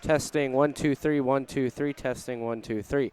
Testing 1 2 3 1 2 3. Testing 1 2 3.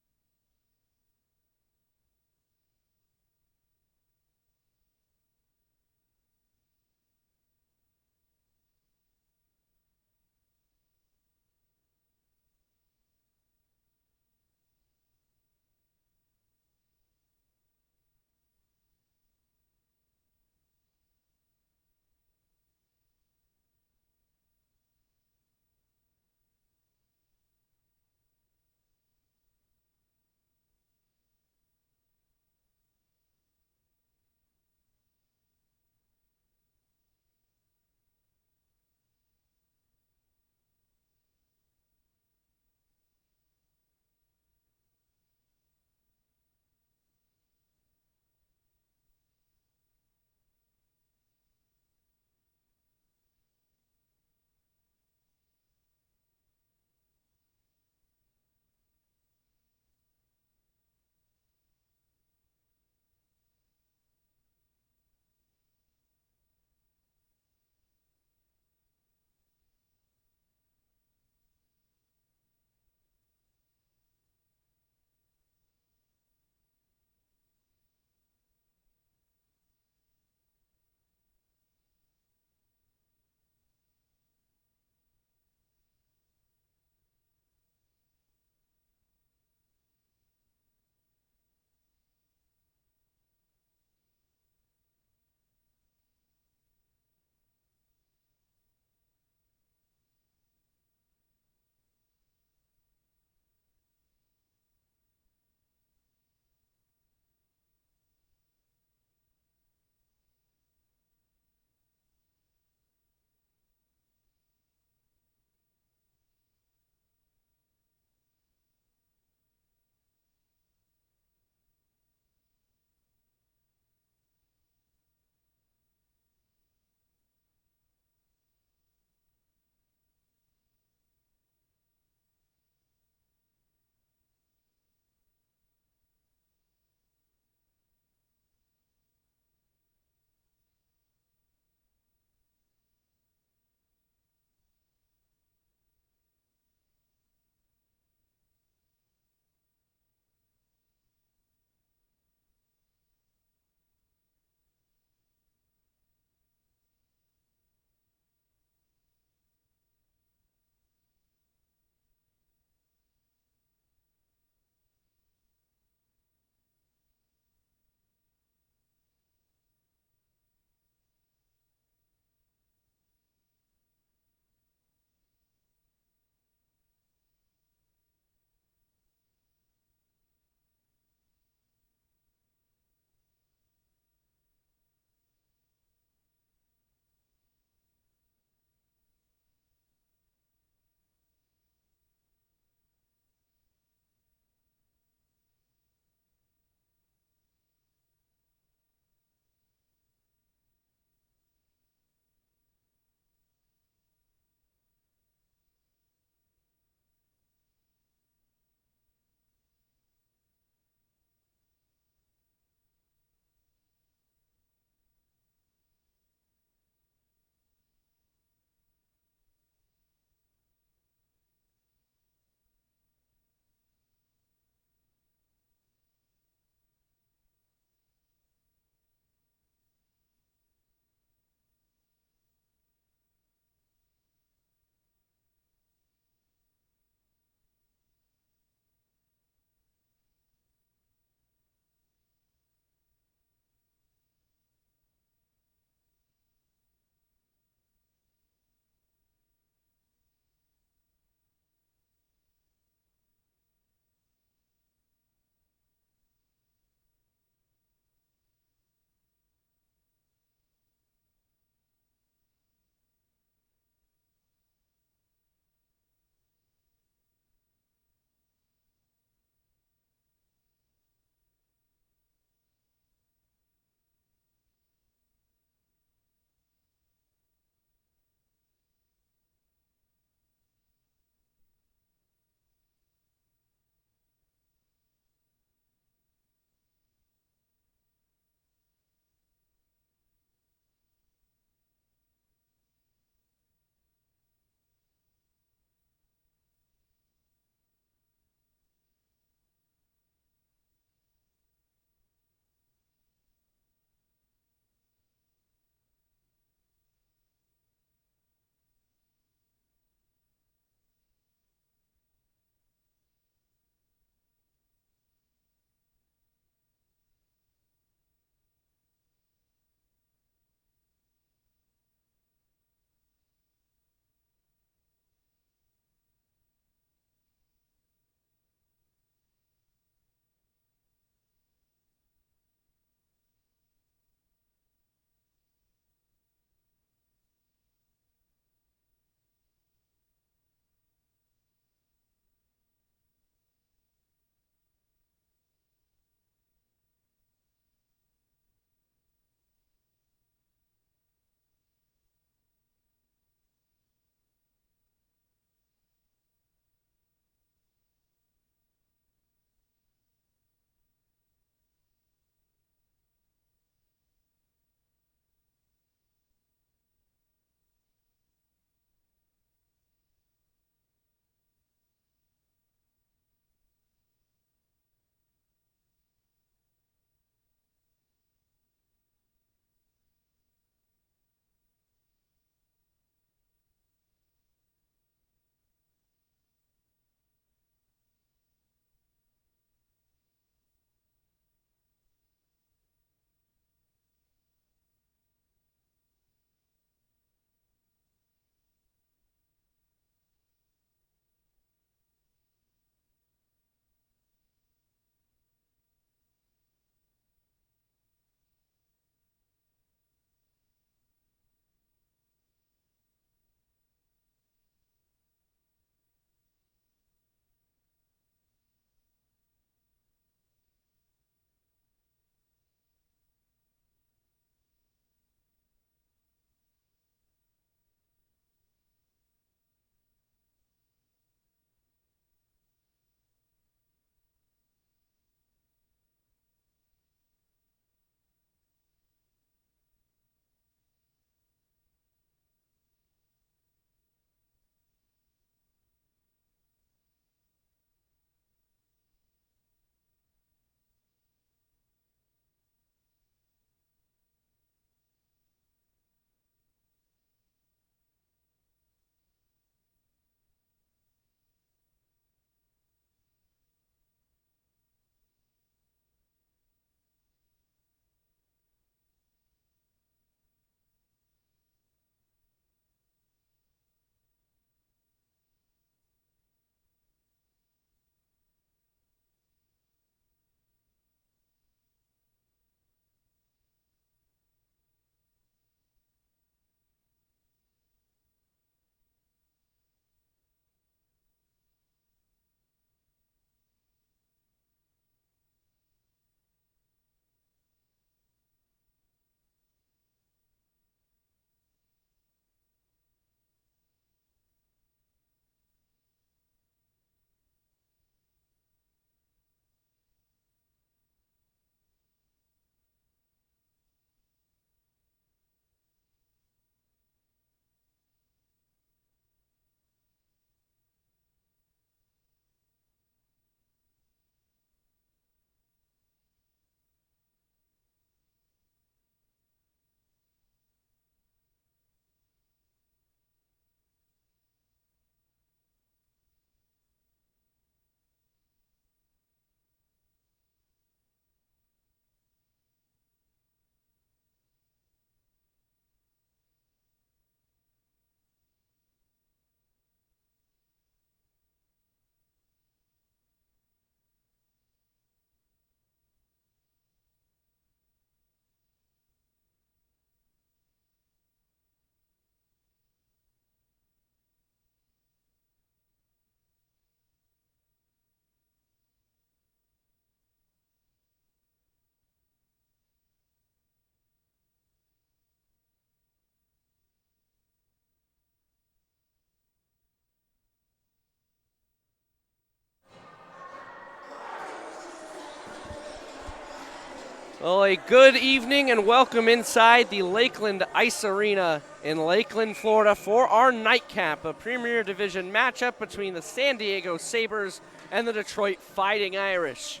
Well, a good evening and welcome inside the Lakeland Ice Arena in Lakeland, Florida for our nightcap, a Premier Division matchup between the San Diego Sabres and the Detroit Fighting Irish.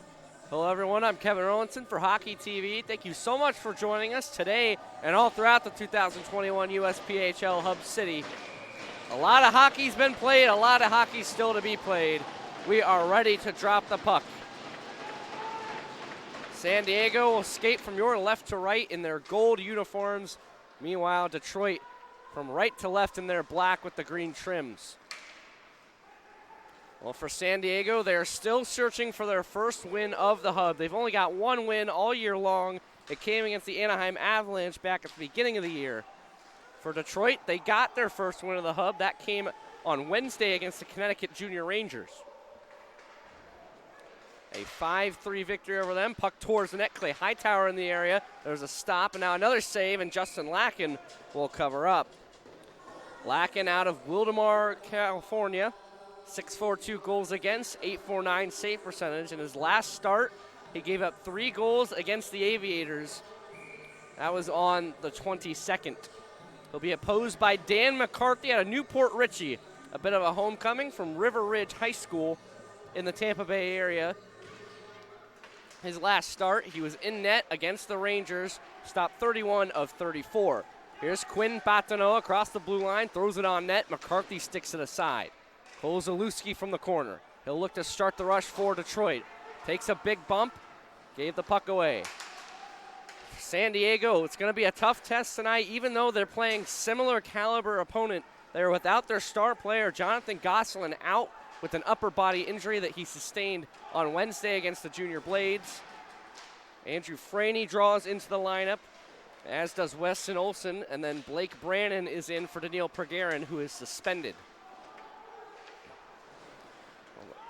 Hello everyone, I'm Kevin Erlinson for Hockey TV. Thank you so much for joining us today and all throughout the 2021 USPHL Hub City. A lot of hockey's been played, a lot of hockey still to be played. We are ready to drop the puck. San Diego will skate from your left to right in their gold uniforms. Meanwhile, Detroit from right to left in their black with the green trims. Well, for San Diego, they're still searching for their first win of the Hub. They've only got one win all year long. It came against the Anaheim Avalanche back at the beginning of the year. For Detroit, they got their first win of the Hub. That came on Wednesday against the Connecticut Junior Rangers. A 5-3 victory over them. Puck towards the net. Clay Hightower in the area. There's a stop, and now another save, and Justin Lacken will cover up. Lacken out of Wildomar, California. 6.42 goals against, 8.49 save percentage. In his last start, he gave up 3 goals against the Aviators. That was on the 22nd. He'll be opposed by Dan McCarthy out of Newport Richey. A bit of a homecoming from River Ridge High School in the Tampa Bay area. His last start, he was in net against the Rangers, stopped 31 of 34. Here's Quinn Bâtonneau across the blue line, throws it on net. McCarthy sticks it aside. Kozalewski from the corner. He'll look to start the rush for Detroit. Takes a big bump, gave the puck away. San Diego, it's going to be a tough test tonight, even though they're playing similar caliber opponent. They're without their star player, Jonathan Gosselin, out with an upper body injury that he sustained on Wednesday against the Junior Blades. Andrew Franey draws into the lineup, as does Weston Olsen, and then Blake Brannon is in for Daniil Pergarin, who is suspended.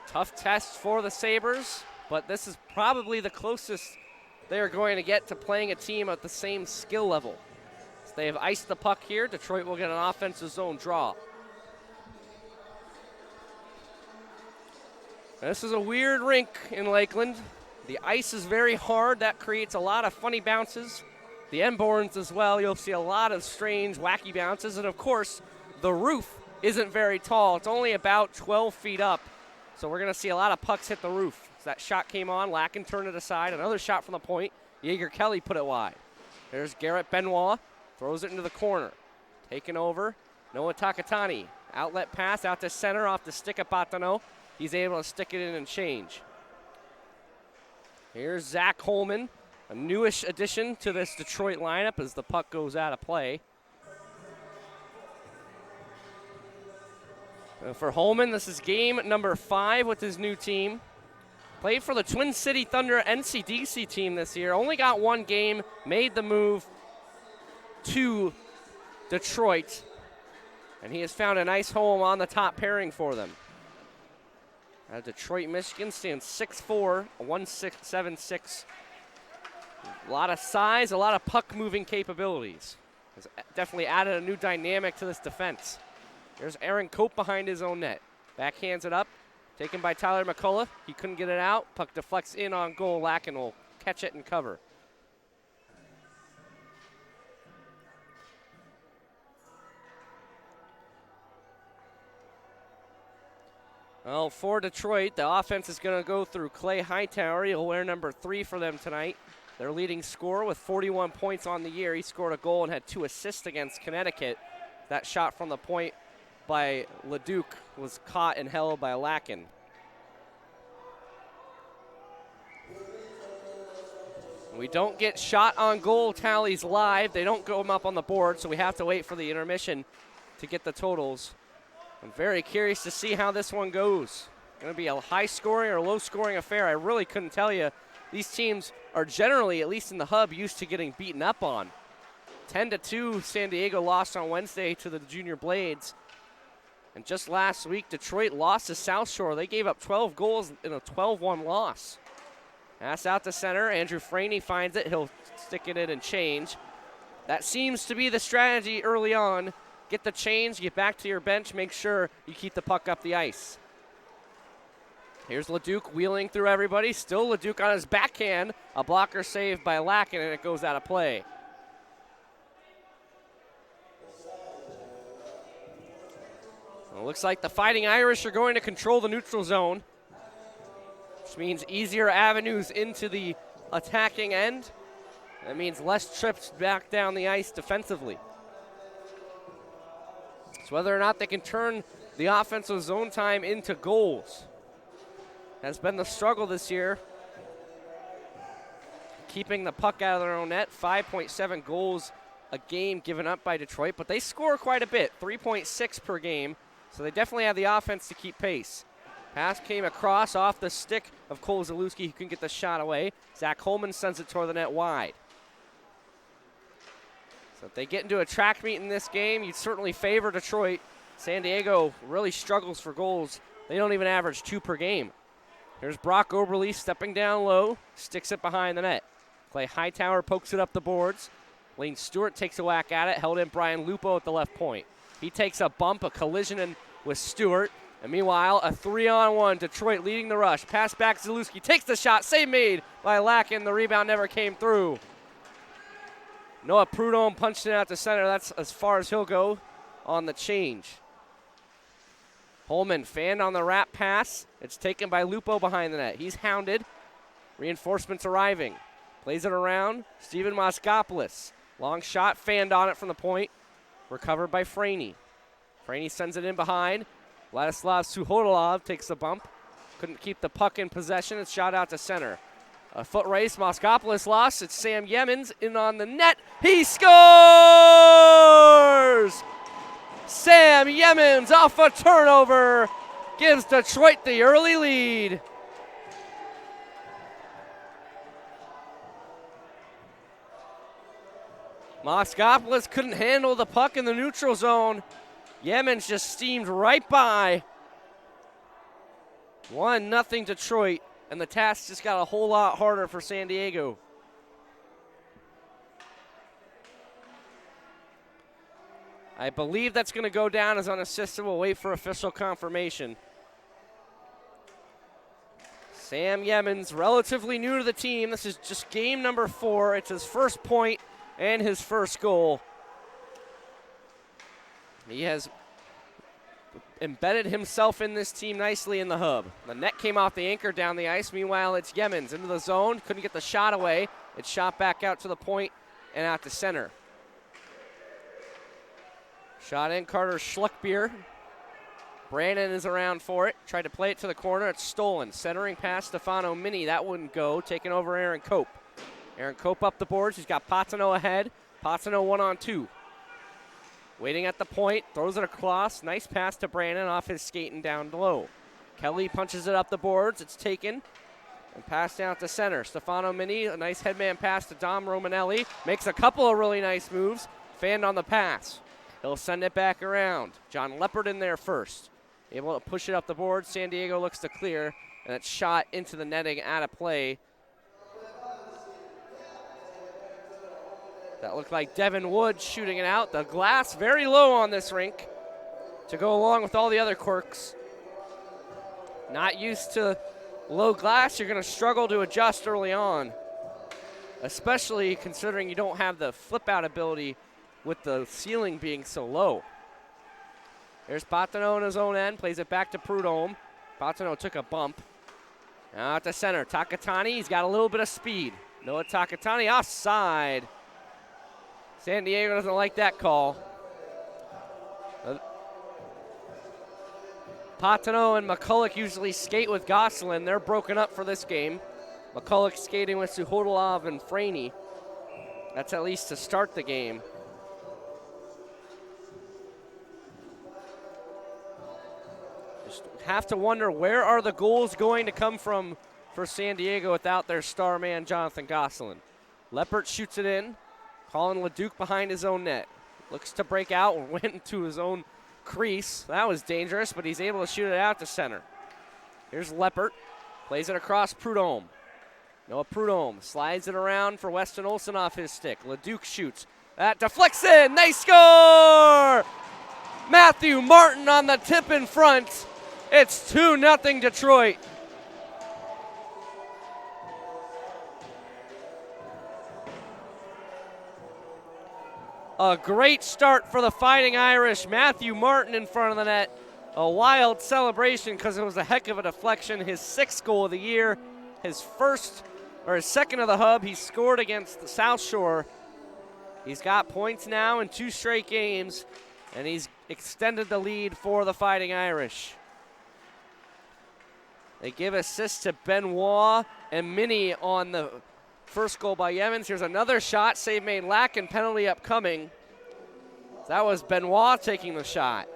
Tough test for the Sabres, but this is probably the closest they are going to get to playing a team at the same skill level. So they have iced the puck here. Detroit will get an offensive zone draw. This is a weird rink in Lakeland. The ice is very hard. That creates a lot of funny bounces. The end boards as well. You'll see a lot of strange, wacky bounces. And, of course, the roof isn't very tall. It's only about 12 feet up. So we're going to see a lot of pucks hit the roof. So that shot came on. Lacken turned it aside. Another shot from the point. Jaeger Kelly put it wide. There's Garrett Benoit. Throws it into the corner. Taken over. Noah Takatani. Outlet pass out to center off the stick of Bâtonneau. He's able to stick it in and change. Here's Zach Holman, a newish addition to this Detroit lineup as the puck goes out of play. For Holman, this is game number 5 with his new team. Played for the Twin City Thunder NCDC team this year. Only got one game, made the move to Detroit. And he has found a nice home on the top pairing for them. Detroit, Michigan stands 6'4", 176. A lot of size, a lot of puck-moving capabilities. Has definitely added a new dynamic to this defense. There's Aaron Cope behind his own net. Backhands it up, taken by Tyler McCullough. He couldn't get it out. Puck deflects in on goal. Lacken will catch it and cover. Well, for Detroit, the offense is going to go through Clay Hightower. He'll wear number 3 for them tonight. Their leading scorer with 41 points on the year. He scored a goal and had 2 assists against Connecticut. That shot from the point by Leduc was caught and held by Lacken. We don't get shot on goal tallies live. They don't go up on the board, so we have to wait for the intermission to get the totals. I'm very curious to see how this one goes. Going to be a high-scoring or low-scoring affair. I really couldn't tell you. These teams are generally, at least in the Hub, used to getting beaten up on. 10-2, San Diego lost on Wednesday to the Junior Blades. And just last week, Detroit lost to South Shore. They gave up 12 goals in a 12-1 loss. Pass out to center. Andrew Franey finds it. He'll stick it in and change. That seems to be the strategy early on. Get the change, get back to your bench, make sure you keep the puck up the ice. Here's Leduc wheeling through everybody. Still Leduc on his backhand. A blocker saved by Lacken, and it goes out of play. Well, it looks like the Fighting Irish are going to control the neutral zone, which means easier avenues into the attacking end. That means less trips back down the ice defensively. It's whether or not they can turn the offensive zone time into goals. Has been the struggle this year. Keeping the puck out of their own net. 5.7 goals a game given up by Detroit, but they score quite a bit, 3.6 per game, so they definitely have the offense to keep pace. Pass came across off the stick of Cole Zalewski, who couldn't get the shot away. Zach Holman sends it toward the net wide. So if they get into a track meet in this game, you'd certainly favor Detroit. San Diego really struggles for goals. They don't even average 2 per game. Here's Brock Oberle stepping down low, sticks it behind the net. Clay Hightower pokes it up the boards. Lane Stewart takes a whack at it, held in Brian Lupo at the left point. He takes a bump, a collision with Stewart. And meanwhile, a 3-on-1, Detroit leading the rush. Pass back, Zalewski takes the shot, save made by Lacken. The rebound never came through. Noah Prudhomme punched it out to center. That's as far as he'll go on the change. Holman fanned on the wrap pass. It's taken by Lupo behind the net. He's hounded. Reinforcements arriving. Plays it around. Steven Moskopoulos. Long shot, fanned on it from the point. Recovered by Franey. Franey sends it in behind. Vladislav Suhodolov takes the bump. Couldn't keep the puck in possession. It's shot out to center. A foot race. Moskopoulos lost. It's Sam Yemens in on the net. He scores! Sam Yemens off a turnover gives Detroit the early lead. Moskopoulos couldn't handle the puck in the neutral zone. Yemens just steamed right by. 1-0 Detroit, and the task just got a whole lot harder for San Diego. I believe that's going to go down as unassisted. We'll wait for official confirmation. Sam Yemens, relatively new to the team. This is just game number 4. It's his first point and his first goal. He has embedded himself in this team nicely in the hub. The net came off the anchor down the ice. Meanwhile, it's Yemens into the zone. Couldn't get the shot away. It's shot back out to the point and out to center. Shot in, Carter Schluckbier. Brandon is around for it. Tried to play it to the corner. It's stolen. Centering past Stefano Mini. That wouldn't go. Taking over Aaron Cope. Aaron Cope up the boards. He's got Patino ahead. Patino 1-on-2. Waiting at the point. Throws it across. Nice pass to Brandon off his skating down low. Kelly punches it up the boards. It's taken. And passed down to center. Stefano Mini, a nice headman pass to Dom Romanelli. Makes a couple of really nice moves. Fanned on the pass. He'll send it back around. John Leppard in there first. Able to push it up the board. San Diego looks to clear. And it's shot into the netting out of play. That looked like Devin Wood shooting it out. The glass very low on this rink to go along with all the other quirks. Not used to low glass, you're going to struggle to adjust early on, especially considering you don't have the flip-out ability with the ceiling being so low. There's Patino on his own end, plays it back to Prudhomme. Patino took a bump. Now at the center, Takatani, he's got a little bit of speed. Noah Takatani offside. San Diego doesn't like that call. Patino and McCulloch usually skate with Gosselin. They're broken up for this game. McCulloch skating with Suhodolov and Franey. That's at least to start the game. Just have to wonder, where are the goals going to come from for San Diego without their star man, Jonathan Gosselin? Leppert shoots it in. Colin Leduc behind his own net. Looks to break out and went into his own crease. That was dangerous, but he's able to shoot it out to center. Here's Leppert. Plays it across Prudhomme. Noah Prudhomme slides it around for Weston Olsen off his stick. Leduc shoots. That deflects in. They score! Matthew Martin on the tip in front. It's 2-0 Detroit. A great start for the Fighting Irish. Matthew Martin in front of the net. A wild celebration because it was a heck of a deflection. His 6th goal of the year. His second of the hub. He scored against the South Shore. He's got points now in 2 straight games, and he's extended the lead for the Fighting Irish. They give assists to Benoit and Minnie on the first goal by Yemens. Here's another shot, save made Lacken, penalty upcoming. That was Benoit taking the shot.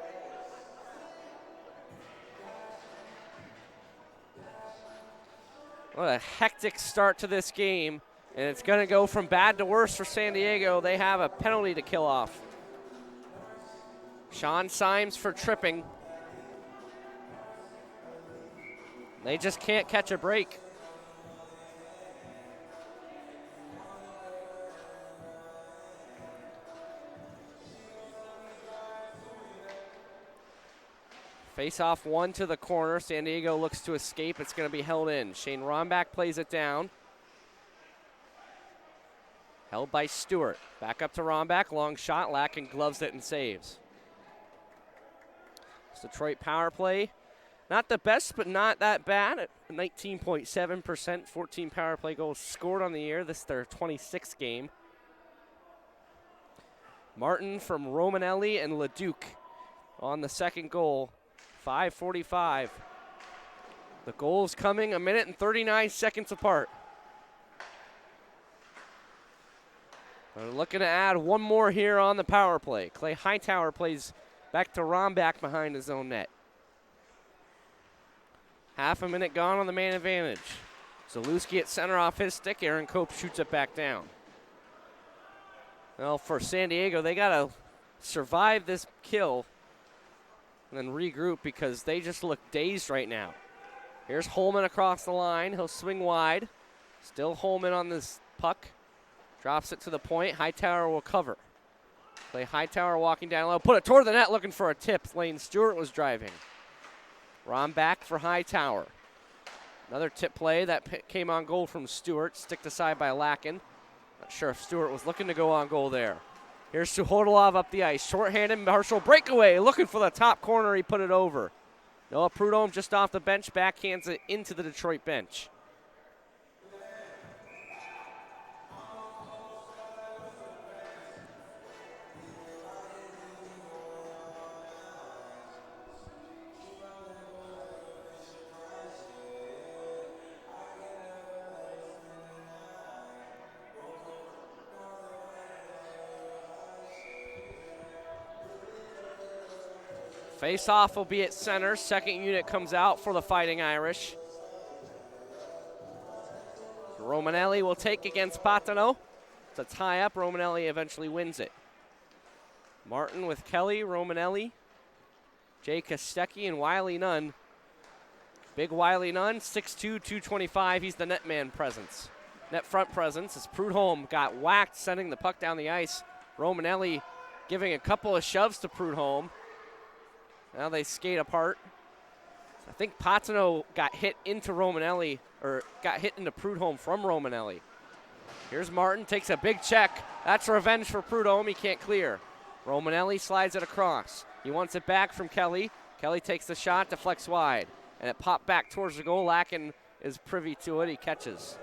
What a hectic start to this game, and it's going to go from bad to worse for San Diego. They have a penalty to kill off. Sean Symes for tripping. They just can't catch a break. Face-off 1 to the corner. San Diego looks to escape. It's going to be held in. Shane Rombach plays it down. Held by Stewart. Back up to Rombach. Long shot. Lacken gloves it and saves. It's Detroit power play. Not the best, but not that bad at 19.7%. 14 power play goals scored on the year. This is their 26th game. Martin from Romanelli and Leduc on the second goal. 5:45. The goals coming 1 minute and 39 seconds apart. They're looking to add one more here on the power play. Clay Hightower plays back to Rombach behind his own net. Half a minute gone on the man advantage. Zalewski at center off his stick. Aaron Cope shoots it back down. Well, for San Diego, they got to survive this kill and then regroup because they just look dazed right now. Here's Holman across the line. He'll swing wide. Still Holman on this puck. Drops it to the point. Hightower will cover. Clay Hightower walking down low. Put it toward the net looking for a tip. Lane Stewart was driving. Rombach for Hightower. Another tip play that came on goal from Stewart. Sticked aside by Lacken. Not sure if Stewart was looking to go on goal there. Here's Suhodolov up the ice. Shorthanded Marshall breakaway. Looking for the top corner. He put it over. Noah Prudhomme just off the bench. Backhands it into the Detroit bench. Face-off will be at center. Second unit comes out for the Fighting Irish. Romanelli will take against Patino. It's a tie-up. Romanelli eventually wins it. Martin with Kelly, Romanelli, Jay Kostecki, and Wiley Nunn. Big Wiley Nunn, 6'2", 225. He's the netman presence. Net front presence as Prudhomme got whacked, sending the puck down the ice. Romanelli giving a couple of shoves to Prudhomme. Now they skate apart. I think Patino got hit into Romanelli, or got hit into Prudhomme from Romanelli. Here's Martin, takes a big check. That's revenge for Prudhomme, he can't clear. Romanelli slides it across. He wants it back from Kelly. Kelly takes the shot, deflects wide. And it popped back towards the goal. Lacken is privy to it, he catches.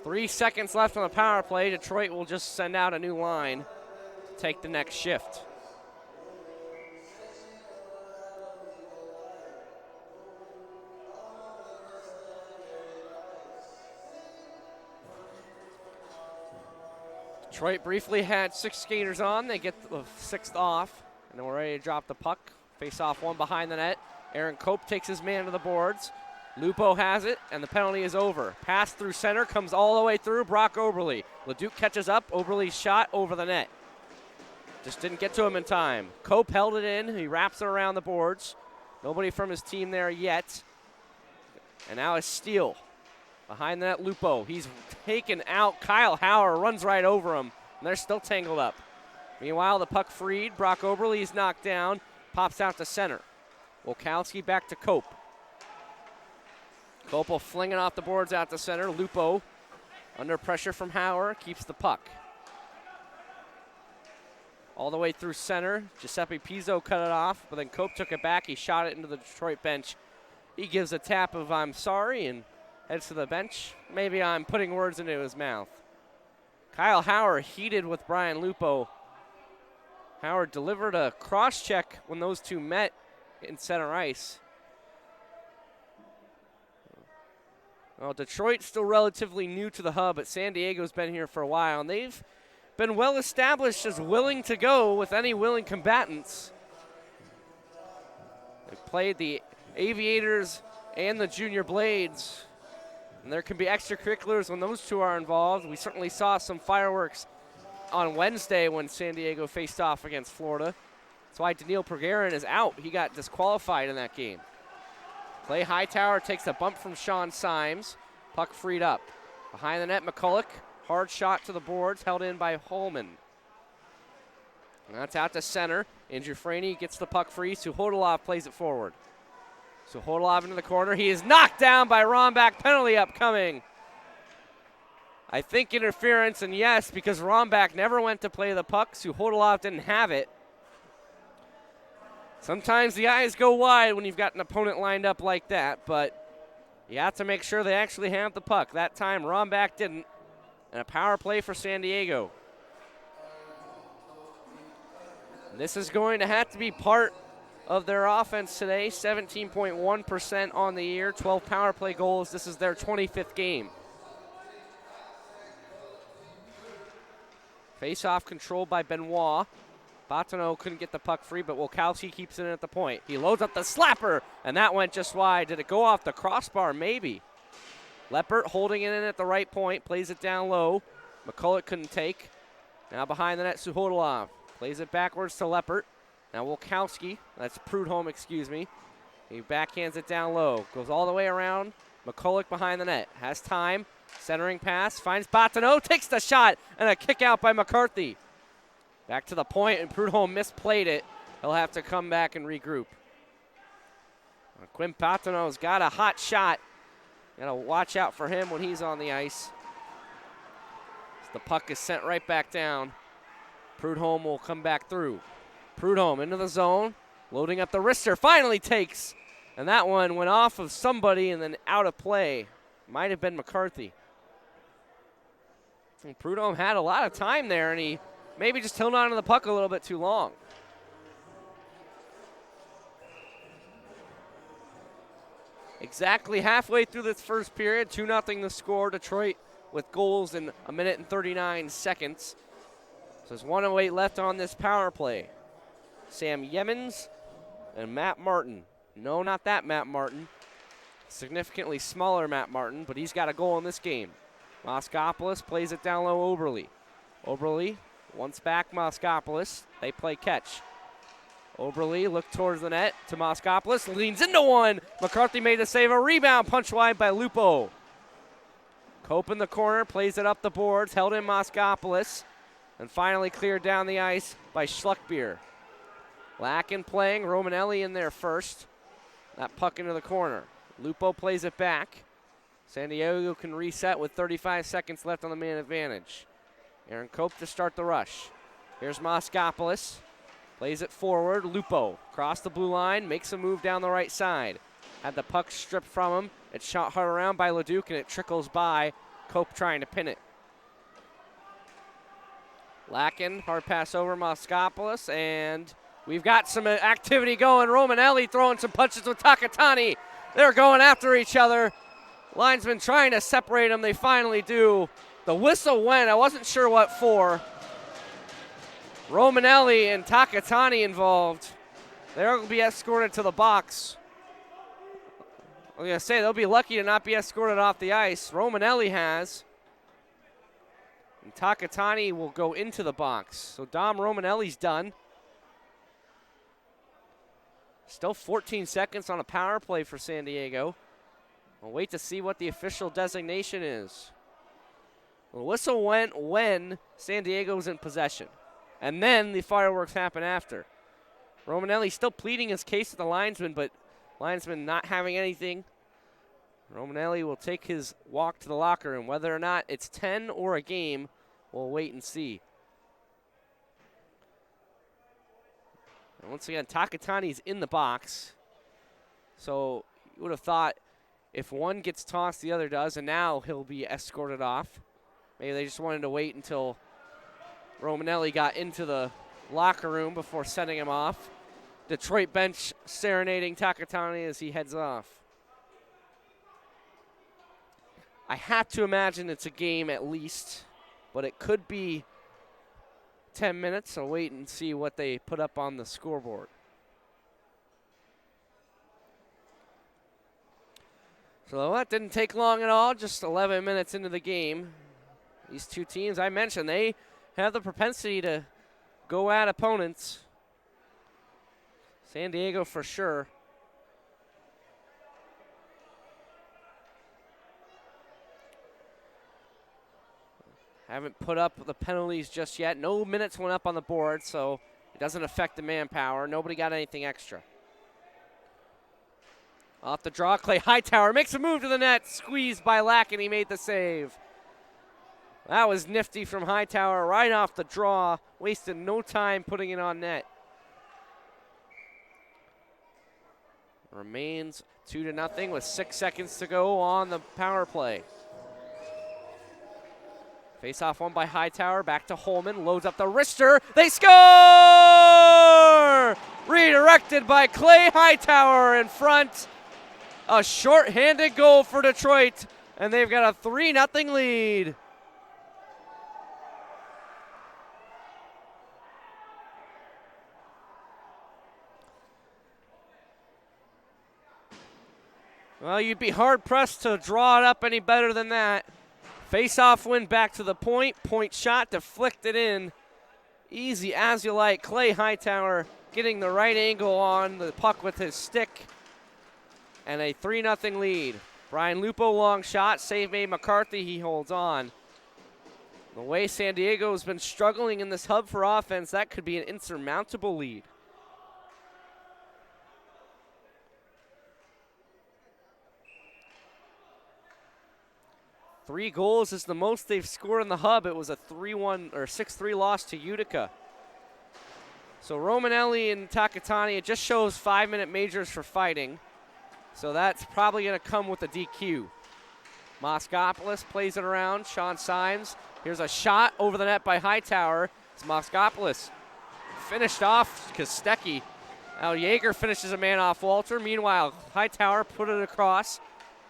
Three seconds left on the power play. Detroit will just send out a new line to take the next shift. Detroit briefly had 6 skaters on. They get the 6th off, and then we're ready to drop the puck. Face off one behind the net. Aaron Cope takes his man to the boards. Lupo has it, and the penalty is over. Pass through center, comes all the way through. Brock Oberle. Leduc catches up. Oberle's shot over the net. Just didn't get to him in time. Cope held it in. He wraps it around the boards. Nobody from his team there yet. And now a steal. Behind the net, Lupo. He's taken out. Kyle Hauer runs right over him, and they're still tangled up. Meanwhile, the puck freed. Brock Oberle is knocked down. Pops out to center. Wolkowski back to Cope. Cope will fling it off the boards out to center. Lupo, under pressure from Hauer, keeps the puck. All the way through center. Giuseppe Pizzo cut it off, but then Cope took it back. He shot it into the Detroit bench. He gives a tap of "I'm sorry" and heads to the bench. Maybe I'm putting words into his mouth. Kyle Hauer heated with Brian Lupo. Hauer delivered a cross check when those two met in center ice. Well, Detroit's still relatively new to the hub, but San Diego's been here for a while, and they've been well established as willing to go with any willing combatants. They've played the Aviators and the Junior Blades, and there can be extracurriculars when those two are involved. We certainly saw some fireworks on Wednesday when San Diego faced off against Florida. That's why Daniil Pergarin is out. He got disqualified in that game. Clay Hightower takes a bump from Sean Symes. Puck freed up. Behind the net, McCulloch. Hard shot to the boards, held in by Holman. And that's out to center. Andrew Franey gets the puck free. Suhodolov plays it forward. Suhodolov into the corner. He is knocked down by Rombach. Penalty upcoming. I think interference, and yes, because Rombach never went to play the puck. Suhodolov didn't have it. Sometimes the eyes go wide when you've got an opponent lined up like that, but you have to make sure they actually have the puck. That time, Rombach didn't, and a power play for San Diego. This is going to have to be part of their offense today. 17.1% on the year, 12 power play goals. This is their 25th game. Face-off controlled by Benoit. Bottineau couldn't get the puck free, but Wilkowski keeps it in at the point. He loads up the slapper, and that went just wide. Did it go off the crossbar? Maybe. Leppert holding it in at the right point, plays it down low. McCulloch couldn't take. Now behind the net, Suhodolov. Plays it backwards to Leppert. Now Wilkowski, that's Prudhomme, excuse me. He backhands it down low. Goes all the way around. McCulloch behind the net. Has time. Centering pass. Finds Bottineau. Takes the shot. And a kick out by McCarthy. Back to the point, and Prudhomme misplayed it. He'll have to come back and regroup. Quinn Bottineau's got a hot shot. Got to watch out for him when he's on the ice. The puck is sent right back down. Prudhomme will come back through. Prudhomme into the zone, loading up the wrister, finally takes. And that one went off of somebody and then out of play. Might have been McCarthy. And Prudhomme had a lot of time there, and he maybe just held on to the puck a little bit too long. Exactly halfway through this first period, 2-0 the score. Detroit with goals in 1 minute and 39 seconds. So there's 1:08 left on this power play. Sam Yemens and Matt Martin. No, not that Matt Martin. Significantly smaller Matt Martin, but he's got a goal in this game. Moskopoulos plays it down low, Oberle. Oberle once back, Moskopoulos. They play catch. Oberle looked towards the net to Moskopoulos. Leans into one. McCarthy made the save. A rebound punch wide by Lupo. Cope in the corner. Plays it up the boards. Held in Moskopoulos. And finally cleared down the ice by Schluckbier. Lacken playing. Romanelli in there first. That puck into the corner. Lupo plays it back. San Diego can reset with 35 seconds left on the man advantage. Aaron Cope to start the rush. Here's Moskopoulos. Plays it forward. Lupo across the blue line. Makes a move down the right side. Had the puck stripped from him. It's shot hard around by Leduc, and it trickles by. Cope trying to pin it. Lacken, hard pass over Moskopoulos, and we've got some activity going. Romanelli throwing some punches with Takatani. They're going after each other. Linesman trying to separate them. They finally do. The whistle went. I wasn't sure what for. Romanelli and Takatani involved. They'll be escorted to the box. I'm going to say they'll be lucky to not be escorted off the ice. Romanelli has. And Takatani will go into the box. So Dom Romanelli's done. Still 14 seconds on a power play for San Diego. We'll wait to see what the official designation is. The whistle went when San Diego was in possession. And then the fireworks happen after. Romanelli still pleading his case to the linesman, but linesman not having anything. Romanelli will take his walk to the locker room. Whether or not it's 10 or a game, we'll wait and see. And once again, Takatani's in the box. So you would have thought if one gets tossed, the other does, and now he'll be escorted off. Maybe they just wanted to wait until Romanelli got into the locker room before sending him off. Detroit bench serenading Takatani as he heads off. I have to imagine it's a game at least, but it could be 10 minutes. I'll wait and see what they put up on the scoreboard. So that didn't take long at all, just 11 minutes into the game. These two teams, I mentioned, they have the propensity to go at opponents. San Diego for sure. Haven't put up the penalties just yet. No minutes went up on the board, so it doesn't affect the manpower. Nobody got anything extra. Off the draw, Clay Hightower makes a move to the net. Squeezed by Lack, and he made the save. That was nifty from Hightower right off the draw. Wasted no time putting it on net. Remains 2-0 with 6 seconds to go on the power play. Face-off won by Hightower, back to Holman, loads up the wrister, they score! Redirected by Clay Hightower in front. A short-handed goal for Detroit, and they've got a 3-0 lead. Well, you'd be hard-pressed to draw it up any better than that. Face-off win back to the point. Point shot deflected in. Easy as you like. Clay Hightower getting the right angle on the puck with his stick. And a 3-0 lead. Brian Lupo long shot. Save made McCarthy. He holds on. The way San Diego has been struggling in this hub for offense, that could be an insurmountable lead. Three goals is the most they've scored in the hub. It was a 3-1 or 6-3 loss to Utica. So Romanelli and Takatani, it just shows 5-minute majors for fighting. So that's probably going to come with a DQ. Moskopoulos plays it around. Sean Symes. Here's a shot over the net by Hightower. It's Moskopoulos. Finished off Kostecki. Now Yeager finishes a man off Walter. Meanwhile, Hightower put it across.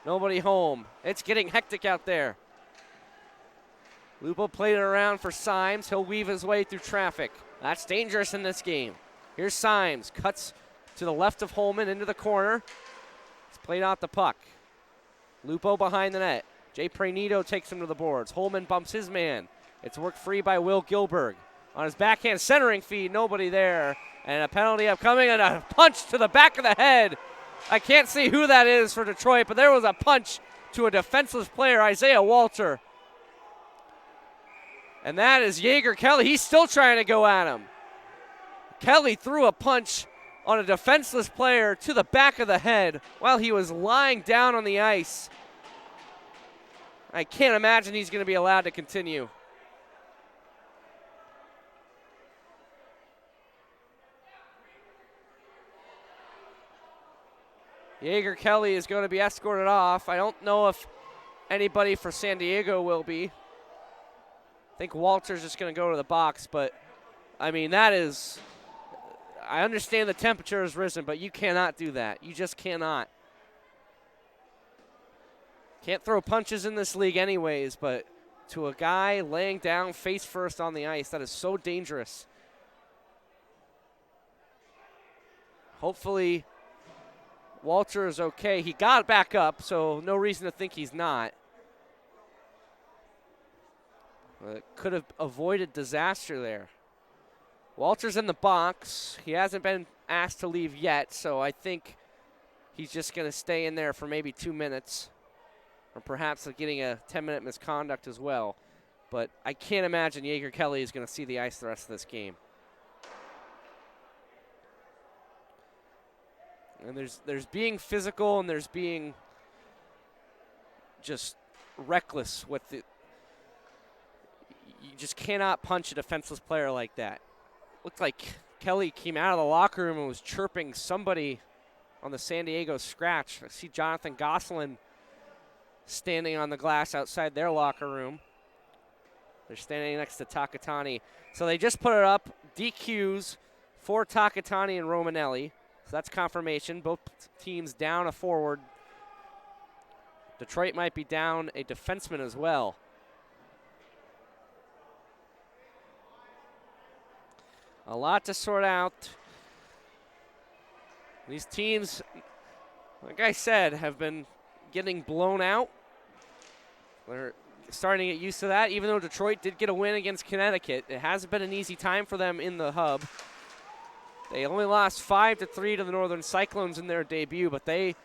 Nobody home. It's getting hectic out there. Lupo played it around for Symes. He'll weave his way through traffic. That's dangerous in this game. Here's Symes. Cuts to the left of Holman into the corner. He's played out the puck. Lupo behind the net. Jay Pranito takes him to the boards. Holman bumps his man. It's worked free by Will Gilberg. On his backhand centering feed, nobody there. And a penalty upcoming and a punch to the back of the head. I can't see who that is for Detroit, but there was a punch to a defenseless player, Isaiah Walter. And that is Yeager Kelly. He's still trying to go at him. Kelly threw a punch on a defenseless player to the back of the head while he was lying down on the ice. I can't imagine he's going to be allowed to continue. Yeager Kelly is going to be escorted off. I don't know if anybody for San Diego will be. I think Walter's just going to go to the box, but I mean, that is, I understand the temperature has risen, but you cannot do that. You just cannot. Can't throw punches in this league anyways, but to a guy laying down face first on the ice, that is so dangerous. Hopefully Walter is okay. He got back up, so no reason to think he's not. Could have avoided disaster there. Walter's in the box. He hasn't been asked to leave yet, so I think he's just going to stay in there for maybe 2 minutes, or perhaps getting a 10-minute misconduct as well. But I can't imagine Yeager Kelly is going to see the ice the rest of this game. And there's being physical and there's being just reckless with the. You just cannot punch a defenseless player like that. Looked like Kelly came out of the locker room and was chirping somebody on the San Diego Scratch. I see Jonathan Gosselin standing on the glass outside their locker room. They're standing next to Takatani. So they just put it up. DQs for Takatani and Romanelli. So that's confirmation. Both teams down a forward. Detroit might be down a defenseman as well. A lot to sort out. These teams, like I said, have been getting blown out. They're starting to get used to that, even though Detroit did get a win against Connecticut. It hasn't been an easy time for them in the hub. They only lost 5-3 to the Northern Cyclones in their debut, but they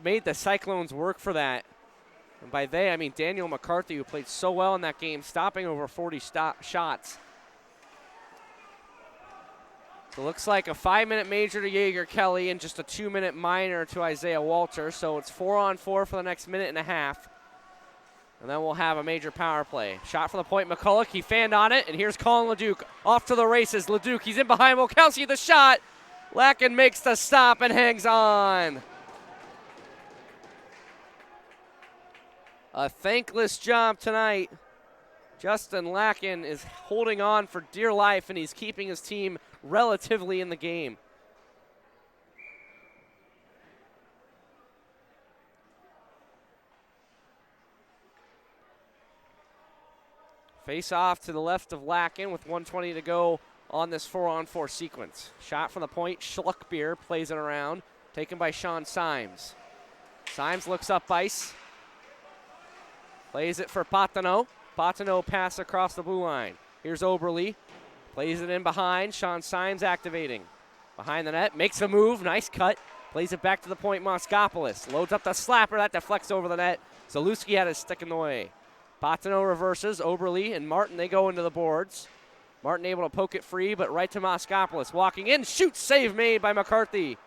made the Cyclones work for that. And by they, I mean Daniel McCarthy, who played so well in that game, stopping over 40 shots. So it looks like a 5-minute major to Jaeger Kelly and just a 2-minute minor to Isaiah Walter. So it's 4-on-4 for the next minute and a half. And then we'll have a major power play. Shot for the point, McCulloch. He fanned on it, and here's Colin LeDuc off to the races. LeDuc, he's in behind Wilkowski, the shot. Lacken makes the stop and hangs on. A thankless job tonight. Justin Lacken is holding on for dear life, and he's keeping his team relatively in the game. Face off to the left of Lacken with 1:20 to go on this 4-on-4 sequence. Shot from the point, Schluckbeer plays it around, taken by Sean Symes. Symes looks up ice, plays it for Patino. Patino pass across the blue line. Here's Oberle, plays it in behind, Sean Symes activating. Behind the net, makes a move, nice cut, plays it back to the point, Moskopoulos. Loads up the slapper, that deflects over the net. Zalewski had his stick in the way. Patino reverses, Oberle and Martin, they go into the boards. Martin able to poke it free, but right to Moskopoulos. Walking in, shoots, save made by McCarthy.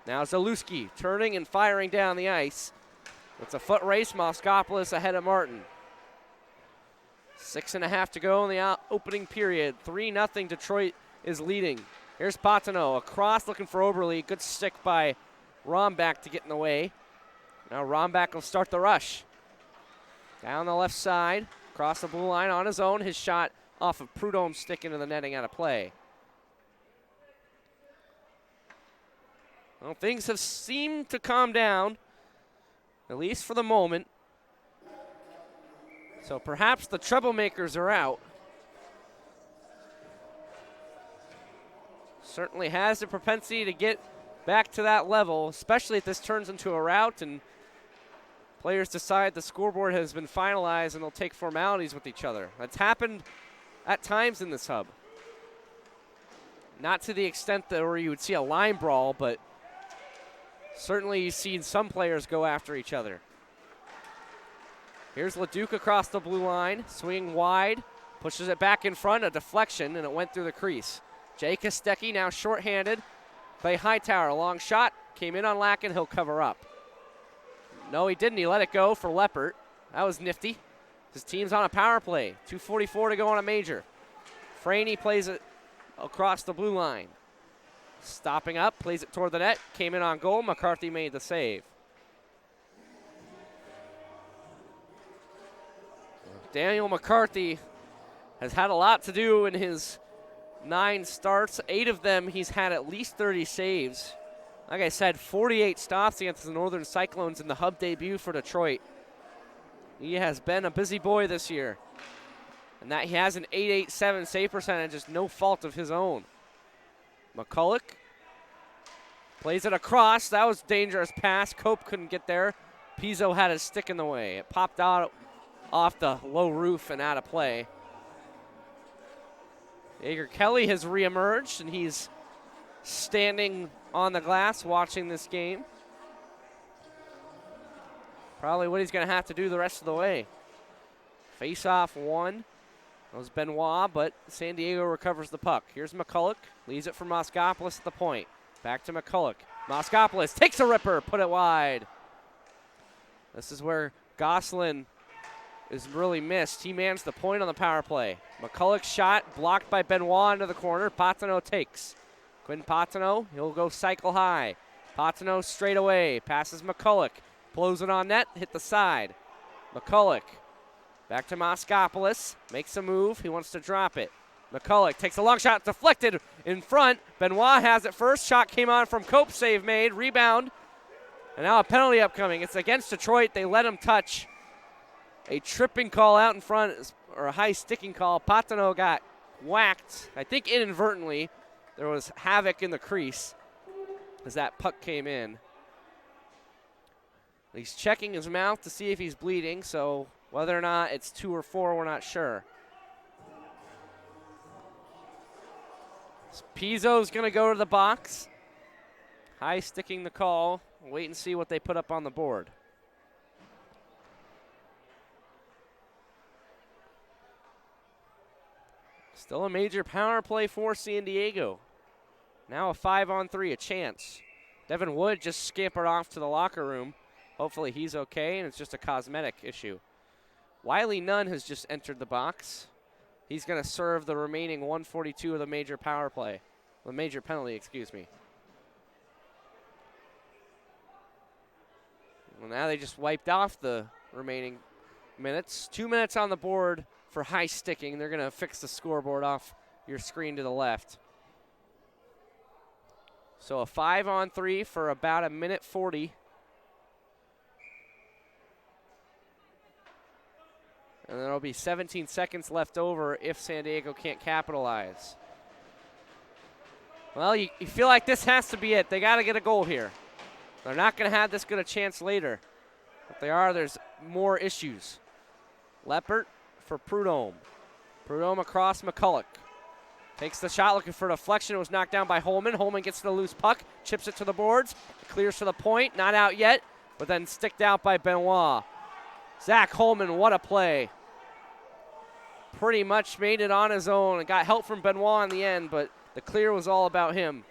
Now Zalewski turning and firing down the ice. It's a foot race, Moskopoulos ahead of Martin. 6.5 to go in the opening period. 3-0 Detroit is leading. Here's Patino across looking for Oberle. Good stick by Rombach to get in the way. Now Rombach will start the rush. Down the left side, across the blue line on his own. His shot off of Prudhomme's stick into the netting out of play. Well, things have seemed to calm down, at least for the moment. So perhaps the troublemakers are out. Certainly has the propensity to get back to that level, especially if this turns into a rout and players decide the scoreboard has been finalized and they'll take formalities with each other. That's happened at times in this hub. Not to the extent that where you would see a line brawl, but certainly you've seen some players go after each other. Here's LeDuc across the blue line, swinging wide, pushes it back in front, a deflection, and it went through the crease. Jay Kostecki now shorthanded by Hightower. Long shot, came in on Lacken, he'll cover up. No, he didn't, he let it go for Leppert. That was nifty. His team's on a power play, 2:44 to go on a major. Franey plays it across the blue line. Stopping up, plays it toward the net, came in on goal, McCarthy made the save. Daniel McCarthy has had a lot to do in his 9 starts. 8 of them he's had at least 30 saves. Like I said, 48 stops against the Northern Cyclones in the hub debut for Detroit. He has been a busy boy this year. And that he has an .887 save percentage is no fault of his own. McCulloch plays it across. That was a dangerous pass. Cope couldn't get there. Pizzo had his stick in the way. It popped out off the low roof and out of play. Jaeger Kelly has reemerged, and he's standing on the glass watching this game. Probably what he's going to have to do the rest of the way. Face-off one. That was Benoit, but San Diego recovers the puck. Here's McCulloch. Leaves it for Moskopoulos at the point. Back to McCulloch. Moskopoulos takes a ripper, put it wide. This is where Gosselin is really missed. He mans the point on the power play. McCulloch's shot blocked by Benoit into the corner. Patino takes. Quinn Patino, he'll go cycle high. Patino straight away, passes McCulloch. Blows it on net, hit the side. McCulloch back to Moskopoulos, makes a move, he wants to drop it. McCulloch takes a long shot, deflected in front. Benoit has it first, shot came on from Cope, save made, rebound. And now a penalty upcoming. It's against Detroit, they let him touch. A tripping call out in front, or a high sticking call. Patino got whacked, I think inadvertently. There was havoc in the crease as that puck came in. He's checking his mouth to see if he's bleeding, so whether or not it's 2 or 4, we're not sure. Pizzo's going to go to the box. High sticking the call. Wait and see what they put up on the board. Still a major power play for San Diego. Now a 5-on-3, a chance. Devin Wood just scampered off to the locker room. Hopefully he's okay, and it's just a cosmetic issue. Wiley Nunn has just entered the box. He's going to serve the remaining 142 of the major power play. The major penalty, excuse me. Well, now they just wiped off the remaining minutes. 2 minutes on the board for high sticking. They're going to fix the scoreboard off your screen to the left. So a 5-on-3 for about 1:40. And there'll be 17 seconds left over if San Diego can't capitalize. Well, you feel like this has to be it. They got to get a goal here. They're not going to have this good a chance later. If they are, there's more issues. Leppert for Prudhomme. Prudhomme across McCulloch. Takes the shot, looking for a deflection. It was knocked down by Holman. Holman gets the loose puck, chips it to the boards, clears to the point. Not out yet, but then sticked out by Benoit. Zach Holman, what a play. Pretty much made it on his own and got help from Benoit in the end, but the clear was all about him.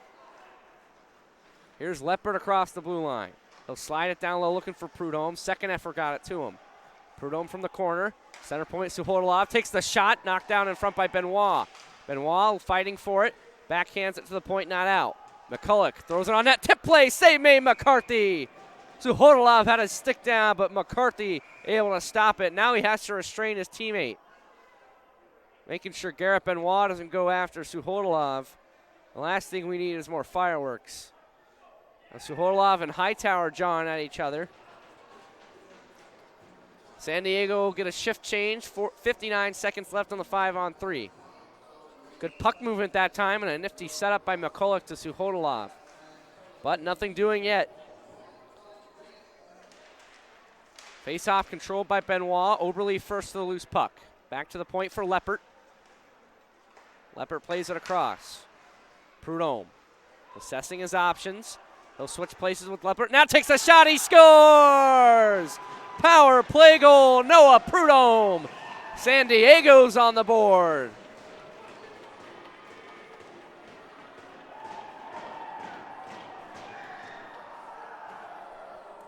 Here's Leppert across the blue line. He'll slide it down low looking for Prudhomme. Second effort got it to him. Prudhomme from the corner. Center point, Suhodolov takes the shot, knocked down in front by Benoit. Benoit fighting for it. Backhands it to the point, not out. McCulloch throws it on net. Tip play, save made McCarthy. Suhodolov had a stick down, but McCarthy able to stop it. Now he has to restrain his teammate. Making sure Garrett Benoit doesn't go after Suhodolov. The last thing we need is more fireworks. Suhodolov and Hightower jawing at each other. San Diego will get a shift change. 59 seconds left on the 5-on-3. Good puck movement that time and a nifty setup by McCulloch to Suhodolov. But nothing doing yet. Face-off controlled by Benoit. Oberle first to the loose puck. Back to the point for Leppert. Leppert plays it across. Prudhomme assessing his options. He'll switch places with Leppert. Now takes a shot. He scores! Power play goal. Noah Prudhomme. San Diego's on the board.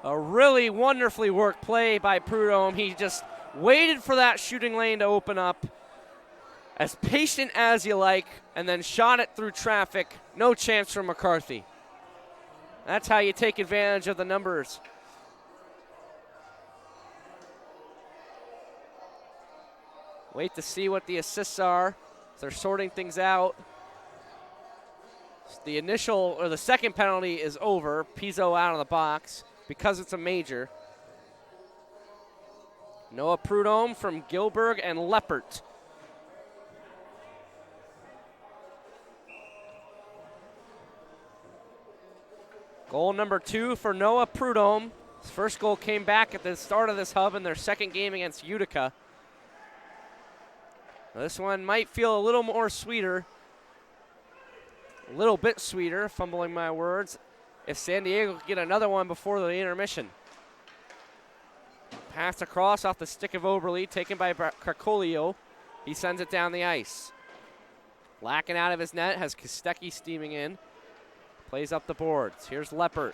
A really wonderfully worked play by Prudhomme. He just waited for that shooting lane to open up. As patient as you like, and then shot it through traffic. No chance for McCarthy. That's how you take advantage of the numbers. Wait to see what the assists are. They're sorting things out. The initial, or the second penalty is over. Pizzo out of the box because it's a major. Noah Prudhomme from Gilberg and Leppert. Goal number 2 for Noah Prudhomme. His first goal came back at the start of this hub in their second game against Utica. This one might feel a little more sweeter. A little bit sweeter, fumbling my words, if San Diego could get another one before the intermission. Pass across off the stick of Oberle, taken by Carcolio. He sends it down the ice. Lacking out of his net, has Kostecki steaming in. Plays up the boards. Here's Leppert.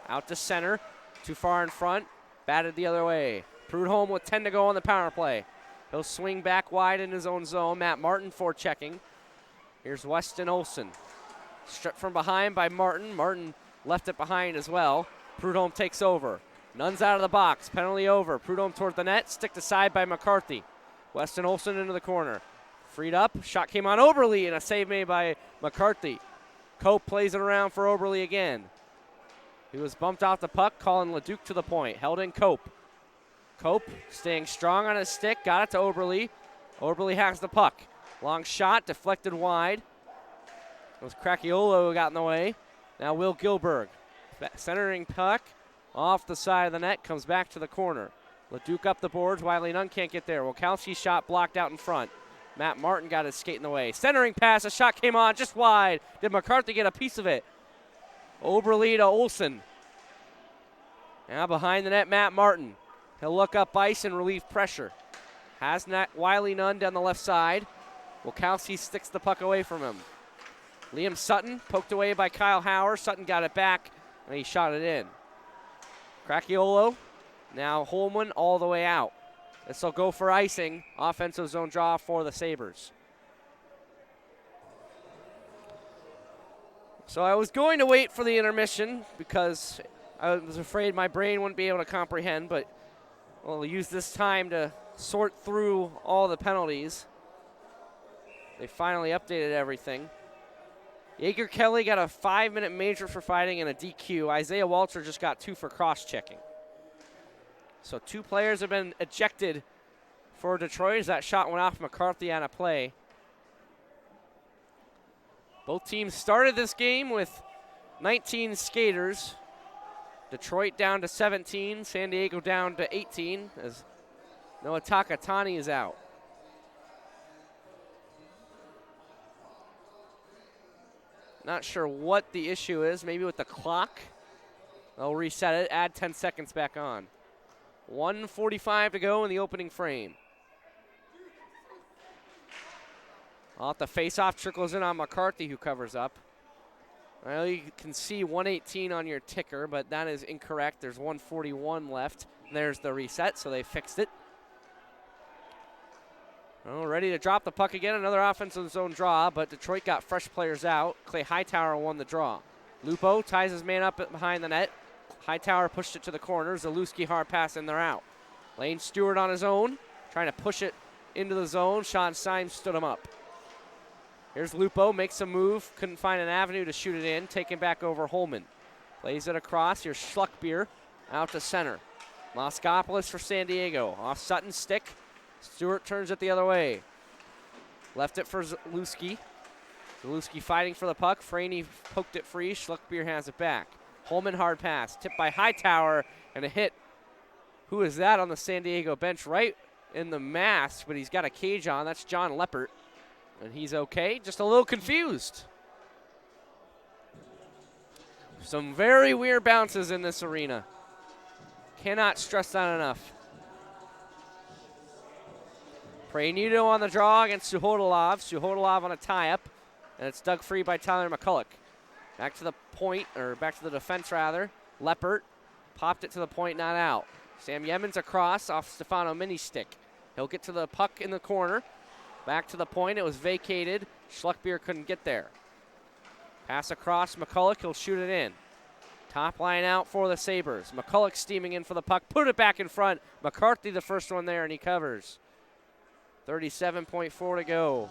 Out to center. Too far in front. Batted the other way. Prudhomme with 10 to go on the power play. He'll swing back wide in his own zone. Matt Martin forechecking. Here's Weston Olson. Stripped from behind by Martin. Martin left it behind as well. Prudhomme takes over. Nunn's out of the box. Penalty over. Prudhomme toward the net. Sticked aside by McCarthy. Weston Olson into the corner. Freed up. Shot came on Oberle and a save made by McCarthy. Cope plays it around for Oberle again. He was bumped off the puck. Colin LeDuc to the point. Held in Cope. Cope staying strong on his stick. Got it to Oberle. Oberle has the puck. Long shot. Deflected wide. It was Cracchiolo who got in the way. Now Will Gilberg. Centering puck. Off the side of the net. Comes back to the corner. LeDuc up the boards. Wiley Nunn can't get there. Wilkowski's shot blocked out in front. Matt Martin got his skate in the way. Centering pass. A shot came on just wide. Did McCarthy get a piece of it? Oberle to Olson. Now behind the net, Matt Martin. He'll look up ice and relieve pressure. Has Wiley Nunn down the left side. Wilkowski sticks the puck away from him. Liam Sutton poked away by Kyle Hauer. Sutton got it back, and he shot it in. Cracchiolo, now Holman all the way out. This will go for icing. Offensive zone draw for the Sabres. So I was going to wait for the intermission because I was afraid my brain wouldn't be able to comprehend, but we'll use this time to sort through all the penalties. They finally updated everything. Jaeger Kelly got a 5-minute major for fighting and a DQ. Isaiah Walter just got 2 for cross-checking. So 2 players have been ejected for Detroit as that shot went off McCarthy on a play. Both teams started this game with 19 skaters. Detroit down to 17, San Diego down to 18 as Noah Takatani is out. Not sure what the issue is, maybe with the clock. They'll reset it, add 10 seconds back on. 1:45 to go in the opening frame. Off the face-off, trickles in on McCarthy, who covers up. Well, you can see 118 on your ticker, but that is incorrect. There's 141 left. And there's the reset, so they fixed it. Oh, ready to drop the puck again. Another offensive zone draw, but Detroit got fresh players out. Clay Hightower won the draw. Lupo ties his man up behind the net. Hightower pushed it to the corner. Zalewski hard pass, and they're out. Lane Stewart on his own, trying to push it into the zone. Sean Symes stood him up. Here's Lupo, makes a move. Couldn't find an avenue to shoot it in. Taken back over Holman. Plays it across. Here's Schluckbier out to center. Moskopoulos for San Diego. Off Sutton's stick. Stewart turns it the other way. Left it for Zalewski. Zalewski fighting for the puck. Franey poked it free. Schluckbier has it back. Holman hard pass. Tipped by Hightower and a hit. Who is that on the San Diego bench? Right in the mask, but he's got a cage on. That's John Leppert. And he's okay, just a little confused. Some very weird bounces in this arena. Cannot stress that enough. Prainito on the draw against Suhodolov. Suhodolov on a tie-up, and it's dug free by Tyler McCulloch. Back to the point, or back to the defense rather. Leppert popped it to the point, not out. Sam Yemens across off Stefano Mini's stick. He'll get to the puck in the corner. Back to the point, it was vacated. Schluckbier couldn't get there. Pass across, McCulloch, he'll shoot it in. Top line out for the Sabres. McCulloch steaming in for the puck, put it back in front. McCarthy the first one there, and he covers. 37.4 to go.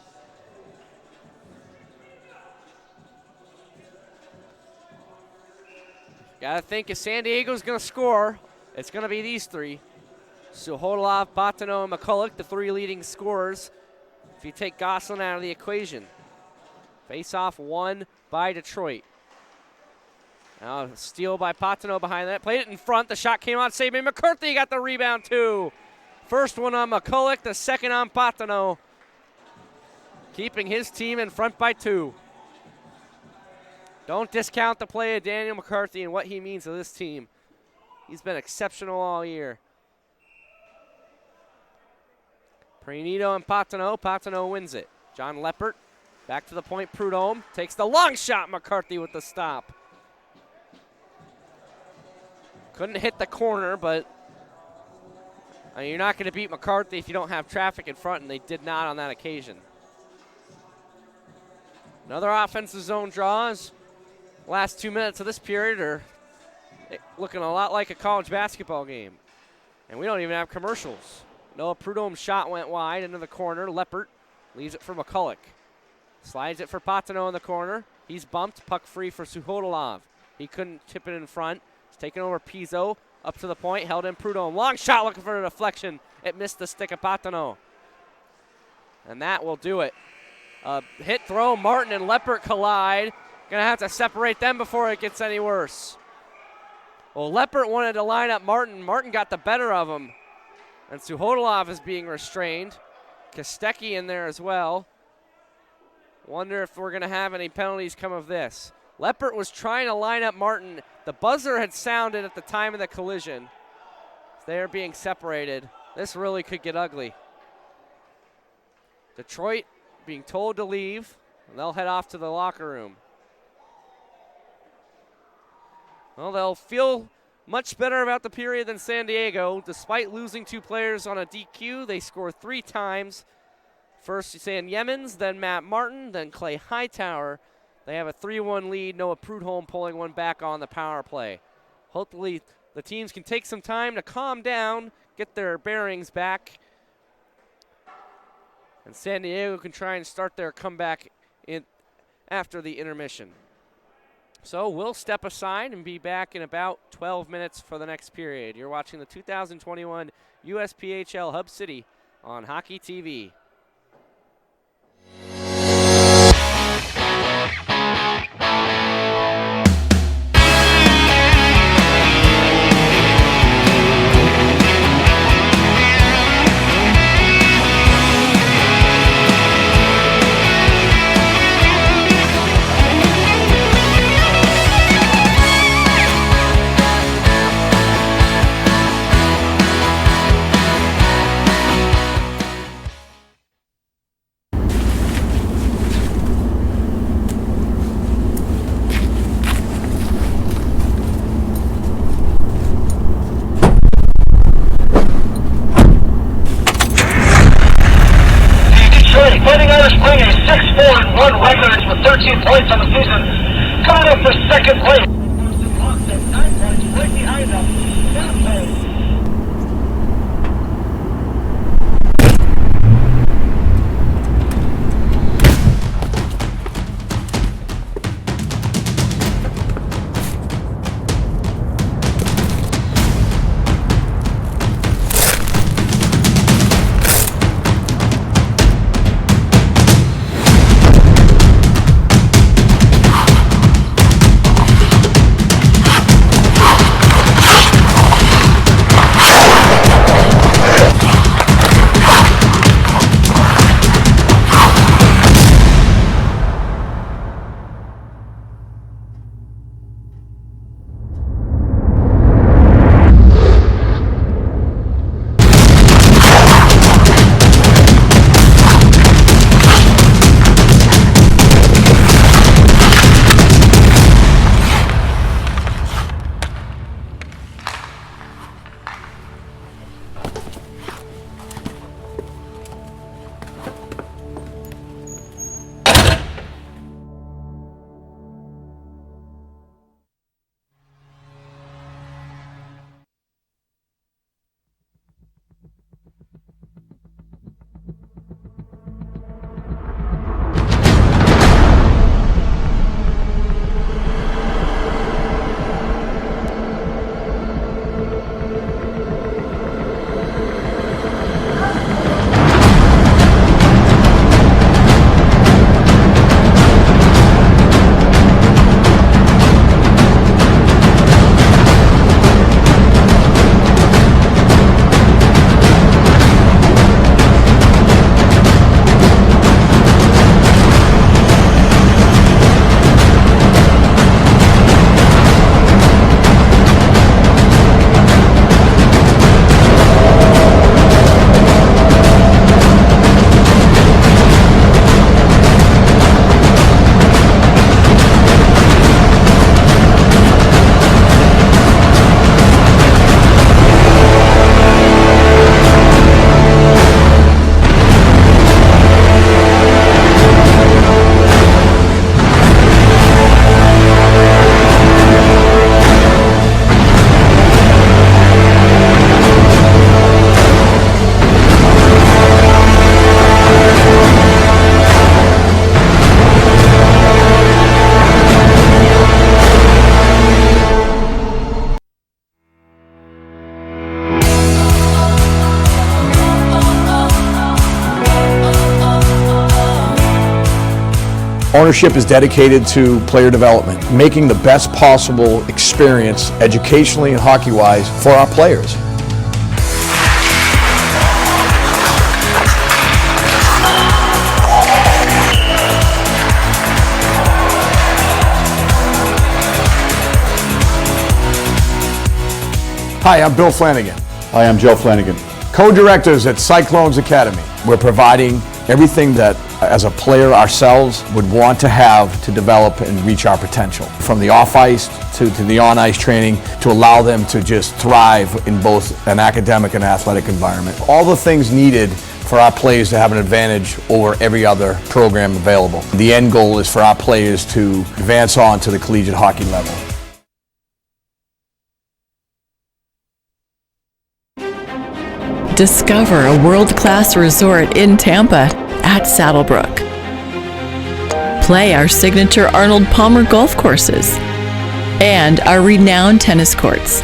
Gotta think if San Diego's gonna score, it's gonna be these 3. Suhodolov, Bottineau, and McCulloch, the 3 leading scorers. If you take Gosselin out of the equation. Face-off won by Detroit. Now steal by Bottineau behind that. Played it in front. The shot came out. Saved by McCarthy. Got the rebound too. First one on McCulloch. The second on Bottineau. Keeping his team in front by 2. Don't discount the play of Daniel McCarthy and what he means to this team. He's been exceptional all year. Prainito and Bottineau. Bottineau wins it. John Leppert back to the point. Prudhomme takes the long shot. McCarthy with the stop. Couldn't hit the corner, but I mean, you're not going to beat McCarthy if you don't have traffic in front, and they did not on that occasion. Another offensive zone draws. Last 2 minutes of this period are looking a lot like a college basketball game. And we don't even have commercials. Noah Prudhomme's shot went wide into the corner. Leppert leaves it for McCulloch. Slides it for Patino in the corner. He's bumped. Puck free for Suhodolov. He couldn't tip it in front. He's taken over Pizzo. Up to the point. Held in Prudhomme. Long shot looking for a deflection. It missed the stick of Patino. And that will do it. Hit throw. Martin and Leppert collide. Going to have to separate them before it gets any worse. Well, Leppert wanted to line up Martin. Martin got the better of him. And Suhodolov is being restrained. Kostecki in there as well. Wonder if we're going to have any penalties come of this. Leppert was trying to line up Martin. The buzzer had sounded at the time of the collision. They're being separated. This really could get ugly. Detroit being told to leave, and they'll head off to the locker room. Well, they'll feel much better about the period than San Diego. Despite losing 2 players on a DQ, they score 3 times. First San Yemens, then Matt Martin, then Clay Hightower. They have a 3-1 lead. Noah Prudhomme pulling one back on the power play. Hopefully the teams can take some time to calm down, get their bearings back, and San Diego can try and start their comeback after the intermission. So we'll step aside and be back in about 12 minutes for the next period. You're watching the 2021 USPHL Hub City on Hockey TV. Points on the season, coming up for second place. 9 points, right behind them. Ownership is dedicated to player development, making the best possible experience educationally and hockey-wise for our players. Hi, I'm Bill Flanagan. Hi, I'm Joe Flanagan. Co-directors at Cyclones Academy. We're providing everything that, as a player ourselves, would want to have to develop and reach our potential. From the off-ice to the on-ice training, to allow them to just thrive in both an academic and athletic environment. All the things needed for our players to have an advantage over every other program available. The end goal is for our players to advance on to the collegiate hockey level. Discover a world-class resort in Tampa at Saddlebrook. Play our signature Arnold Palmer golf courses and our renowned tennis courts.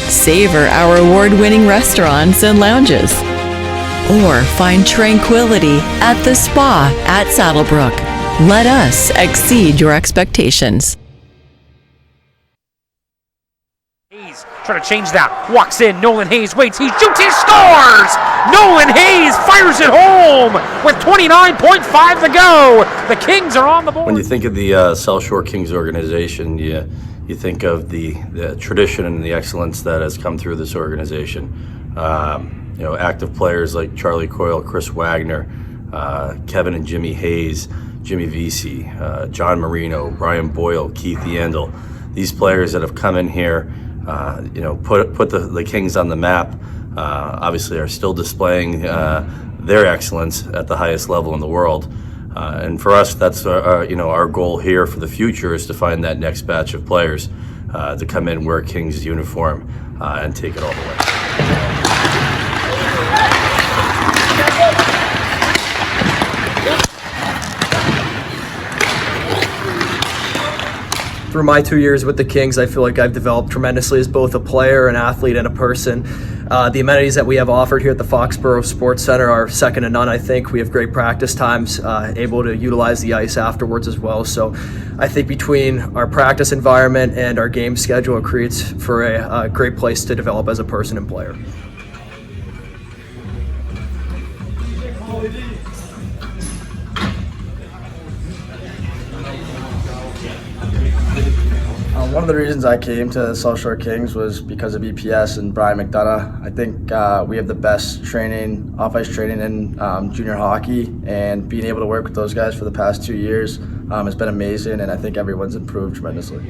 Savor our award-winning restaurants and lounges. Or find tranquility at the spa at Saddlebrook. Let us exceed your expectations. Trying to change that. Walks in. Nolan Hayes waits. He shoots. He scores! Nolan Hayes fires it home with 29.5 to go. The Kings are on the board. When you think of the South Shore Kings organization, you think of the tradition and the excellence that has come through this organization. Active players like Charlie Coyle, Chris Wagner, Kevin and Jimmy Hayes, Jimmy Vesey, John Marino, Brian Boyle, Keith Yandel. These players that have come in here, put the Kings on the map, obviously are still displaying their excellence at the highest level in the world. And for us, that's our goal here for the future is to find that next batch of players to come in, wear Kings uniform, and take it all the way. Through my 2 years with the Kings, I feel like I've developed tremendously as both a player, an athlete, and a person. The amenities that we have offered here at the Foxborough Sports Center are second to none, I think. We have great practice times, able to utilize the ice afterwards as well. So I think between our practice environment and our game schedule, it creates for a great place to develop as a person and player. One of the reasons I came to South Shore Kings was because of EPS and Brian McDonough. I think we have the best training, off-ice training in junior hockey, and being able to work with those guys for the past 2 years has been amazing, and I think everyone's improved tremendously.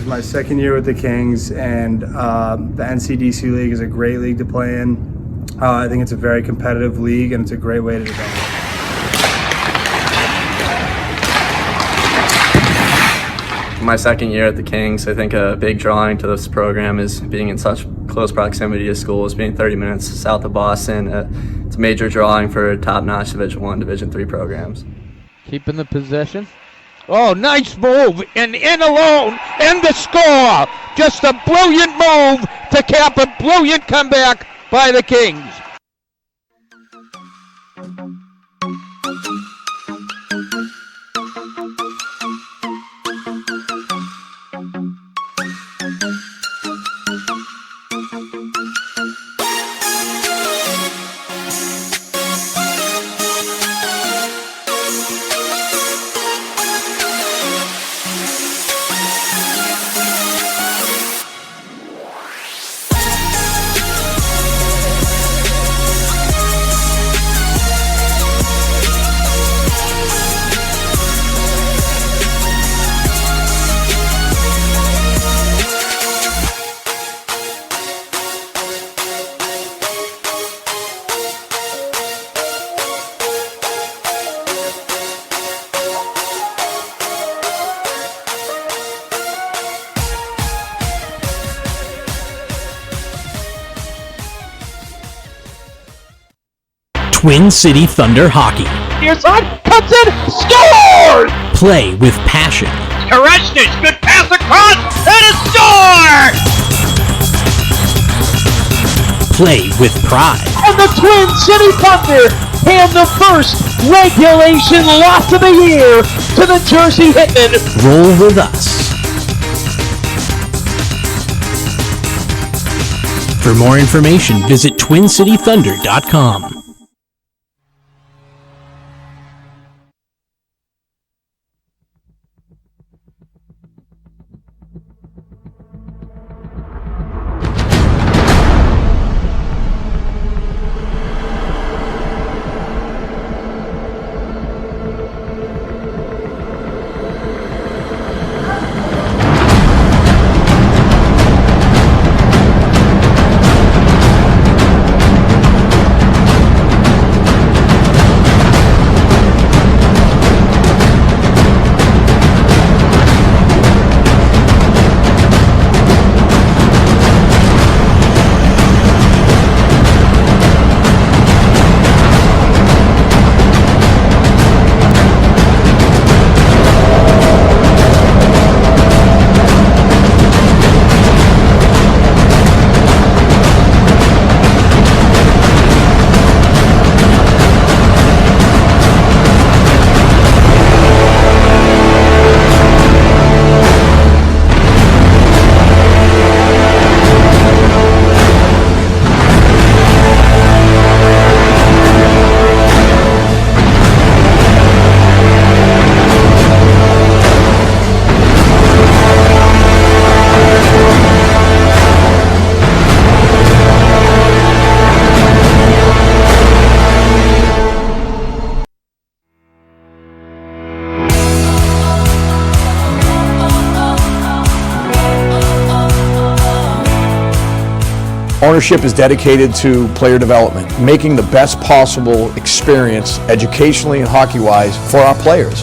My second year with the Kings, and the NCDC League is a great league to play in. I think it's a very competitive league, and it's a great way to develop. My second year at the Kings, I think a big drawing to this program is being in such close proximity to schools, being 30 minutes south of Boston. It's a major drawing for top-notch Division I, Division III programs. Keeping the possession. Oh, nice move, and in alone, and the score. Just a brilliant move to cap a brilliant comeback by the Kings. Twin City Thunder Hockey. Near side, cuts in, scores! Play with passion. Karechny, good pass across, and a score! Play with pride. And the Twin City Thunder hand the first regulation loss of the year to the Jersey Hitmen. Roll with us. For more information, visit TwinCityThunder.com. Ownership is dedicated to player development, making the best possible experience educationally and hockey-wise for our players.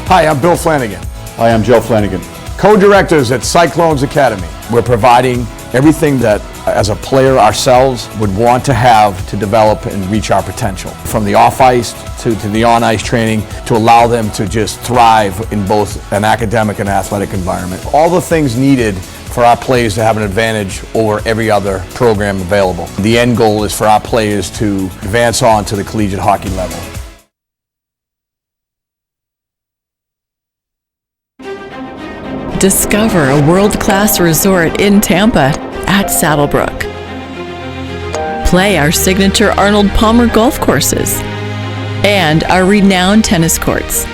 Hi, I'm Bill Flanagan. Hi, I'm Joe Flanagan. Co-directors at Cyclones Academy. We're providing everything that, as a player ourselves, would want to have to develop and reach our potential. From the off-ice to the on-ice training, to allow them to just thrive in both an academic and athletic environment. All the things needed for our players to have an advantage over every other program available. The end goal is for our players to advance on to the collegiate hockey level. Discover a world-class resort in Tampa at Saddlebrook. Play our signature Arnold Palmer golf courses and our renowned tennis courts.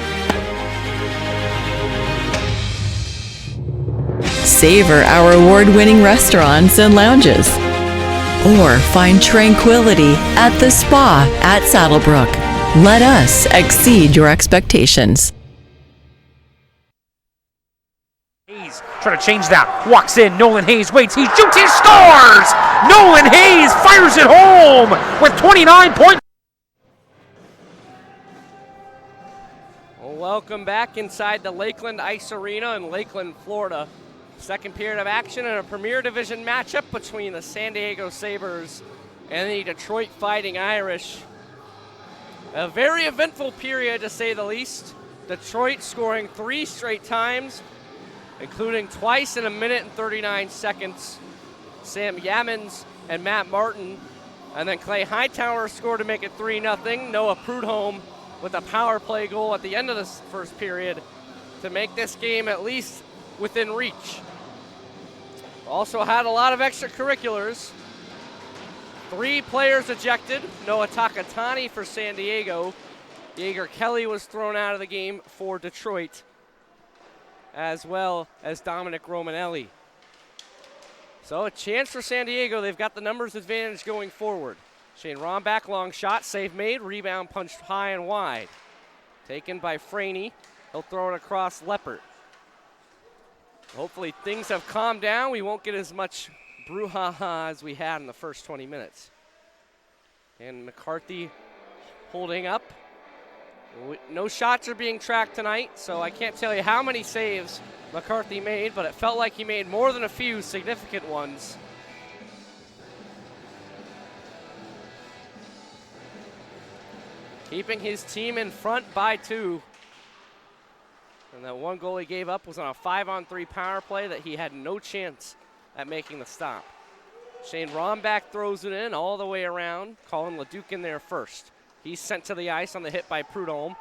Savor our award-winning restaurants and lounges. Or find tranquility at the spa at Saddlebrook. Let us exceed your expectations. Trying to change that. Walks in. Nolan Hayes waits. He shoots. He scores! Nolan Hayes fires it home with 29 points. Welcome back inside the Lakeland Ice Arena in Lakeland, Florida. Second period of action in a Premier Division matchup between the San Diego Sabres and the Detroit Fighting Irish. A very eventful period, to say the least. Detroit scoring 3 straight times, including twice in 1 minute and 39 seconds. Sam Yammons and Matt Martin. And then Clay Hightower scored to make it 3-0. Noah Prudhomme with a power play goal at the end of the first period to make this game at least within reach. Also had a lot of extracurriculars. 3 players ejected. Noah Takatani for San Diego. Jaeger Kelly was thrown out of the game for Detroit, as well as Dominic Romanelli. So a chance for San Diego. They've got the numbers advantage going forward. Shane Romback, long shot, save made, rebound punched high and wide. Taken by Franey. He'll throw it across Leppert. Hopefully things have calmed down. We won't get as much brouhaha as we had in the first 20 minutes. And McCarthy holding up. No shots are being tracked tonight, so I can't tell you how many saves McCarthy made, but it felt like he made more than a few significant ones. Keeping his team in front by 2. And that one goal he gave up was on a 5-on-3 power play that he had no chance at making the stop. Shane Rombach throws it in all the way around. Colin Leduc in there first. He's sent to the ice on the hit by Prudhomme.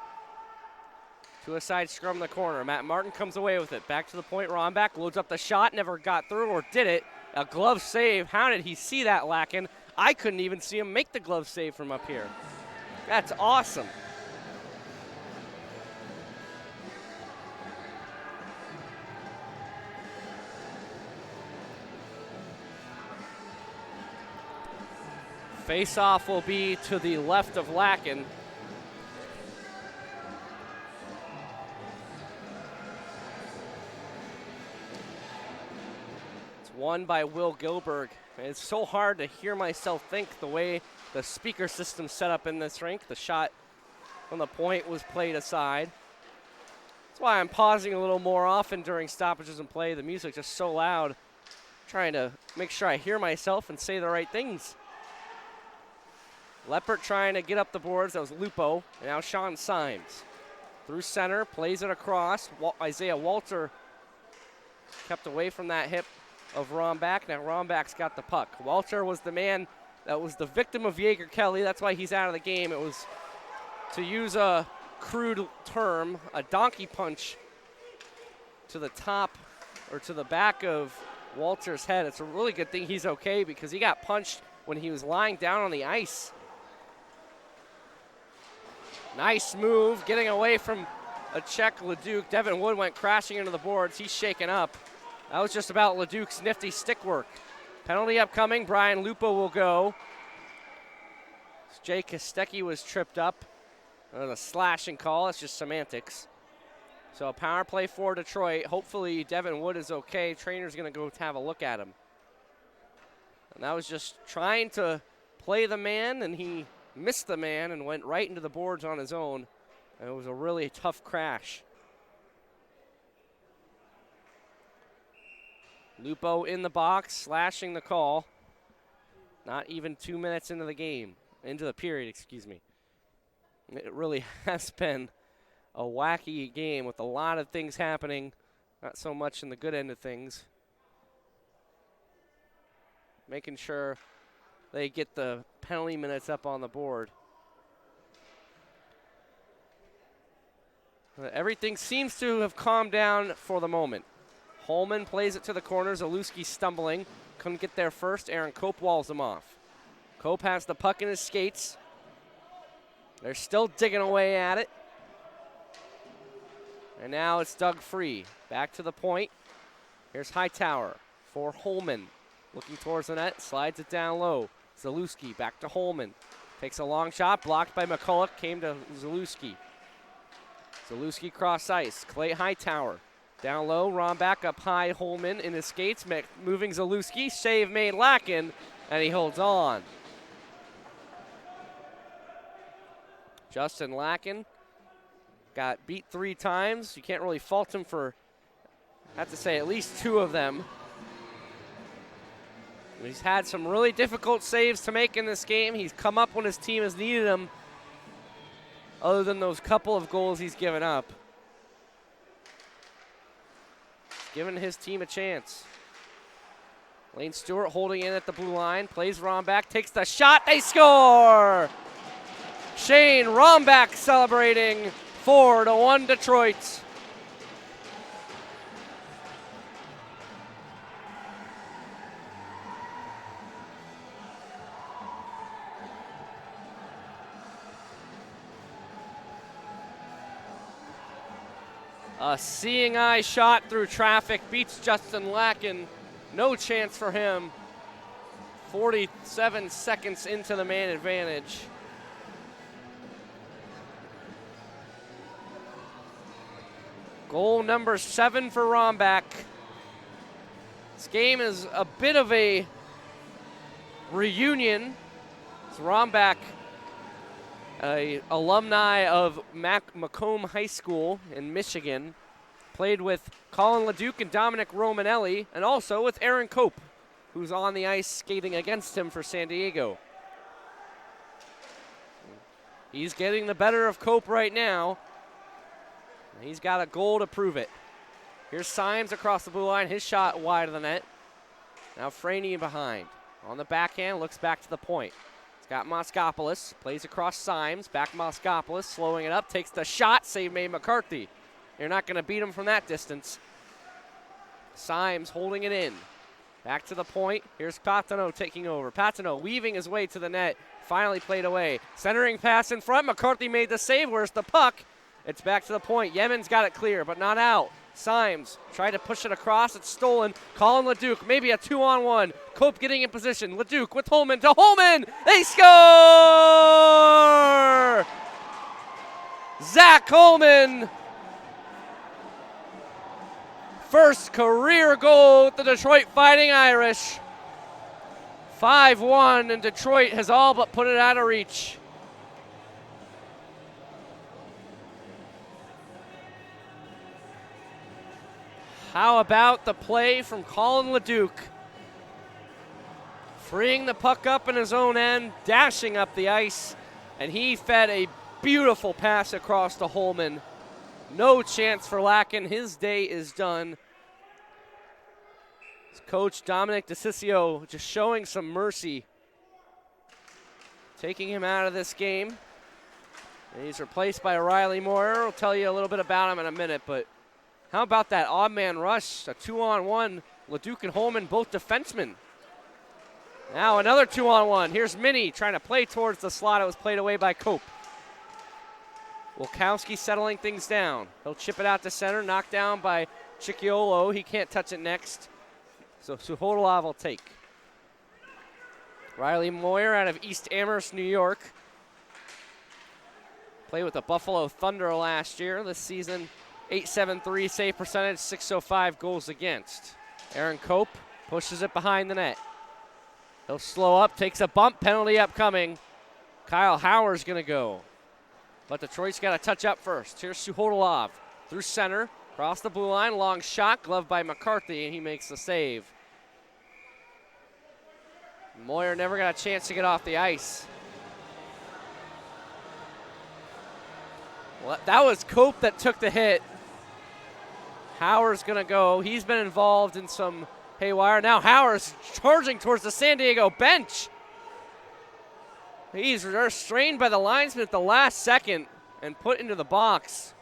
To a side scrum in the corner. Matt Martin comes away with it. Back to the point. Rombach loads up the shot. Never got through, or did it. A glove save. How did he see that, Lacken? I couldn't even see him make the glove save from up here. That's awesome. Face-off will be to the left of Lacken. It's won by Will Gilberg. It's so hard to hear myself think the way the speaker system's set up in this rink. The shot from the point was played aside. That's why I'm pausing a little more often during stoppages and play. The music's just so loud. Trying to make sure I hear myself and say the right things. Leppert trying to get up the boards. That was Lupo. And now Sean Symes. Through center, plays it across. Isaiah Walter kept away from that hip of Rombach. Now Rombach's got the puck. Walter was the man that was the victim of Jaeger Kelly. That's why he's out of the game. It was, to use a crude term, a donkey punch to the top or to the back of Walter's head. It's a really good thing he's okay because he got punched when he was lying down on the ice. Nice move, getting away from a check Leduc. Devin Wood went crashing into the boards. He's shaken up. That was just about Leduc's nifty stick work. Penalty upcoming. Brian Lupo will go. Jay Kostecki was tripped up. A slashing call. It's just semantics. So a power play for Detroit. Hopefully Devin Wood is okay. Trainer's going to go have a look at him. And that was just trying to play the man, and he missed the man and went right into the boards on his own. And it was a really tough crash. Lupo in the box, slashing the call. Not even 2 minutes into the game, into the period, excuse me. It really has been a wacky game with a lot of things happening, not so much in the good end of things. Making sure they get the penalty minutes up on the board. Everything seems to have calmed down for the moment. Holman plays it to the corner. Zalewski stumbling. Couldn't get there first. Aaron Cope walls him off. Cope has the puck in his skates. They're still digging away at it. And now it's Doug Free. Back to the point. Here's Hightower for Holman. Looking towards the net. Slides it down low. Zalewski back to Holman. Takes a long shot. Blocked by McCulloch. Came to Zalewski. Zalewski cross ice. Clay Hightower. Down low. Rombach up high. Holman in his skates. Moving Zalewski. Save made Lacken. And he holds on. Justin Lacken got beat 3 times. You can't really fault him for, I have to say, at least 2 of them. He's had some really difficult saves to make in this game. He's come up when his team has needed him, other than those couple of goals he's given up. He's given his team a chance. Lane Stewart holding in at the blue line, plays Rombach, takes the shot, they score! Shane Rombach celebrating 4-1 Detroit. A seeing eye shot through traffic beats Justin Lacken. No chance for him. 47 seconds into the man advantage. Goal number 7 for Rombach. This game is a bit of a reunion. As Rombach a alumni of Macomb High School in Michigan. Played with Colin LeDuc and Dominic Romanelli, and also with Aaron Cope, who's on the ice skating against him for San Diego. He's getting the better of Cope right now. He's got a goal to prove it. Here's Symes across the blue line, his shot wide of the net. Now Franey behind. On the backhand, looks back to the point. He's got Moskopoulos, plays across Symes, back Moskopoulos, slowing it up, takes the shot, save made McCarthy. You're not going to beat him from that distance. Symes holding it in. Back to the point. Here's Patenot taking over. Patenot weaving his way to the net. Finally played away. Centering pass in front. McCarthy made the save. Where's the puck? It's back to the point. Yemen's got it clear, but not out. Symes tried to push it across. It's stolen. Colin LeDuc, maybe a 2-on-1. Cope getting in position. LeDuc with Holman to Holman. They score! Zach Holman. First career goal with the Detroit Fighting Irish. 5-1, and Detroit has all but put it out of reach. How about the play from Colin LeDuc? Freeing the puck up in his own end, dashing up the ice, and he fed a beautiful pass across to Holman. No chance for Lacken. His day is done. Coach Dominic DeCiccio just showing some mercy, taking him out of this game. And he's replaced by Riley Moore. I'll tell you a little bit about him in a minute, but how about that odd man rush? A 2-on-1. LeDuc and Holman, both defensemen. Now another 2-on-1. Here's Minnie trying to play towards the slot. It was played away by Cope. Wilkowski settling things down. He'll chip it out to center, knocked down by Cicciolo. He can't touch it next. So Suhodolov will take. Riley Moyer out of East Amherst, New York. Played with the Buffalo Thunder last year. This season, .873 save percentage, .605 goals against. Aaron Cope pushes it behind the net. He'll slow up, takes a bump, penalty upcoming. Kyle Howard's going to go. But Detroit's got to touch up first. Here's Suhodolov through center, across the blue line, long shot, gloved by McCarthy, and he makes the save. Moyer never got a chance to get off the ice. Well, that was Cope that took the hit. Howard's going to go. He's been involved in some haywire. Now Howard's charging towards the San Diego bench. He's restrained by the linesman at the last second and put into the box.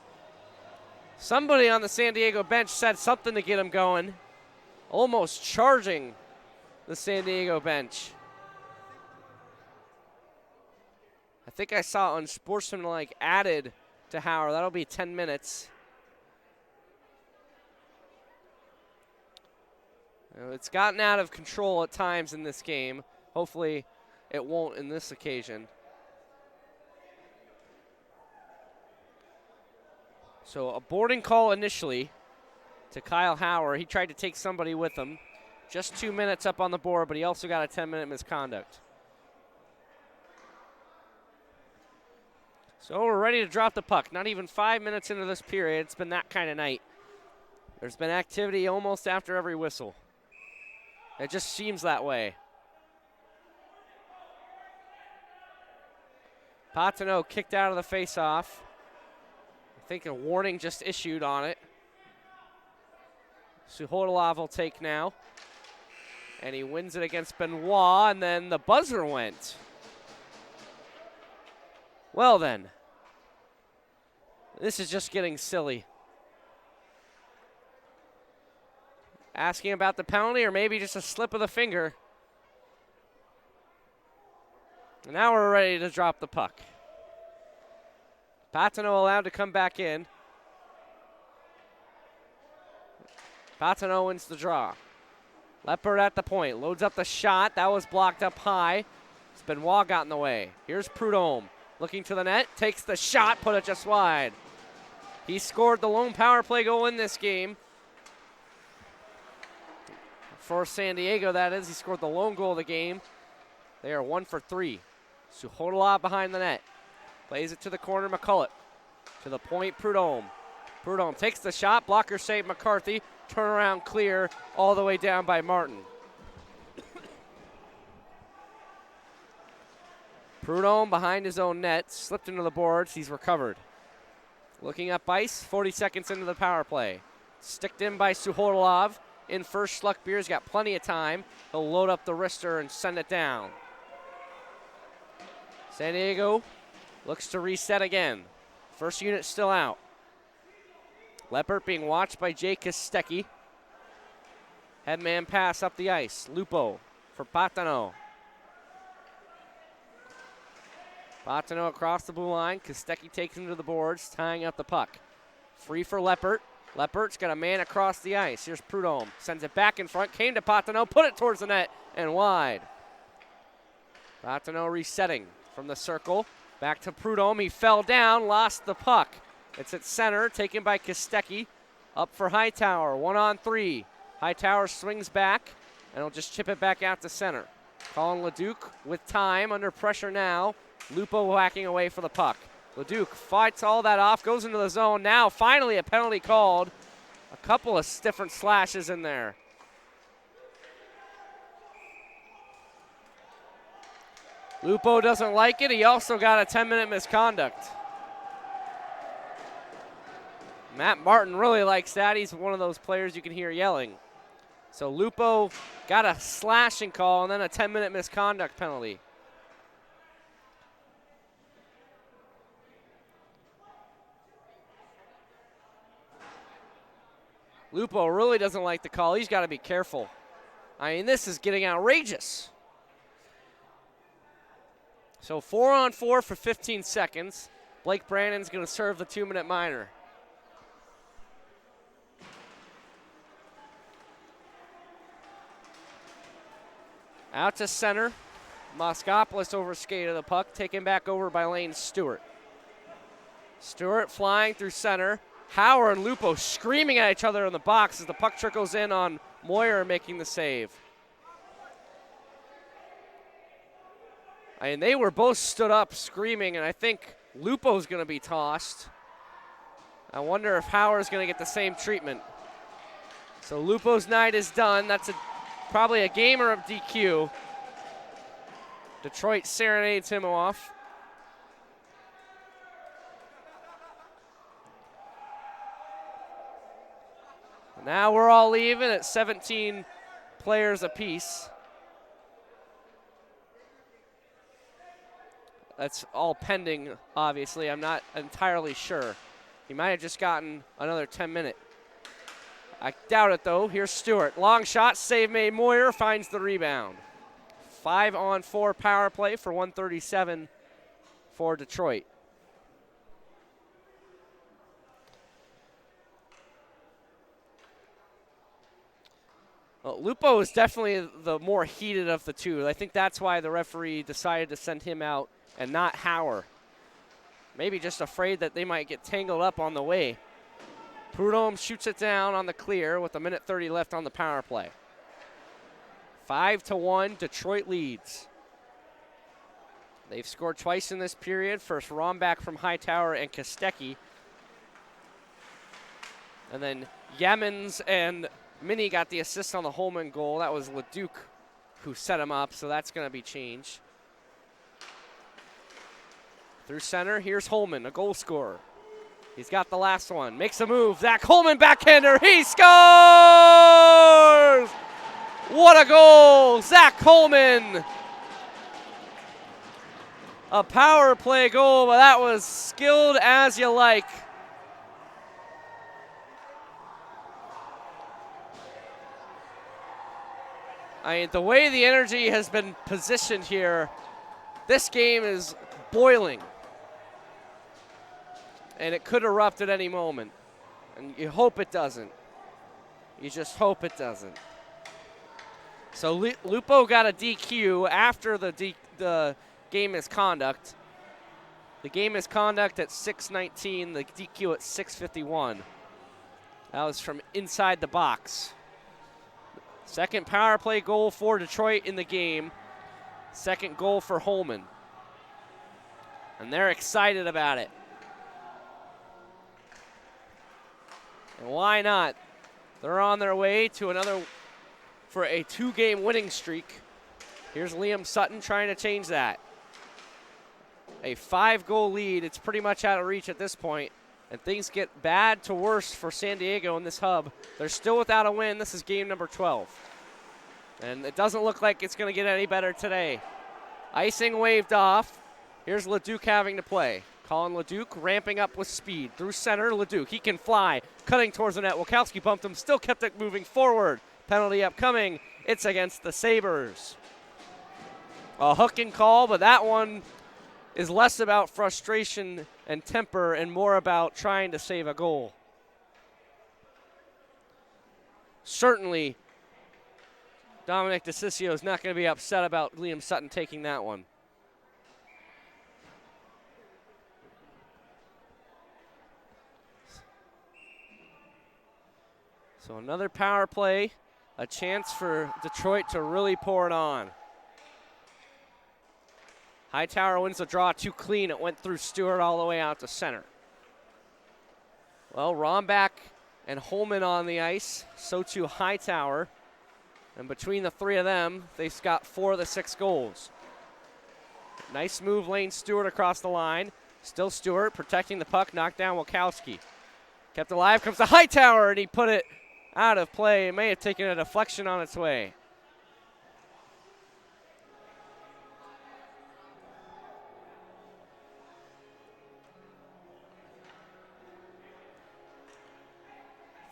Somebody on the San Diego bench said something to get him going. Almost charging the San Diego bench. I think I saw unsportsmanlike added to Howard. That'll be 10 minutes. It's gotten out of control at times in this game. Hopefully it won't in this occasion. So a boarding call initially to Kyle Howard. He tried to take somebody with him. Just 2 minutes up on the board, but he also got a 10-minute misconduct. So we're ready to drop the puck. Not even 5 minutes into this period. It's been that kind of night. There's been activity almost after every whistle. It just seems that way. Patenot kicked out of the face-off. I think a warning just issued on it. Suhodolov will take now. And he wins it against Benoit, and then the buzzer went. Well then, this is just getting silly. Asking about the penalty or maybe just a slip of the finger. And now we're ready to drop the puck. Patenot allowed to come back in. Patenot wins the draw. Leppard at the point, loads up the shot. That was blocked up high. Benoit got in the way. Here's Prudhomme, looking to the net, takes the shot, put it just wide. He scored the lone power play goal in this game. For San Diego, that is. He scored the lone goal of the game. They are 1 for 3. Suhodolov behind the net. Plays it to the corner, McCullough. To the point, Prudhomme. Prudhomme takes the shot, blocker save McCarthy. Turnaround clear all the way down by Martin. Prudhomme behind his own net, slipped into the boards, he's recovered. Looking up ice, 40 seconds into the power play. Sticked in by Suhorolov. In first, Schluckbeer's got plenty of time. He'll load up the wrister and send it down. San Diego looks to reset again. First unit still out. Leppert being watched by Jay Kostecki. Headman pass up the ice. Lupo for Patano. Patano across the blue line. Kostecki takes him to the boards, tying up the puck. Free for Leppert. Leppert's got a man across the ice. Here's Prudhomme. Sends it back in front. Came to Patano. Put it towards the net and wide. Patano resetting from the circle. Back to Prudhomme. He fell down. Lost the puck. It's at center. Taken by Kostecki. Up for Hightower. 1-on-3. Hightower swings back. And he'll just chip it back out to center. Colin Leduc with time. Under pressure now. Lupo whacking away for the puck. Leduc fights all that off, goes into the zone. Now, finally, a penalty called. A couple of different slashes in there. Lupo doesn't like it. He also got a 10-minute misconduct. Matt Martin really likes that. He's one of those players you can hear yelling. So Lupo got a slashing call and then a 10-minute misconduct penalty. Lupo really doesn't like the call. He's got to be careful. I mean, this is getting outrageous. So 4-on-4 for 15 seconds. Blake Brandon's going to serve the 2-minute minor. Out to center. Moskopoulos overskated the puck, taken back over by Lane Stewart. Stewart flying through center. Hauer and Lupo screaming at each other in the box as the puck trickles in on Moyer making the save. I mean, they were both stood up screaming, and I think Lupo's going to be tossed. I wonder if Hauer's going to get the same treatment. So Lupo's night is done. That's probably a game or a DQ. Detroit serenades him off. Now we're all even at 17 players apiece. That's all pending, obviously. I'm not entirely sure. He might have just gotten another 10-minute. I doubt it, though. Here's Stewart. Long shot, save made. Moyer finds the rebound. 5-on-4 power play for 137 for Detroit. Well, Lupo is definitely the more heated of the two. I think that's why the referee decided to send him out and not Hauer. Maybe just afraid that they might get tangled up on the way. Prudhomme shoots it down on the clear with 1:30 left on the power play. 5-1, Detroit leads. They've scored twice in this period. First Rombach from Hightower and Kostecki. And then Yemens and Minnie got the assist on the Holman goal. That was Leduc who set him up, so that's going to be changed. Through center, here's Holman, a goal scorer. He's got the last one. Makes a move. Zach Holman, backhander. He scores! What a goal! Zach Holman. A power play goal, but that was skilled as you like. I mean, the way the energy has been positioned here, this game is boiling. And it could erupt at any moment. And you hope it doesn't. You just hope it doesn't. So Lupo got a DQ after the game misconduct. The game misconduct at 6:19, the DQ at 6:51. That was from inside the box. Second power play goal for Detroit in the game. Second goal for Holman. And they're excited about it. And why not? They're on their way to for a 2-game winning streak. Here's Liam Sutton trying to change that. A 5-goal lead. It's pretty much out of reach at this point. And things get bad to worse for San Diego in this hub. They're still without a win. This is game number 12. And it doesn't look like it's going to get any better today. Icing waved off. Here's Leduc having to play. Colin Leduc ramping up with speed. Through center, Leduc. He can fly. Cutting towards the net. Wilkowski bumped him. Still kept it moving forward. Penalty upcoming. It's against the Sabres. A hooking call, but that one is less about frustration and temper and more about trying to save a goal. Certainly, Dominic DeCiccio is not going to be upset about Liam Sutton taking that one. So another power play, a chance for Detroit to really pour it on. Hightower wins the draw too clean. It went through Stewart all the way out to center. Well, Rombach and Holman on the ice, so too Hightower. And between the three of them, they've got 4 of the 6 goals. Nice move, Lane Stewart across the line. Still Stewart protecting the puck, knocked down Wilkowski. Kept alive, comes to Hightower, and he put it out of play. It may have taken a deflection on its way.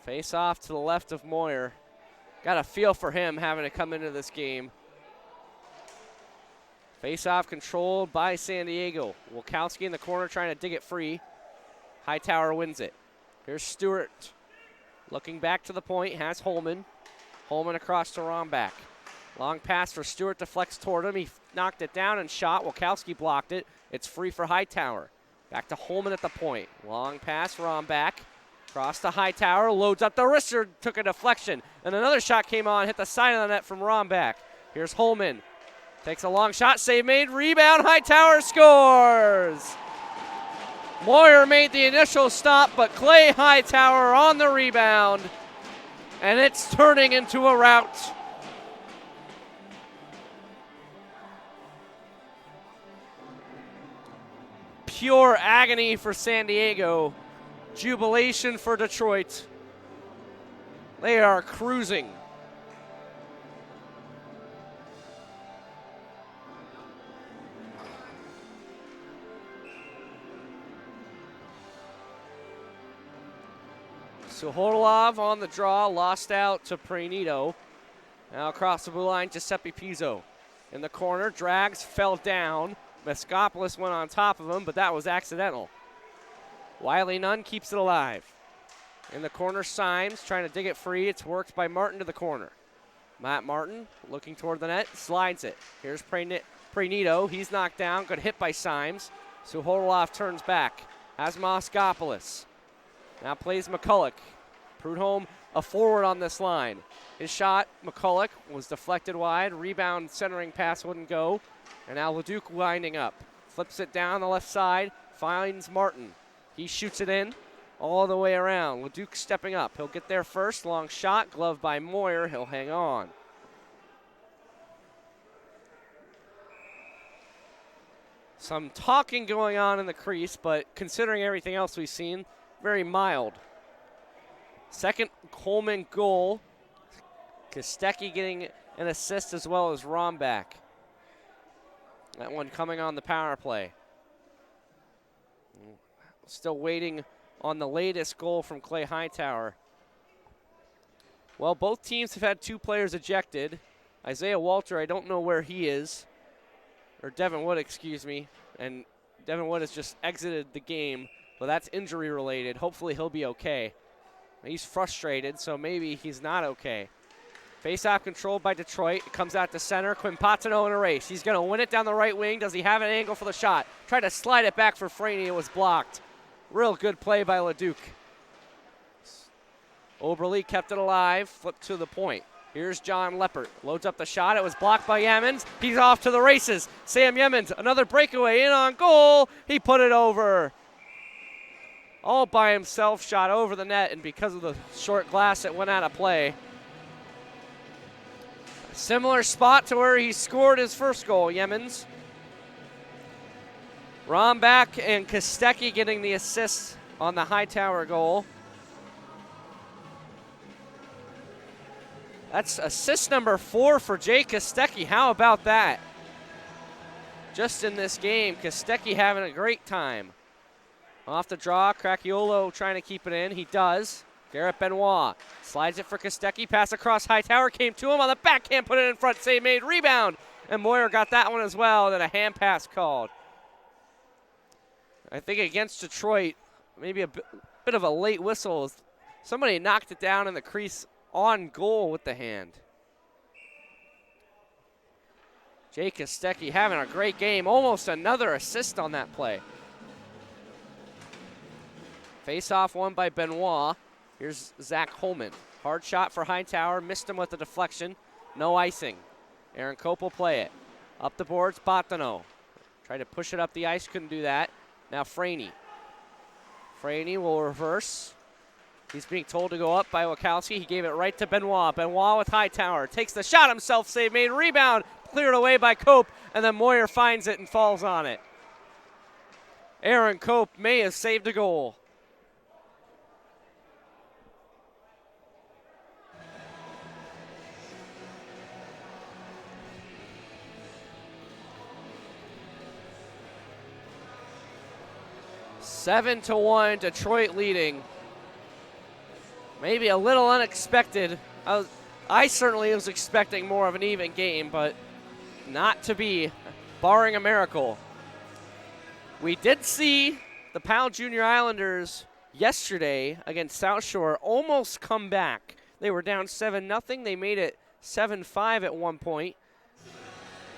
Face off to the left of Moyer. Got a feel for him having to come into this game. Face off controlled by San Diego. Wilkowski in the corner trying to dig it free. Hightower wins it. Here's Stewart. Looking back to the point, has Holman. Holman across to Rombach. Long pass for Stewart, deflects toward him. He knocked it down and shot. Wilkowski blocked it. It's free for Hightower. Back to Holman at the point. Long pass, Rombach. Cross to Hightower, loads up the wrister, took a deflection. And another shot came on, hit the side of the net from Rombach. Here's Holman. Takes a long shot, save made, rebound, Hightower scores! Moyer made the initial stop, but Clay Hightower on the rebound. And it's turning into a rout. Pure agony for San Diego. Jubilation for Detroit. They are cruising. Suhodolov on the draw, lost out to Pranito. Now across the blue line, Giuseppe Pizzo. In the corner, drags, fell down. Meskopoulos went on top of him, but that was accidental. Wiley Nunn keeps it alive. In the corner, Symes trying to dig it free. It's worked by Martin to the corner. Matt Martin looking toward the net, slides it. Here's Pranito. He's knocked down, good hit by Symes. Suhodolov turns back. Has Moskopoulos. Now plays McCulloch. Prudhomme a forward on this line. His shot, McCulloch, was deflected wide. Rebound centering pass wouldn't go. And now Leduc winding up. Flips it down the left side. Finds Martin. He shoots it in all the way around. Leduc stepping up. He'll get there first. Long shot. Glove by Moyer. He'll hang on. Some talking going on in the crease, but considering everything else we've seen, very mild. Second Coleman goal. Kostecki getting an assist as well as Rombach. That one coming on the power play. Still waiting on the latest goal from Clay Hightower. Well, both teams have had 2 players ejected. Isaiah Walter, I don't know where he is. Or Devin Wood, excuse me. And Devin Wood has just exited the game, but that's injury related. Hopefully he'll be okay. He's frustrated, so maybe he's not okay. Face-off controlled by Detroit. It comes out to center. Quimpatino in a race. He's going to win it down the right wing. Does he have an angle for the shot? Tried to slide it back for Franey. It was blocked. Real good play by Leduc. Oberle kept it alive. Flipped to the point. Here's John Leppert. Loads up the shot. It was blocked by Yemens. He's off to the races. Sam Yemens, another breakaway in on goal. He put it over. All by himself, shot over the net, and because of the short glass, it went out of play. Similar spot to where he scored his first goal, Yemens. Rombach and Kostecki getting the assist on the Hightower goal. That's assist number 4 for Jay Kostecki. How about that? Just in this game, Kostecki having a great time. Off the draw, Cracchiolo trying to keep it in. He does. Garrett Benoit slides it for Kostecki. Pass across Hightower, came to him on the backhand, put it in front, save made, rebound. And Moyer got that one as well, then a hand pass called. I think against Detroit, maybe a bit of a late whistle. Somebody knocked it down in the crease on goal with the hand. Jay Kostecki having a great game. Almost another assist on that play. Face-off won by Benoit. Here's Zach Holman. Hard shot for Hightower. Missed him with the deflection. No icing. Aaron Cope will play it. Up the boards, Botano. Tried to push it up the ice, couldn't do that. Now Franey. Franey will reverse. He's being told to go up by Wachowski. He gave it right to Benoit. Benoit with Hightower. Takes the shot himself, save made, rebound. Cleared away by Cope, and then Moyer finds it and falls on it. Aaron Cope may have saved a goal. Seven to 1, Detroit leading. Maybe a little unexpected. I certainly was expecting more of an even game, but not to be, barring a miracle. We did see the Powell Junior Islanders yesterday against South Shore almost come back. They were down 7-0. They made it 7-5 at one point.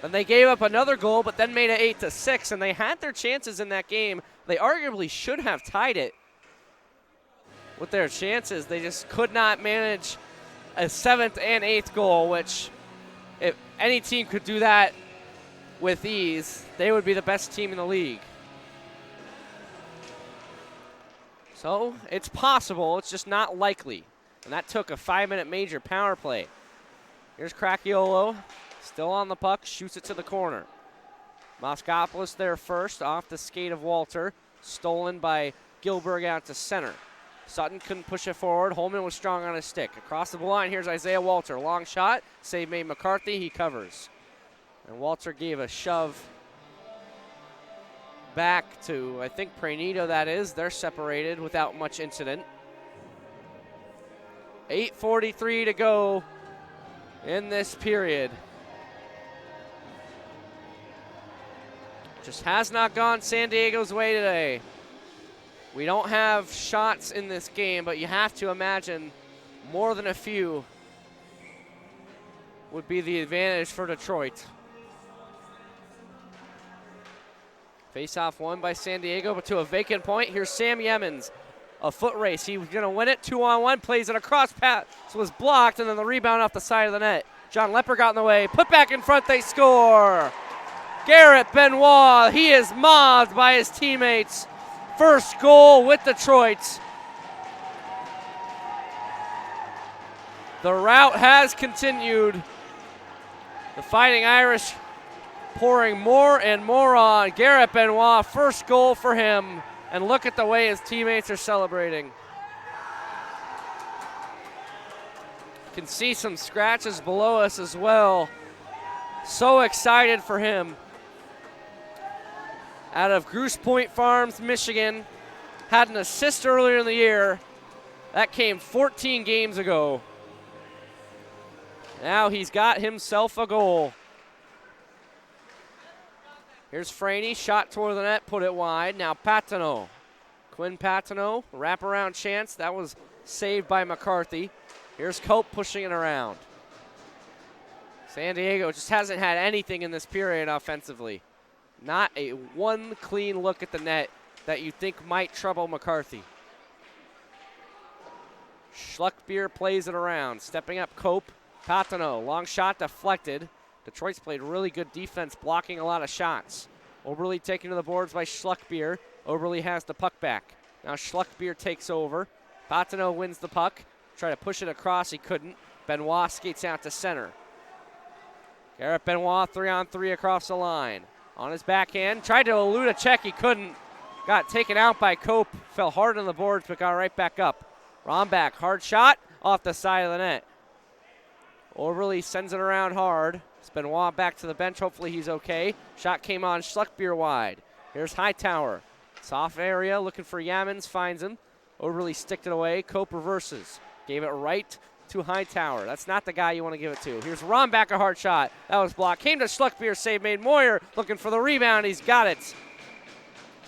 And they gave up another goal, but then made it 8-6, and they had their chances in that game. They arguably should have tied it with their chances. They just could not manage a 7th and 8th goal, which if any team could do that with ease, they would be the best team in the league. So it's possible, it's just not likely. And that took a 5-minute major power play. Here's Cracchiolo, still on the puck, shoots it to the corner. Moskopoulos there first, off the skate of Walter. Stolen by Gilberg out to center. Sutton couldn't push it forward. Holman was strong on his stick. Across the blue line, here's Isaiah Walter. Long shot, save made McCarthy, he covers. And Walter gave a shove back to, I think, Pranito, that is. They're separated without much incident. 8:43 to go in this period. Just has not gone San Diego's way today. We don't have shots in this game, but you have to imagine more than a few would be the advantage for Detroit. Face-off won by San Diego, but to a vacant point. Here's Sam Yemens. A foot race. He was going to win it. 2-on-1. Plays it across. Pass was blocked, and then the rebound off the side of the net. John Lepper got in the way. Put back in front. They score. Garrett Benoit, he is mobbed by his teammates. First goal with Detroit. The rout has continued. The Fighting Irish pouring more and more on. Garrett Benoit, first goal for him. And look at the way his teammates are celebrating. You can see some scratches below us as well. So excited for him. Out of Grosse Pointe Farms, Michigan. Had an assist earlier in the year. That came 14 games ago. Now he's got himself a goal. Here's Franey, shot toward the net, put it wide. Now Patino. Quinn Patino, wraparound chance. That was saved by McCarthy. Here's Cope pushing it around. San Diego just hasn't had anything in this period offensively. Not a one clean look at the net that you think might trouble McCarthy. Schluckbier plays it around. Stepping up Cope. Patino, long shot deflected. Detroit's played really good defense, blocking a lot of shots. Oberle taken to the boards by Schluckbier. Oberle has the puck back. Now Schluckbier takes over. Patino wins the puck. Try to push it across, he couldn't. Benoit skates out to center. Garrett Benoit 3-on-3 across the line. On his backhand, tried to elude a check, he couldn't. Got taken out by Cope, fell hard on the boards, but got right back up. Romback, hard shot, off the side of the net. Oberle sends it around hard. It's Benoit back to the bench, hopefully he's okay. Shot came on Schluckbier wide. Here's Hightower. Soft area, looking for Yammans, finds him. Oberle sticked it away, Cope reverses. Gave it right to Hightower. That's not the guy you want to give it to. Here's Romback, a hard shot. That was blocked. Came to Schluckbier, save made. Moyer looking for the rebound. He's got it.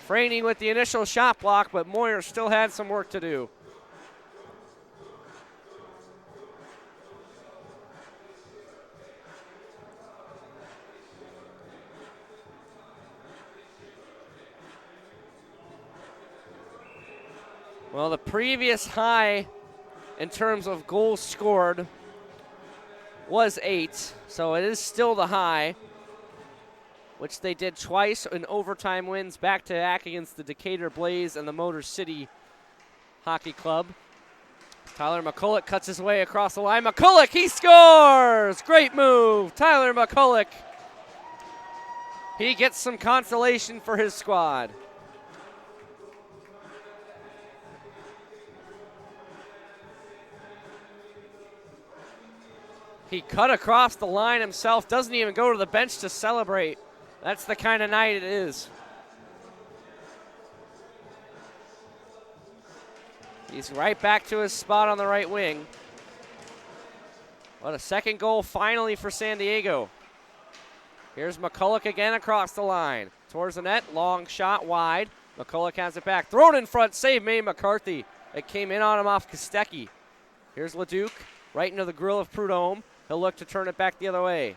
Franey with the initial shot block, but Moyer still had some work to do. Well, the previous high in terms of goals scored was 8, so it is still the high, which they did twice in overtime wins back-to-back against the Decatur Blaze and the Motor City Hockey Club. Tyler McCulloch cuts his way across the line. McCulloch, he scores! Great move, Tyler McCulloch. He gets some consolation for his squad. He cut across the line himself, doesn't even go to the bench to celebrate. That's the kind of night it is. He's right back to his spot on the right wing. What a second goal finally for San Diego. Here's McCulloch again across the line. Towards the net, long shot wide. McCulloch has it back. Thrown in front, save made McCarthy. It came in on him off Kostecki. Here's Leduc, right into the grill of Prudhomme. He'll look to turn it back the other way.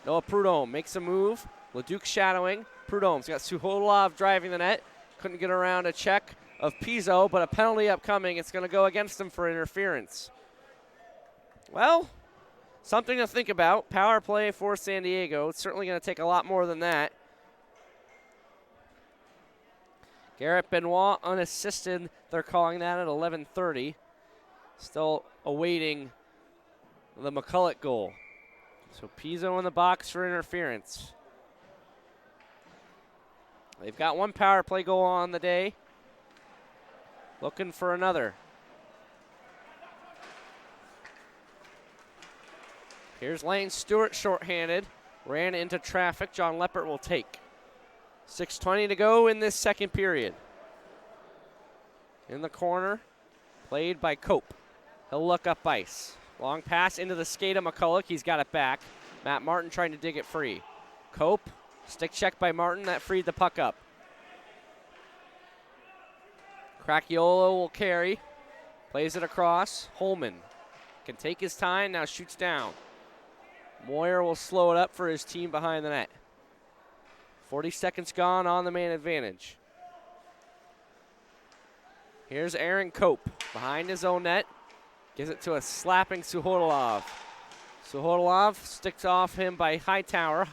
Noah Prudhomme makes a move. Leduc shadowing. Prudhomme's got Suhodolov driving the net. Couldn't get around a check of Pizzo, but a penalty upcoming. It's going to go against him for interference. Well, something to think about. Power play for San Diego. It's certainly going to take a lot more than that. Garrett Benoit unassisted. They're calling that at 11:30. Still awaiting the McCulloch goal. So Pizzo in the box for interference. They've got one power play goal on the day. Looking for another. Here's Lane Stewart shorthanded. Ran into traffic. John Leppert will take. 6:20 to go in this second period. In the corner, played by Cope. He'll look up ice. Long pass into the skate of McCulloch. He's got it back. Matt Martin trying to dig it free. Cope, stick check by Martin. That freed the puck up. Cracchiolo will carry. Plays it across. Holman can take his time. Now shoots down. Moyer will slow it up for his team behind the net. 40 seconds gone on the man advantage. Here's Aaron Cope behind his own net. Gives it to a slapping Suhodolov. Suhodolov sticks off him by Hightower.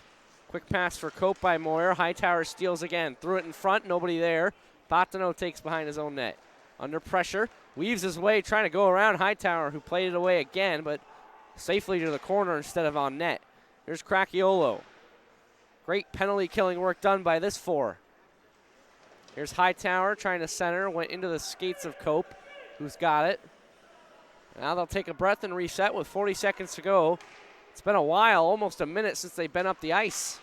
Quick pass for Cope by Moyer. Hightower steals again. Threw it in front, nobody there. Patino takes behind his own net. Under pressure, weaves his way, trying to go around Hightower, who played it away again, but safely to the corner instead of on net. Here's Cracchiolo. Great penalty killing work done by this four. Here's Hightower trying to center, went into the skates of Cope, who's got it. Now they'll take a breath and reset with 40 seconds to go. It's been a while, almost a minute since they've been up the ice.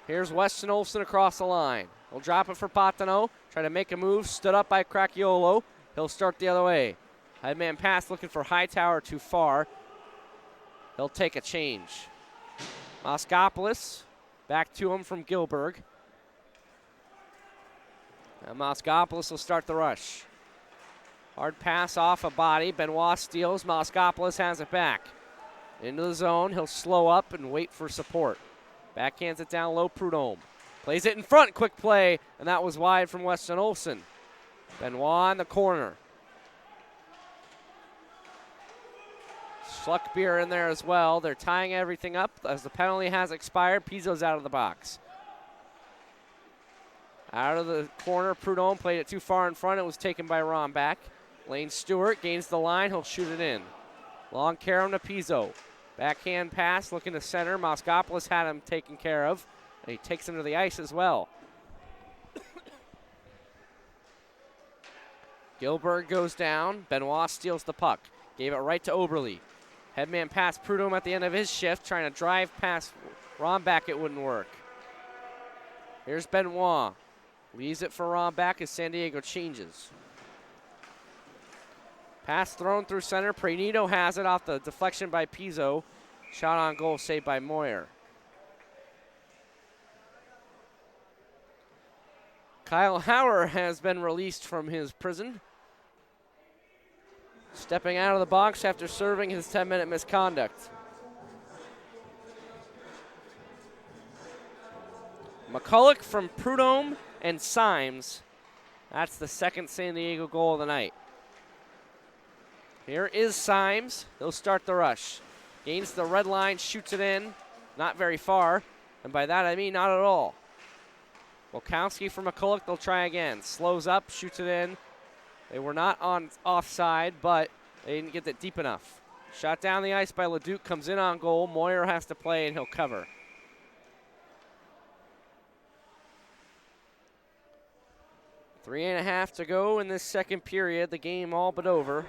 Here's Weston Olsen across the line. He'll drop it for Patino. Try to make a move, stood up by Cracchiolo. He'll start the other way. Headman pass looking for Hightower too far. He'll take a change. Moskopoulos back to him from Gilberg. Now Moskopoulos will start the rush. Hard pass off a body. Benoit steals. Moskopoulos has it back. Into the zone. He'll slow up and wait for support. Backhands it down low. Prudhomme plays it in front. Quick play, and that was wide from Weston Olsen. Benoit in the corner. Schluckbeer in there as well. They're tying everything up as the penalty has expired. Pizzo's out of the box. Out of the corner, Prudhomme played it too far in front. It was taken by Romback. Lane Stewart gains the line. He'll shoot it in. Long carom to Pizzo. Backhand pass, looking to center. Moskopoulos had him taken care of. And he takes him to the ice as well. Gilbert goes down. Benoit steals the puck. Gave it right to Oberle. Headman pass Prudhomme at the end of his shift, trying to drive past Romback. It wouldn't work. Here's Benoit. Leaves it for Romback as San Diego changes. Pass thrown through center. Pranito has it off the deflection by Pizzo. Shot on goal saved by Moyer. Kyle Hauer has been released from his prison. Stepping out of the box after serving his 10-minute misconduct. McCulloch from Prudhomme and Symes. That's the second San Diego goal of the night. Here is Symes. He'll start the rush. Gains the red line, shoots it in. Not very far. And by that I mean not at all. Volkowski from McCulloch, they'll try again. Slows up, shoots it in. They were not on offside, but they didn't get that deep enough. Shot down the ice by Leduc, comes in on goal. Moyer has to play, and he'll cover. Three and a half to go in this second period. The game all but over.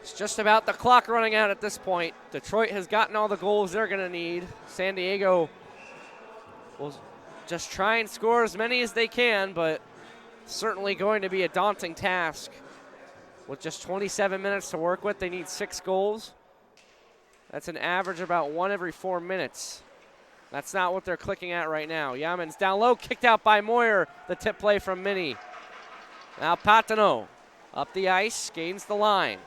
It's just about the clock running out at this point. Detroit has gotten all the goals they're going to need. San Diego will just try and score as many as they can, but certainly going to be a daunting task. With just 27 minutes to work with, they need 6 goals. That's an average about 1 every 4 minutes. That's not what they're clicking at right now. Yaman's down low, kicked out by Moyer. The tip play from Mini. Now Patino up the ice, gains the line.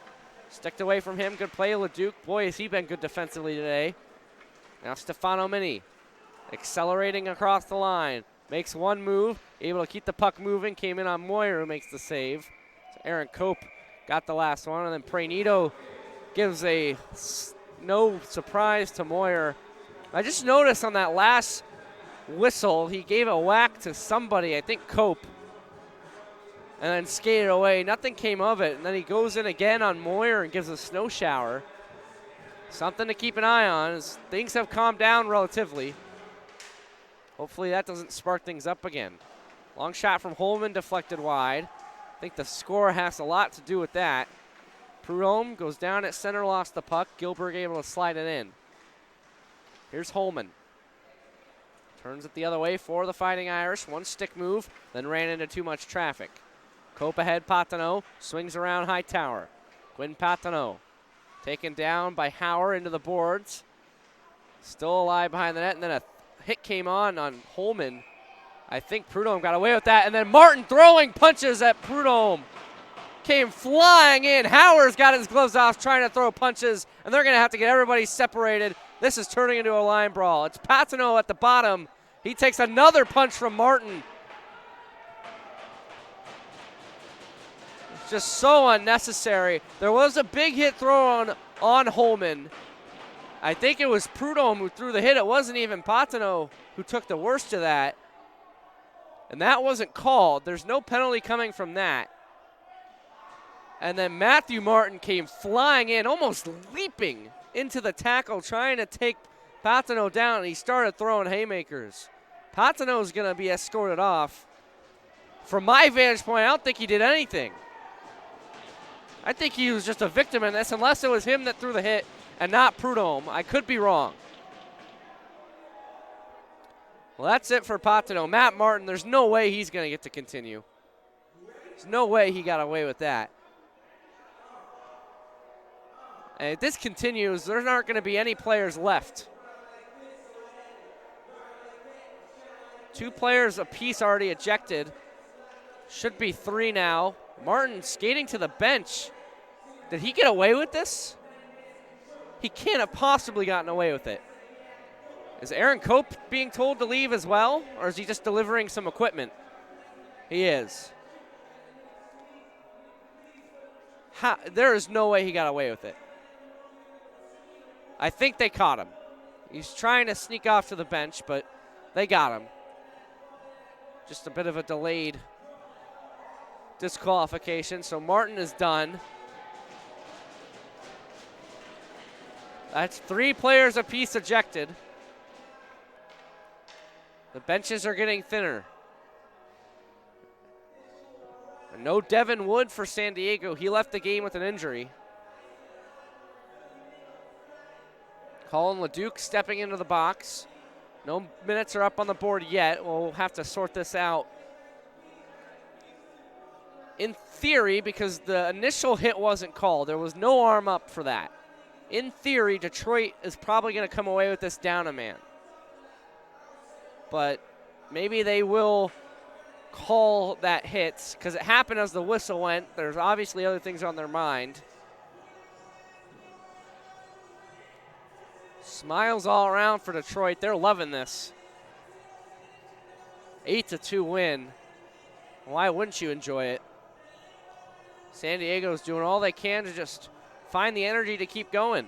Sticked away from him, good play, Leduc. Boy, has he been good defensively today. Now Stefano Mini, accelerating across the line. Makes one move, able to keep the puck moving. Came in on Moyer, who makes the save. So Aaron Cope got the last one, and then Pranito gives a no surprise to Moyer. I just noticed on that last whistle, he gave a whack to somebody, I think Cope, and then skated away. Nothing came of it, and then he goes in again on Moyer and gives a snow shower. Something to keep an eye on as things have calmed down relatively. Hopefully that doesn't spark things up again. Long shot from Holman, deflected wide. I think the score has a lot to do with that. Prudhomme goes down at center, lost the puck. Gilbert able to slide it in. Here's Holman. Turns it the other way for the Fighting Irish. One stick move, then ran into too much traffic. Cope ahead, Patino. Swings around Hightower. Quinn Patino taken down by Hauer into the boards. Still alive behind the net, and then a hit came on Holman. I think Prudhomme got away with that, and then Martin throwing punches at Prudhomme. Came flying in. Hauer's got his gloves off trying to throw punches, and they're going to have to get everybody separated. This is turning into a line brawl. It's Patino at the bottom. He takes another punch from Martin. It's just so unnecessary. There was a big hit thrown on Holman. I think it was Prudhomme who threw the hit. It wasn't even Patino who took the worst of that. And that wasn't called. There's no penalty coming from that. And then Matthew Martin came flying in, almost leaping into the tackle, trying to take Patino down, and he started throwing haymakers. Patino's going to be escorted off. From my vantage point, I don't think he did anything. I think he was just a victim in this, unless it was him that threw the hit and not Prudhomme. I could be wrong. Well, that's it for Patino. Matt Martin, there's no way he's going to get to continue. There's no way he got away with that. And if this continues, there aren't going to be any players left. 2 players apiece already ejected. Should be 3 now. Martin skating to the bench. Did he get away with this? He can't have possibly gotten away with it. Is Aaron Cope being told to leave as well, or is he just delivering some equipment? He is. There is no way he got away with it. I think they caught him. He's trying to sneak off to the bench, but they got him. Just a bit of a delayed disqualification. So Martin is done. That's 3 players apiece ejected. The benches are getting thinner. And no Devin Wood for San Diego. He left the game with an injury. Colin LeDuc stepping into the box. No minutes are up on the board yet. We'll have to sort this out. In theory, because the initial hit wasn't called, there was no arm up for that. In theory, Detroit is probably going to come away with this down a man. But maybe they will call that hit because it happened as the whistle went. There's obviously other things on their mind. Smiles all around for Detroit. They're loving this. 8-2 win. Why wouldn't you enjoy it? San Diego's doing all they can to just find the energy to keep going.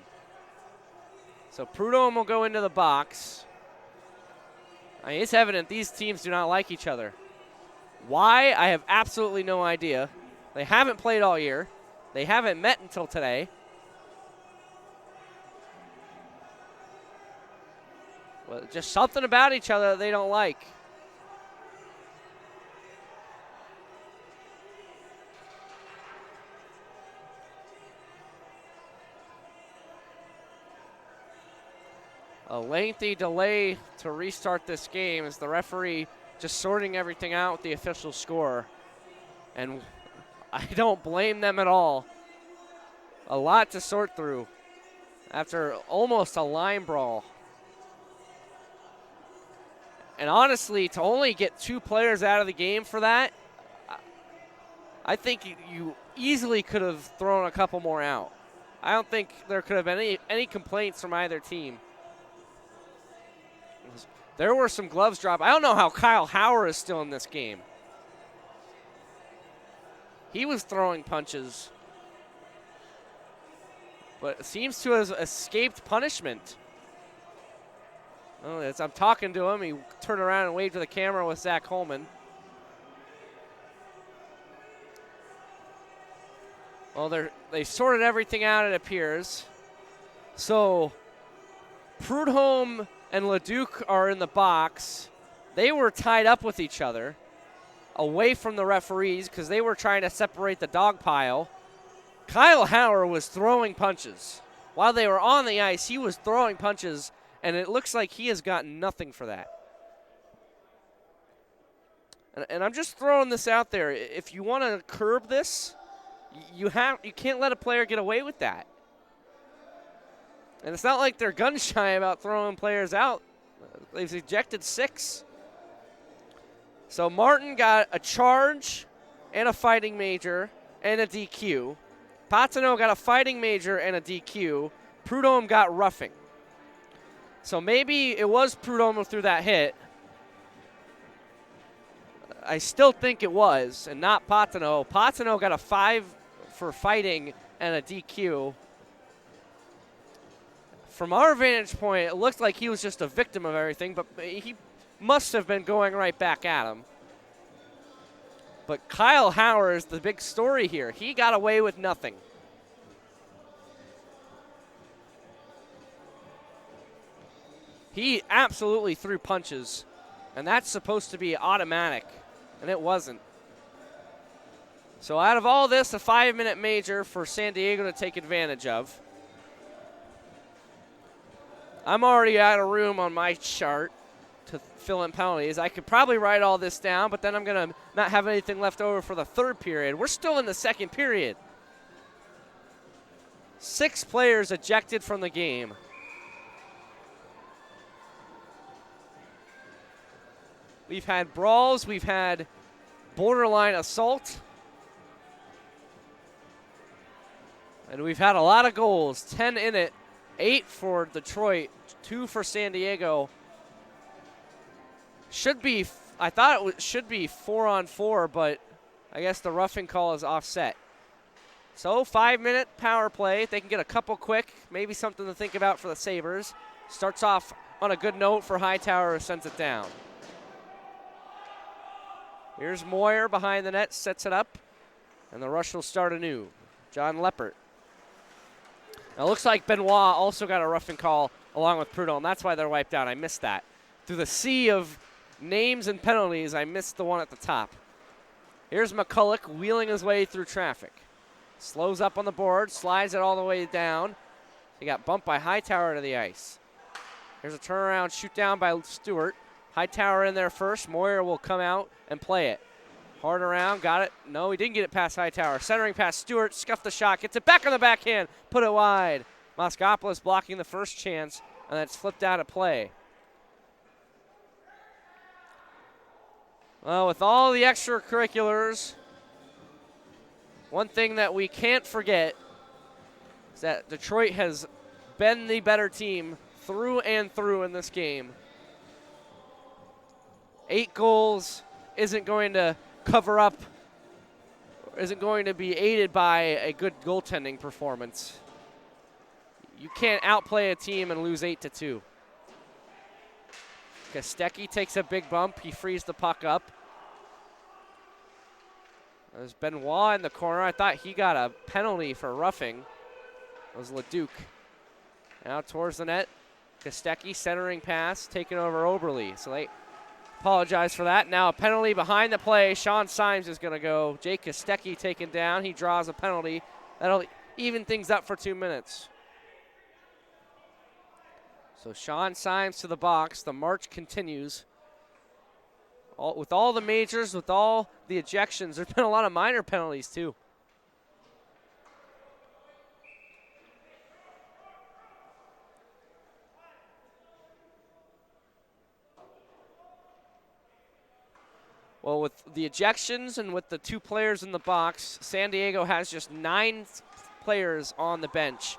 So Prudhomme will go into the box. I mean, it's evident these teams do not like each other. Why? I have absolutely no idea. They haven't played all year. They haven't met until today. Well, just something about each other that they don't like. A lengthy delay to restart this game as the referee just sorting everything out with the official score. And I don't blame them at all. A lot to sort through after almost a line brawl. And honestly, to only get 2 players out of the game for that, I think you easily could have thrown a couple more out. I don't think there could have been any complaints from either team. There were some gloves dropped. I don't know how Kyle Hauer is still in this game. He was throwing punches, but seems to have escaped punishment. Oh, as I'm talking to him, he turned around and waved to the camera with Zach Holman. Well, they sorted everything out, it appears. So Prudhomme and LeDuc are in the box. They were tied up with each other, away from the referees because they were trying to separate the dog pile. Kyle Hauer was throwing punches. While they were on the ice, he was throwing punches, and it looks like he has gotten nothing for that. And I'm just throwing this out there. If you want to curb this, you can't let a player get away with that. And it's not like they're gun shy about throwing players out. They've ejected 6. So Martin got a charge and a fighting major and a DQ. Patino got a fighting major and a DQ. Prudhomme got roughing. So maybe it was Prudhomme who threw that hit. I still think it was, and not Patino. Patino got a 5 for fighting and a DQ. From our vantage point, it looked like he was just a victim of everything, but he must have been going right back at him. But Kyle Hauer is the big story here. He got away with nothing. He absolutely threw punches, and that's supposed to be automatic, and it wasn't. So out of all this, a 5-minute major for San Diego to take advantage of. I'm already out of room on my chart to fill in penalties. I could probably write all this down, but then I'm going to not have anything left over for the third period. We're still in the second period. 6 players ejected from the game. We've had brawls. We've had borderline assault. And we've had a lot of goals. 10 in it. 8 for Detroit, 2 for San Diego. I thought it should be 4-on-4, but I guess the roughing call is offset. So 5-minute power play. If they can get a couple quick, maybe something to think about for the Sabres. Starts off on a good note for Hightower, who sends it down. Here's Moyer behind the net, sets it up, and the rush will start anew. John Leppert. Now it looks like Benoit also got a roughing call along with Prudhomme. That's why they're wiped out. I missed that. Through the sea of names and penalties, I missed the one at the top. Here's McCulloch wheeling his way through traffic. Slows up on the board, slides it all the way down. He got bumped by Hightower to the ice. Here's a turnaround shoot down by Stewart. Hightower in there first. Moyer will come out and play it. Hard around, got it. No, he didn't get it past Hightower. Centering past Stewart, scuffed the shot, gets it back on the backhand, put it wide. Moskopoulos blocking the first chance, and that's flipped out of play. Well, with all the extracurriculars, one thing that we can't forget is that Detroit has been the better team through and through in this game. 8 goals isn't going to cover up, isn't going to be aided by a good goaltending performance. You can't outplay a team and lose 8-2. Kostecki takes a big bump. He frees the puck up. There's Benoit in the corner. I thought he got a penalty for roughing. It was Leduc. Now towards the net. Kostecki centering pass, taking over Oberle. So they apologize for that. Now a penalty behind the play. Sean Symes is going to go. Jake Kostecki taken down. He draws a penalty. That'll even things up for 2 minutes. So Sean Symes to the box. The march continues. With all the majors, with all the ejections, there's been a lot of minor penalties too. Well, with the ejections and with the 2 players in the box, San Diego has just 9 players on the bench.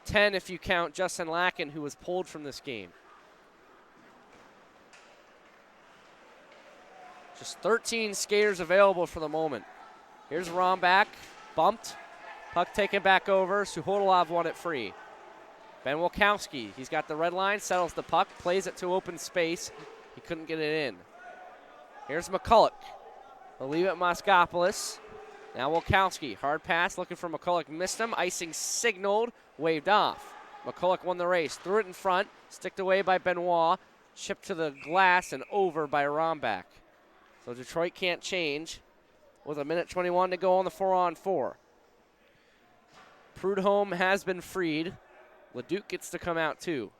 10 if you count Justin Lacken, who was pulled from this game. Just 13 skaters available for the moment. Here's Rombach, bumped. Puck taken back over. Suhodolov won it free. Ben Wilkowski, he's got the red line, settles the puck, plays it to open space. He couldn't get it in. Here's McCulloch. They'll leave it Moskopoulos. Now Wilkowski, hard pass, looking for McCulloch, missed him. Icing signaled, waved off. McCulloch won the race, threw it in front, sticked away by Benoit, chipped to the glass and over by Rombach. So Detroit can't change with 1:21 to go on the 4-on-4. Prudhomme has been freed. Leduc gets to come out too.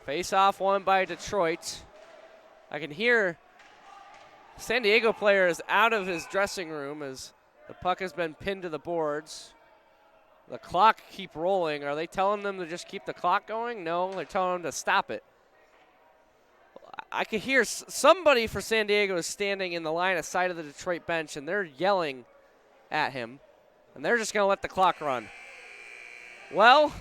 Face-off won by Detroit. I can hear San Diego player is out of his dressing room as the puck has been pinned to the boards. The clock keep rolling. Are they telling them to just keep the clock going? No, they're telling them to stop it. I could hear somebody for San Diego is standing in the line of sight of the Detroit bench, and they're yelling at him, and they're just going to let the clock run. Well,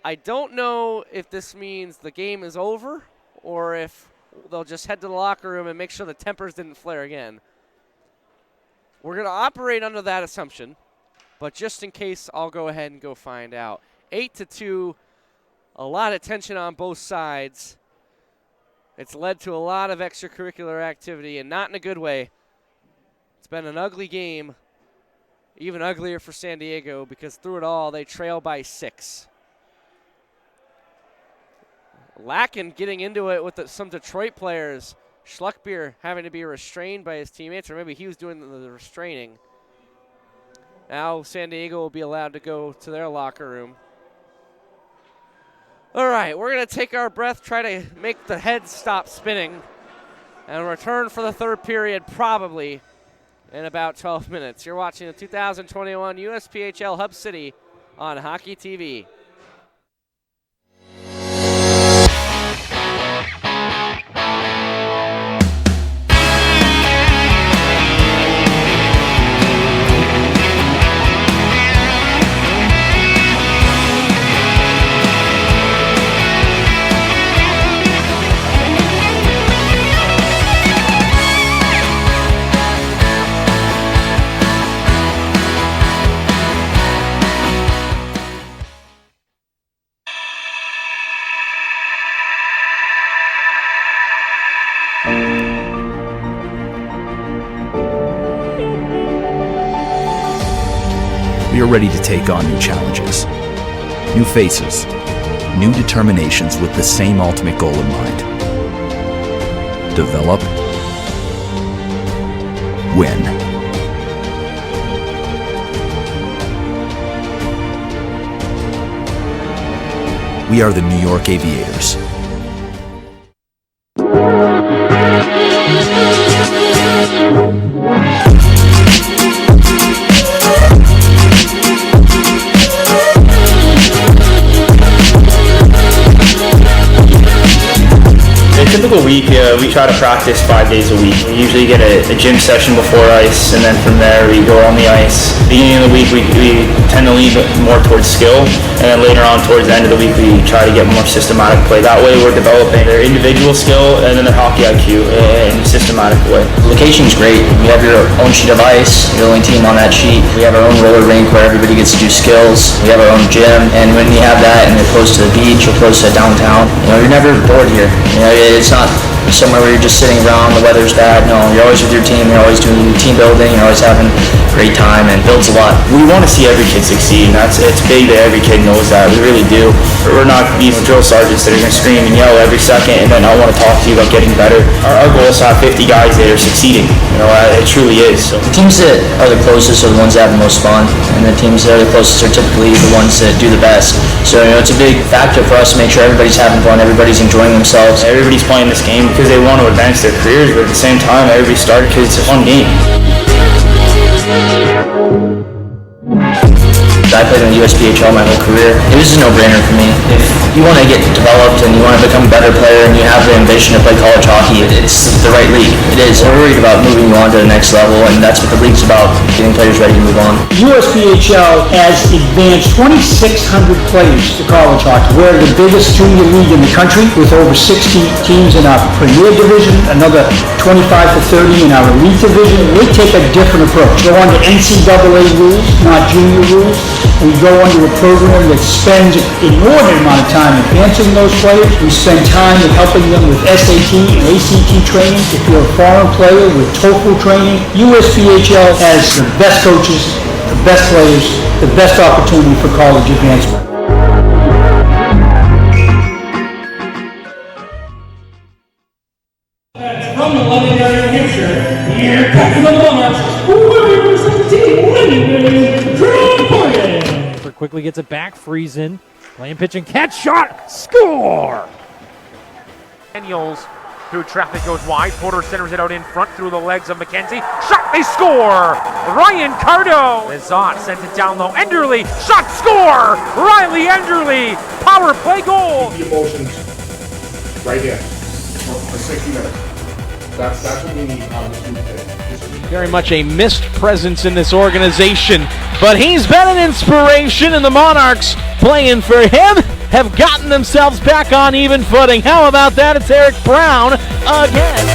I don't know if this means the game is over or if they'll just head to the locker room and make sure the tempers didn't flare again. We're going to operate under that assumption, but just in case, I'll go ahead and go find out. 8-2, a lot of tension on both sides. It's led to a lot of extracurricular activity, and not in a good way. It's been an ugly game, even uglier for San Diego, because through it all, they trail by 6. Lacken getting into it with some Detroit players. Schluckbier having to be restrained by his teammates, or maybe he was doing the restraining. Now San Diego will be allowed to go to their locker room. All right, we're going to take our breath, try to make the head stop spinning, and return for the third period probably in about 12 minutes. You're watching the 2021 USPHL Hub City on Hockey TV. We are ready to take on new challenges, new faces, new determinations with the same ultimate goal in mind. Develop, win. We are the New York Aviators. A typical week, we try to practice 5 days a week. We usually get a gym session before ice, and then from there we go on the ice. Beginning of the week, we tend to lean more towards skill, and then later on towards the end of the week, we try to get more systematic play. That way we're developing their individual skill and then their hockey IQ in a systematic way. The location's great. You have your own sheet of ice. You're the only team on that sheet. We have our own roller rink where everybody gets to do skills. We have our own gym, and when you have that and you're close to the beach or close to downtown, you're never bored here. It's not somewhere where you're just sitting around, the weather's bad. No, you're always with your team, you're always doing team building, you're always having a great time, and builds a lot. We want to see every kid succeed, and it's big that every kid knows that. We really do. We're not these drill sergeants that are going to scream and yell every second and then I want to talk to you about getting better. Our goal is to have 50 guys that are succeeding. It truly is. So. The teams that are the closest are the ones that have the most fun, and the teams that are the closest are typically the ones that do the best. So it's a big factor for us to make sure everybody's having fun, everybody's enjoying themselves. Everybody's playing this game because they want to advance their careers, but at the same time, everybody started because it's a fun game. I played in the USPHL my whole career. It was a no-brainer for me. If you want to get developed and you want to become a better player and you have the ambition to play college hockey, it's the right league. It is. We're worried about moving you on to the next level, and that's what the league's about, getting players ready to move on. USPHL has advanced 2,600 players to college hockey. We're the biggest junior league in the country with over 60 teams in our premier division, another 25 to 30 in our elite division. We take a different approach. Go on to NCAA rules, not junior rules. We go under a program that spends an inordinate amount of time advancing those players. We spend time in helping them with SAT and ACT training. If you're a foreign player, with TOEFL training, USPHL has the best coaches, the best players, the best opportunity for college advancement. From the London area, New Hampshire, here comes the Monarchs, who will represent the team winning Drew Morgan. Quickly gets it back, Friesen, playing pitch and catch, shot, score! Daniels, through traffic goes wide, Porter centers it out in front through the legs of McKenzie, shot, they score! Ryan Cardo, Lizotte sent it down low, Enderly, shot, score! Riley Enderly, power play goal! The emotions right here for 60 minutes. That's what we need on this group today. Very much a missed presence in this organization, but he's been an inspiration, and the Monarchs, playing for him, have gotten themselves back on even footing. How about that? It's Eric Brown again.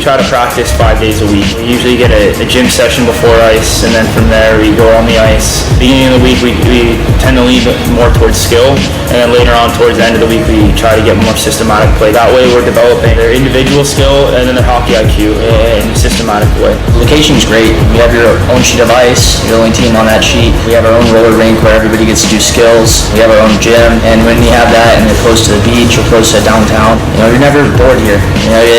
try to practice 5 days a week. We usually get a gym session before ice, and then from there we go on the ice. Beginning of the week, we tend to lean more towards skill, and then later on towards the end of the week, we try to get more systematic play. That way we're developing their individual skill and then their hockey IQ in a systematic way. The location's great. We have your own sheet of ice. You're the only team on that sheet. We have our own roller rink where everybody gets to do skills. We have our own gym, and when you have that and you're close to the beach or close to downtown, you're never bored here.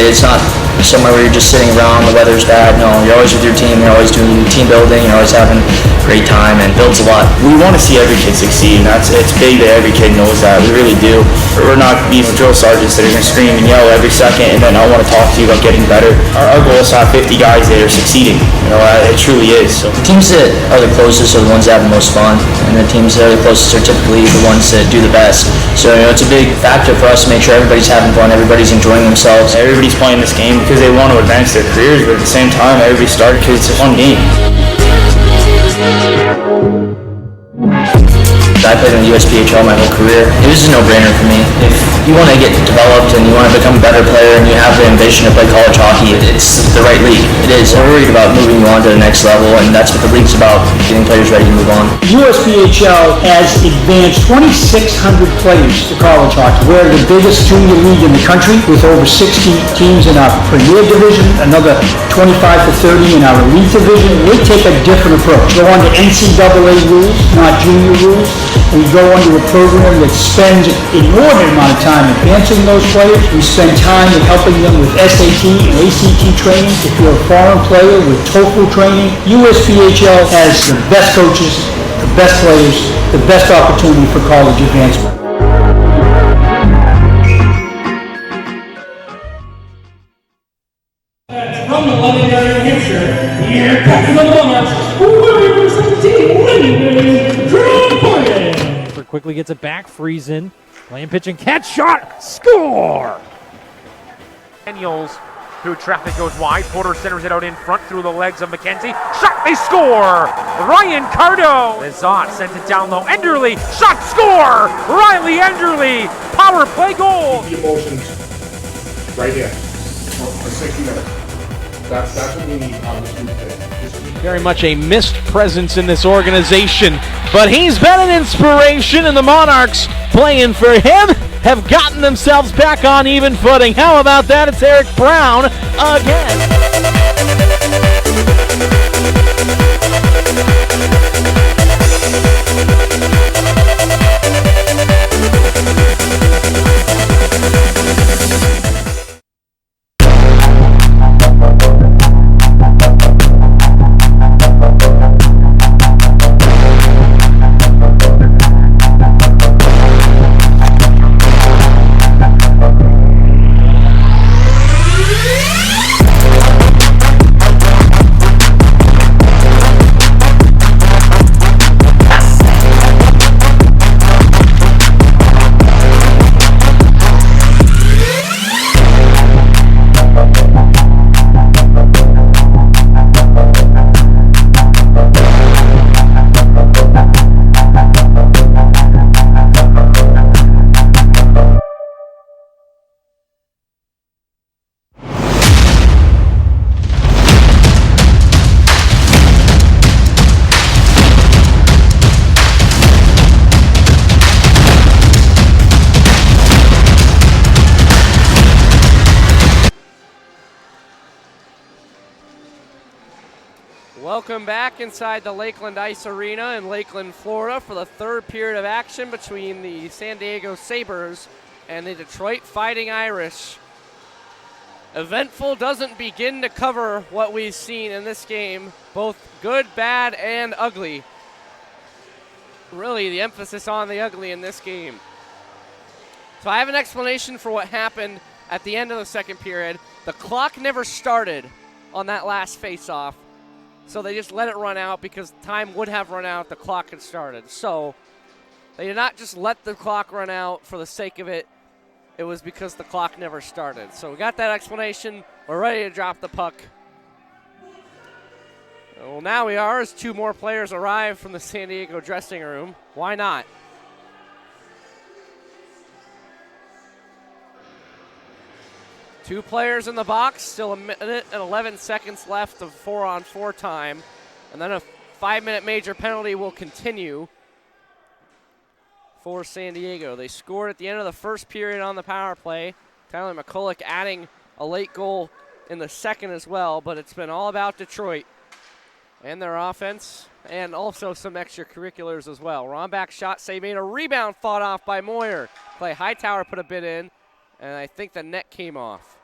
It's not somewhere where you're just sitting around, the weather's bad. No, you're always with your team, you're always doing team building, you're always having a great time, and it builds a lot. We want to see every kid succeed, and it's big that every kid knows that. We really do. We're not these drill sergeants that are going to scream and yell every second and then I want to talk to you about getting better. Our goal is to have 50 guys that are succeeding. It truly is. So the teams that are the closest are the ones that have the most fun, and the teams that are the closest are typically the ones that do the best. So it's a big factor for us to make sure everybody's having fun, everybody's enjoying themselves. Everybody's playing this game because they want to advance their careers, but at the same time, everybody started because it's a fun game. I played in the USPHL my whole career. It was a no-brainer for me. If you want to get developed and you want to become a better player and you have the ambition to play college hockey, it's the right league. It is. We're worried about moving you on to the next level, and that's what the league's about, getting players ready to move on. USPHL has advanced 2,600 players to college hockey. We're the biggest junior league in the country with over 60 teams in our premier division, another 25 to 30 in our elite division. We take a different approach. Go on to NCAA rules, not junior rules. We go under a program that spends an inordinate amount of time advancing those players. We spend time in helping them with SAT and ACT training. If you're a foreign player, with TOEFL training, USPHL has the best coaches, the best players, the best opportunity for college advancement. From the Londonderry, New Hampshire, here comes the Monarchs, winning for 17, winning Drew Porter. Quickly gets it back, Friesen, playing pitch and catch, shot, score! Daniels, through traffic goes wide, Porter centers it out in front through the legs of McKenzie, shot, they score! Ryan Cardo, Lizotte sends it down low, Enderly, shot, score! Riley Enderly, power play goal! The emotions right here for 60 minutes. That's what we need on this group today. Very much a missed presence in this organization, but he's been an inspiration, and the Monarchs, playing for him, have gotten themselves back on even footing. How about that? It's Eric Brown again. Welcome back inside the Lakeland Ice Arena in Lakeland, Florida for the third period of action between the San Diego Sabres and the Detroit Fighting Irish. Eventful doesn't begin to cover what we've seen in this game, both good, bad, and ugly. Really, the emphasis on the ugly in this game. So I have an explanation for what happened at the end of the second period. The clock never started on that last face-off. So they just let it run out because time would have run out if the clock had started. So they did not just let the clock run out for the sake of it. It was because the clock never started. So we got that explanation. We're ready to drop the puck. Well, now we are as two more players arrive from the San Diego dressing room. Why not? 2 players in the box, still 1 minute and 11 seconds left of 4-on-4 time. And then a 5-minute major penalty will continue for San Diego. They scored at the end of the first period on the power play. Tyler McCulloch adding a late goal in the second as well, but it's been all about Detroit and their offense and also some extracurriculars as well. Romback shot save made, a rebound fought off by Moyer. Clay Hightower put a bit in, and I think the net came off.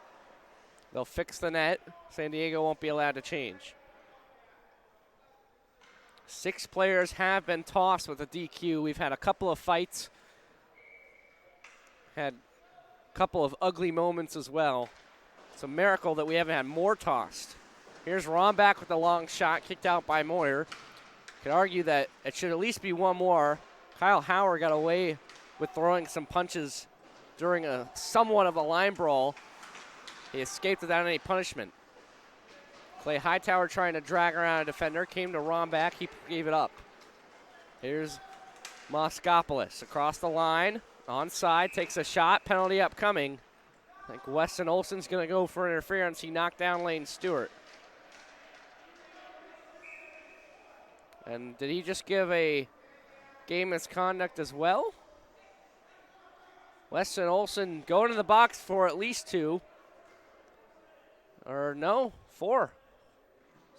They'll fix the net. San Diego won't be allowed to change. 6 players have been tossed with a DQ. We've had a couple of fights, had a couple of ugly moments as well. It's a miracle that we haven't had more tossed. Here's Romback with the long shot, kicked out by Moyer. Could argue that it should at least be one more. Kyle Howard got away with throwing some punches during a somewhat of a line brawl. He escaped without any punishment. Clay Hightower trying to drag around a defender, came to Romback, he gave it up. Here's Moskopoulos across the line, onside, takes a shot, penalty upcoming. I think Weston Olsen's gonna go for interference. He knocked down Lane Stewart. And did he just give a game misconduct as well? Weston Olsen going to the box for at least 2. Or no, 4.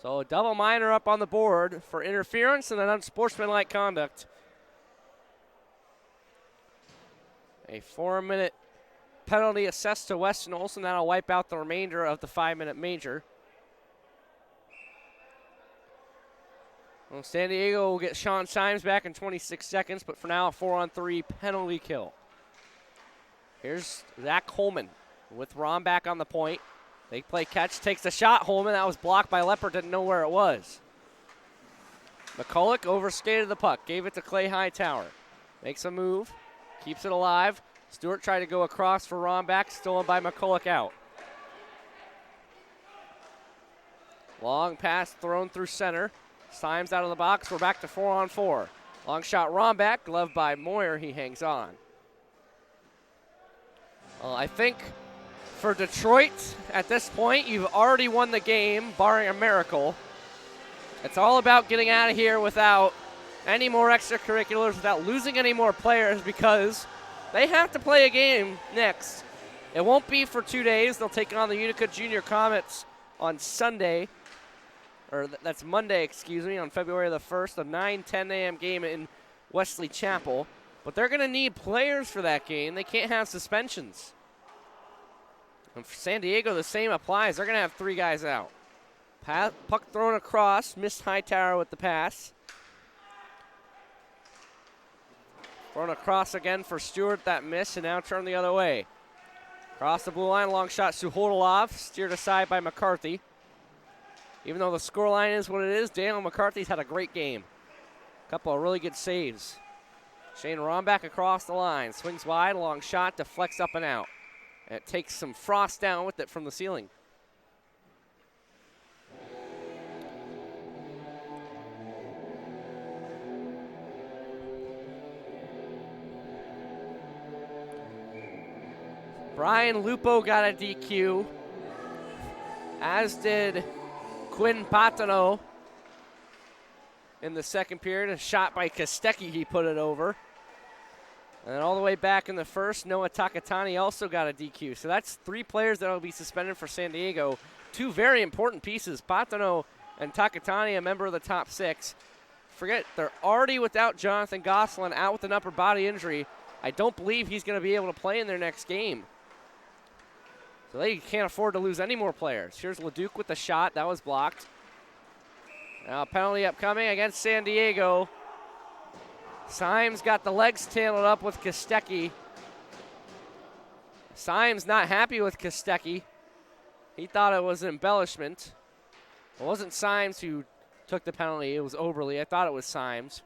So a double minor up on the board for interference and an unsportsmanlike conduct. A 4-minute penalty assessed to Weston Olsen. That'll wipe out the remainder of the 5-minute major. Well, San Diego will get Sean Symes back in 26 seconds, but for now, a 4-on-3 penalty kill. Here's Zach Holman with Romback on the point. They play catch, takes the shot. Holman, that was blocked by Leopard, didn't know where it was. McCulloch overskated the puck, gave it to Clay Hightower. Makes a move, keeps it alive. Stewart tried to go across for Romback, stolen by McCulloch out. Long pass thrown through center. Symes out of the box, we're back to 4-on-4. Long shot Romback, gloved by Moyer, he hangs on. I think for Detroit, at this point, you've already won the game, barring a miracle. It's all about getting out of here without any more extracurriculars, without losing any more players, because they have to play a game next. It won't be for 2 days. They'll take on the Utica Junior Comets on Sunday, or that's Monday, excuse me, on February the 1st, a 9-10 a.m. game in Wesley Chapel. But they're going to need players for that game. They can't have suspensions. And for San Diego, the same applies. They're going to have 3 guys out. Puck thrown across. Missed Hightower with the pass. Thrown across again for Stewart. That miss, and now turned the other way. Across the blue line, long shot Suhodolov. Steered aside by McCarthy. Even though the scoreline is what it is, Daniel McCarthy's had a great game. A couple of really good saves. Shane Romback across the line. Swings wide, long shot, deflects up and out. And it takes some frost down with it from the ceiling. Brian Lupo got a DQ, as did Quinn Patano in the second period. A shot by Kostecki, he put it over. And then all the way back in the first, Noah Takatani also got a DQ. So that's 3 players that will be suspended for San Diego. 2 very important pieces. Patano and Takatani, a member of the top 6. Forget, they're already without Jonathan Gosselin, out with an upper body injury. I don't believe he's going to be able to play in their next game. So they can't afford to lose any more players. Here's Leduc with the shot. That was blocked. Now a penalty upcoming against San Diego. Symes got the legs tangled up with Kostecki. Symes not happy with Kostecki. He thought it was an embellishment. It wasn't Symes who took the penalty. It was Oberle. I thought it was Symes.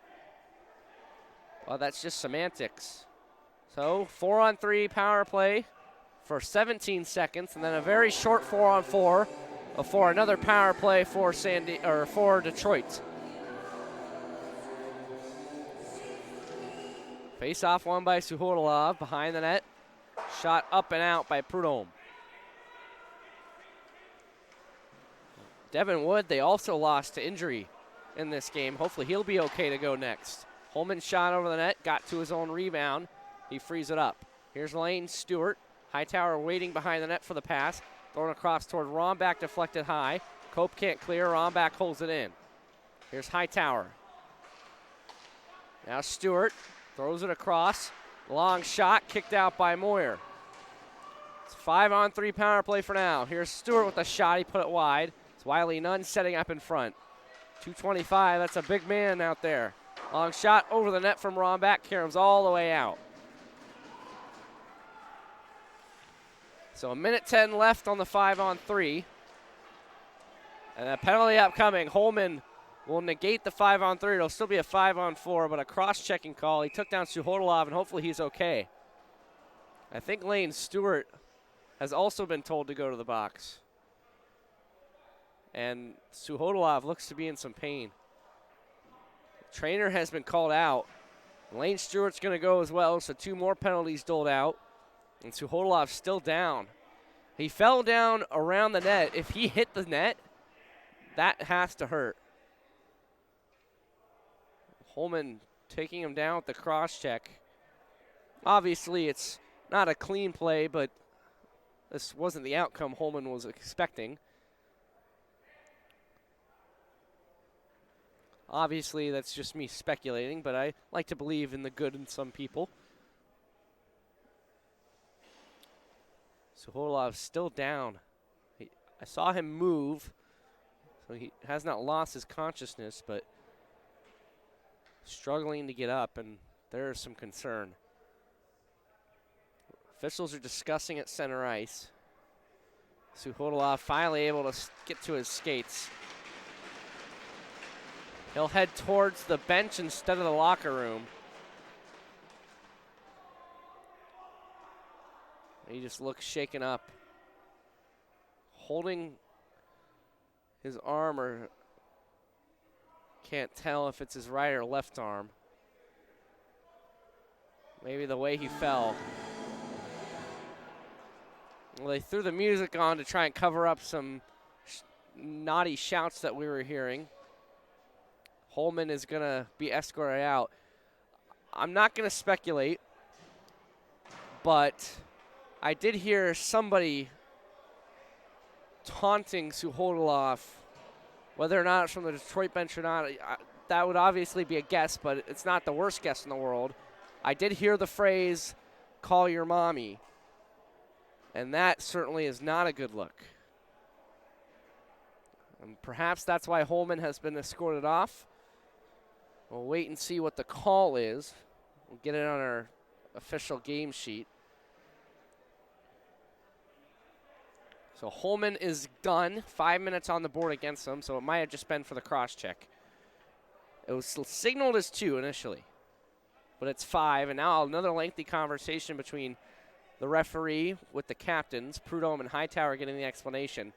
Well, that's just semantics. So 4-on-3 power play for 17 seconds, and then a very short 4-on-4 before another power play for for Detroit. Face-off won by Suhodolov behind the net. Shot up and out by Prudhomme. Devin Wood, they also lost to injury in this game. Hopefully he'll be okay to go next. Holman shot over the net, got to his own rebound. He frees it up. Here's Lane Stewart. Hightower waiting behind the net for the pass. Thrown across toward Rombach, deflected high. Cope can't clear, Rombach holds it in. Here's Hightower. Now Stewart throws it across. Long shot, kicked out by Moyer. It's 5-on-3 power play for now. Here's Stewart with a shot, he put it wide. It's Wiley Nunn setting up in front. 2:25, that's a big man out there. Long shot over the net from Rombach, Karam's all the way out. So 1:10 left on the 5-on-3. And a penalty upcoming. Holman will negate the 5-on-3. It'll still be a 5-on-4, but a cross-checking call. He took down Suhodolov, and hopefully he's okay. I think Lane Stewart has also been told to go to the box. And Suhodolov looks to be in some pain. Trainer has been called out. Lane Stewart's going to go as well, so 2 more penalties doled out. And Suhodolov's still down. He fell down around the net. If he hit the net, that has to hurt. Holman taking him down with the cross check. Obviously, it's not a clean play, but this wasn't the outcome Holman was expecting. Obviously, that's just me speculating, but I like to believe in the good in some people. Suhodolov's still down. I saw him move, so he has not lost his consciousness, but struggling to get up, and there is some concern. Officials are discussing at center ice. Suhodolov finally able to get to his skates. He'll head towards the bench instead of the locker room. He just looks shaken up. Holding his arm, or can't tell if it's his right or left arm. Maybe the way he fell. Well, they threw the music on to try and cover up some naughty shouts that we were hearing. Holman is going to be escorted out. I'm not going to speculate, but I did hear somebody taunting Suhodolov. Whether or not it's from the Detroit bench or not, that would obviously be a guess, but it's not the worst guess in the world. I did hear the phrase, "call your mommy," and that certainly is not a good look. And perhaps that's why Holman has been escorted off. We'll wait and see what the call is. We'll get it on our official game sheet. So Holman is done. 5 minutes on the board against him, so it might have just been for the cross-check. It was signaled as 2 initially, but it's 5, and now another lengthy conversation between the referee with the captains, Prudhomme and Hightower, getting the explanation.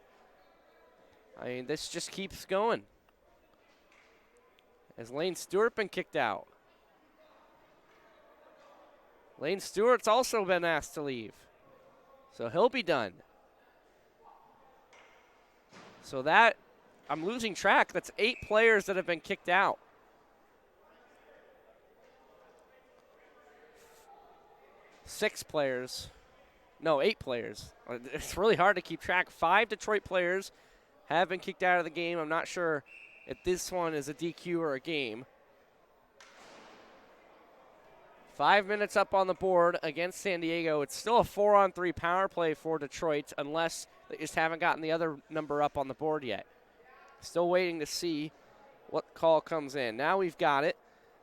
I mean, this just keeps going. Has Lane Stewart been kicked out? Lane Stewart's also been asked to leave, so he'll be done. So that, I'm losing track. That's 8 players that have been kicked out. Eight players. It's really hard to keep track. 5 Detroit players have been kicked out of the game. I'm not sure if this one is a DQ or a game. 5 minutes up on the board against San Diego. It's still a 4-on-3 power play for Detroit, unless they just haven't gotten the other number up on the board yet. Still waiting to see what call comes in. Now we've got it.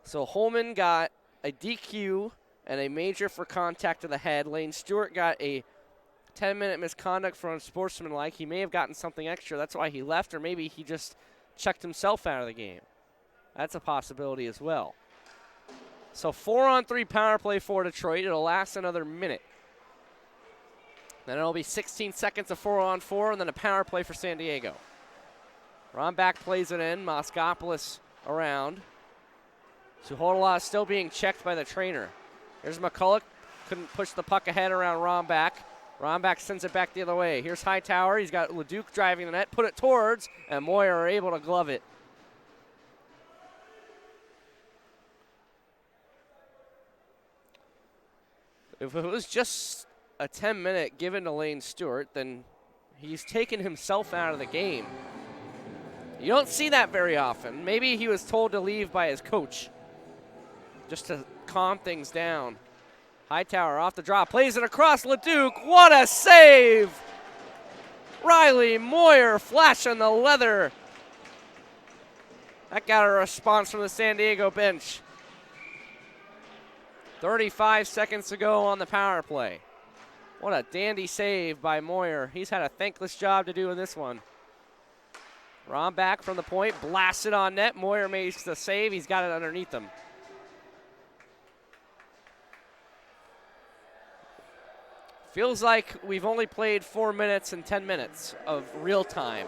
So Holman got a DQ and a major for contact to the head. Lane Stewart got a 10-minute misconduct for unsportsmanlike. He may have gotten something extra. That's why he left, or maybe he just checked himself out of the game. That's a possibility as well. So 4-on-3 power play for Detroit. It'll last another minute. Then it'll be 16 seconds of 4-on-4, and then a power play for San Diego. Rombach plays it in. Moskopoulos around. Suhodolov still being checked by the trainer. Here's McCulloch. Couldn't push the puck ahead around Rombach. Romback sends it back the other way. Here's Hightower. He's got LeDuc driving the net. Put it towards, and Moyer are able to glove it. If it was just a 10-minute given to Lane Stewart, then he's taken himself out of the game. You don't see that very often. Maybe he was told to leave by his coach just to calm things down. Hightower off the draw, plays it across LeDuc. What a save! Riley Moyer flashing the leather. That got a response from the San Diego bench. 35 seconds to go on the power play. What a dandy save by Moyer. He's had a thankless job to do in this one. Romback from the point, blasted on net. Moyer makes the save. He's got it underneath him. Feels like we've only played 4 minutes and 10 minutes of real time.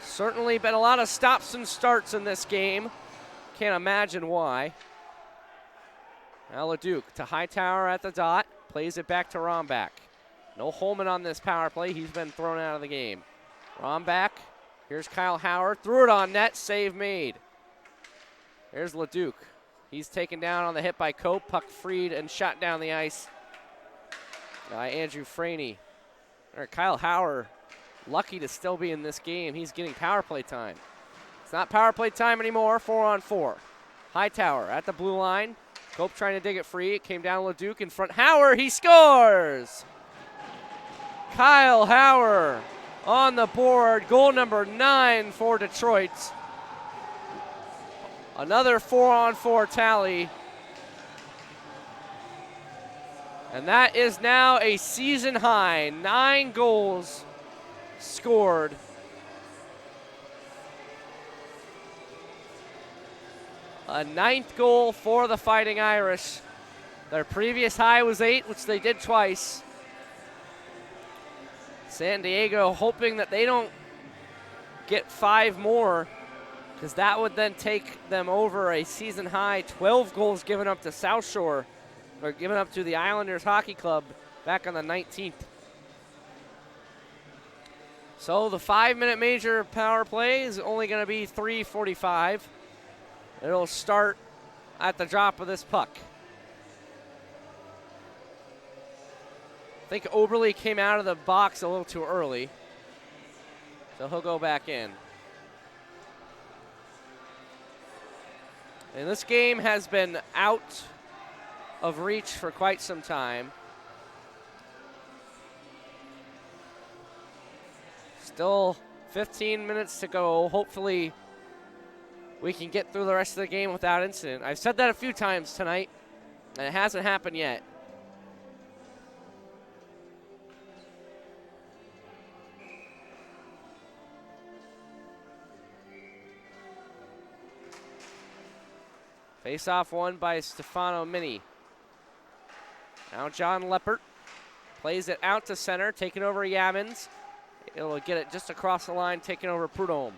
Certainly been a lot of stops and starts in this game. Can't imagine why. Now LeDuc to Hightower at the dot. Plays it back to Romback. No Holman on this power play. He's been thrown out of the game. Romback. Here's Kyle Howard. Threw it on net. Save made. Here's LeDuc. He's taken down on the hit by Cope. Puck freed and shot down the ice by Andrew Franey. Kyle Howard, lucky to still be in this game. He's getting power play time. It's not power play time anymore. 4-on-4. Hightower at the blue line. Cope trying to dig it free. It came down LeDuc in front. Howard, he scores! Kyle Howard on the board. Goal number 9 for Detroit. Another 4-on-4 tally. And that is now a season high. 9 goals scored. A 9th goal for the Fighting Irish. Their previous high was 8, which they did twice. San Diego hoping that they don't get 5 more, because that would then take them over a season high 12 goals given up to South Shore, or given up to the Islanders Hockey Club back on the 19th. So the 5-minute major power play is only going to be 3:45. It'll start at the drop of this puck. I think Oberle came out of the box a little too early, so he'll go back in. And this game has been out of reach for quite some time. Still 15 minutes to go. Hopefully we can get through the rest of the game without incident. I've said that a few times tonight, and it hasn't happened yet. Face-off won by Stefano Mini. Now John Leppert plays it out to center, taking over Yammons. It'll get it just across the line, taking over Prudhomme.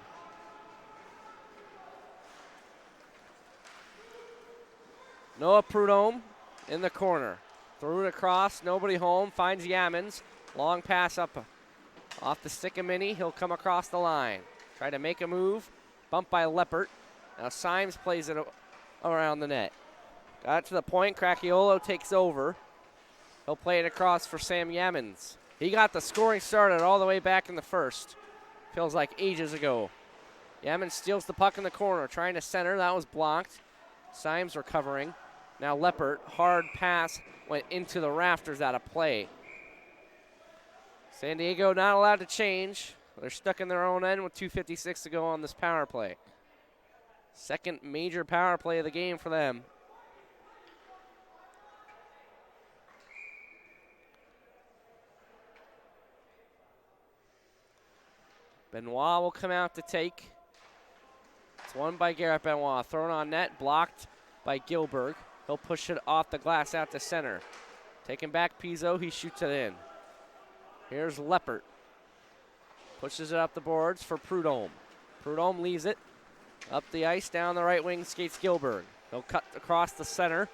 Noah Prudhomme in the corner. Threw it across, nobody home, finds Yammons. Long pass up off the stick of Mini. He'll come across the line. Try to make a move, bumped by Leppert. Now Symes plays it around the net. Got it to the point, Cracchiolo takes over. He'll play it across for Sam Yammons. He got the scoring started all the way back in the first. Feels like ages ago. Yammons steals the puck in the corner, trying to center. That was blocked. Symes recovering. Now Leppert, hard pass, went into the rafters out of play. San Diego not allowed to change. They're stuck in their own end with 2:56 to go on this power play. Second major power play of the game for them. Benoit will come out to take. It's won by Garrett Benoit. Thrown on net, blocked by Gilberg. He'll push it off the glass out to center. Taking back Pizzo, he shoots it in. Here's Leppert. Pushes it up the boards for Prudhomme. Prudhomme leaves it. Up the ice, down the right wing, skates Gilberg. He'll cut across the center.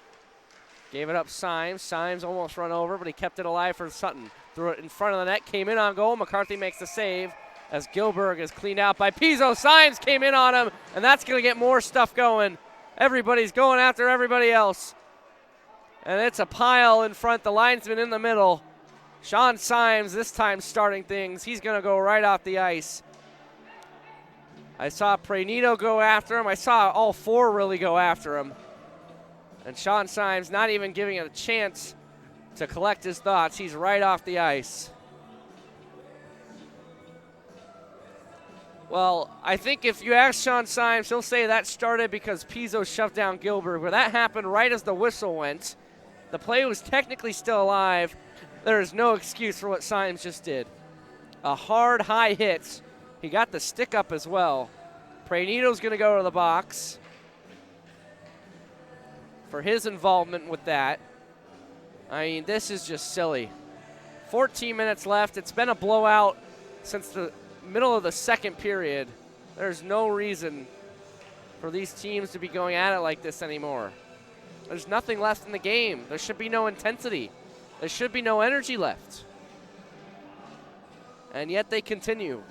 Gave it up Symes. Symes almost run over, but he kept it alive for Sutton. Threw it in front of the net, came in on goal. McCarthy makes the save as Gilberg is cleaned out by Pizzo. Symes came in on him, and that's going to get more stuff going. Everybody's going after everybody else. And it's a pile in front, the linesman in the middle. Sean Symes this time starting things. He's going to go right off the ice. I saw Pranito go after him. I saw all four really go after him. And Sean Symes not even giving it a chance to collect his thoughts. He's right off the ice. Well, I think if you ask Sean Symes, he'll say that started because Pizzo shoved down Gilbert. But that happened right as the whistle went. The play was technically still alive. There is no excuse for what Symes just did. A hard, high hit. He got the stick up as well. Pranito's going to go to the box for his involvement with that. I mean, this is just silly. 14 minutes left. It's been a blowout since the middle of the second period. There's no reason for these teams to be going at it like this anymore. There's nothing left in the game. There should be no intensity. There should be no energy left. And yet they continue.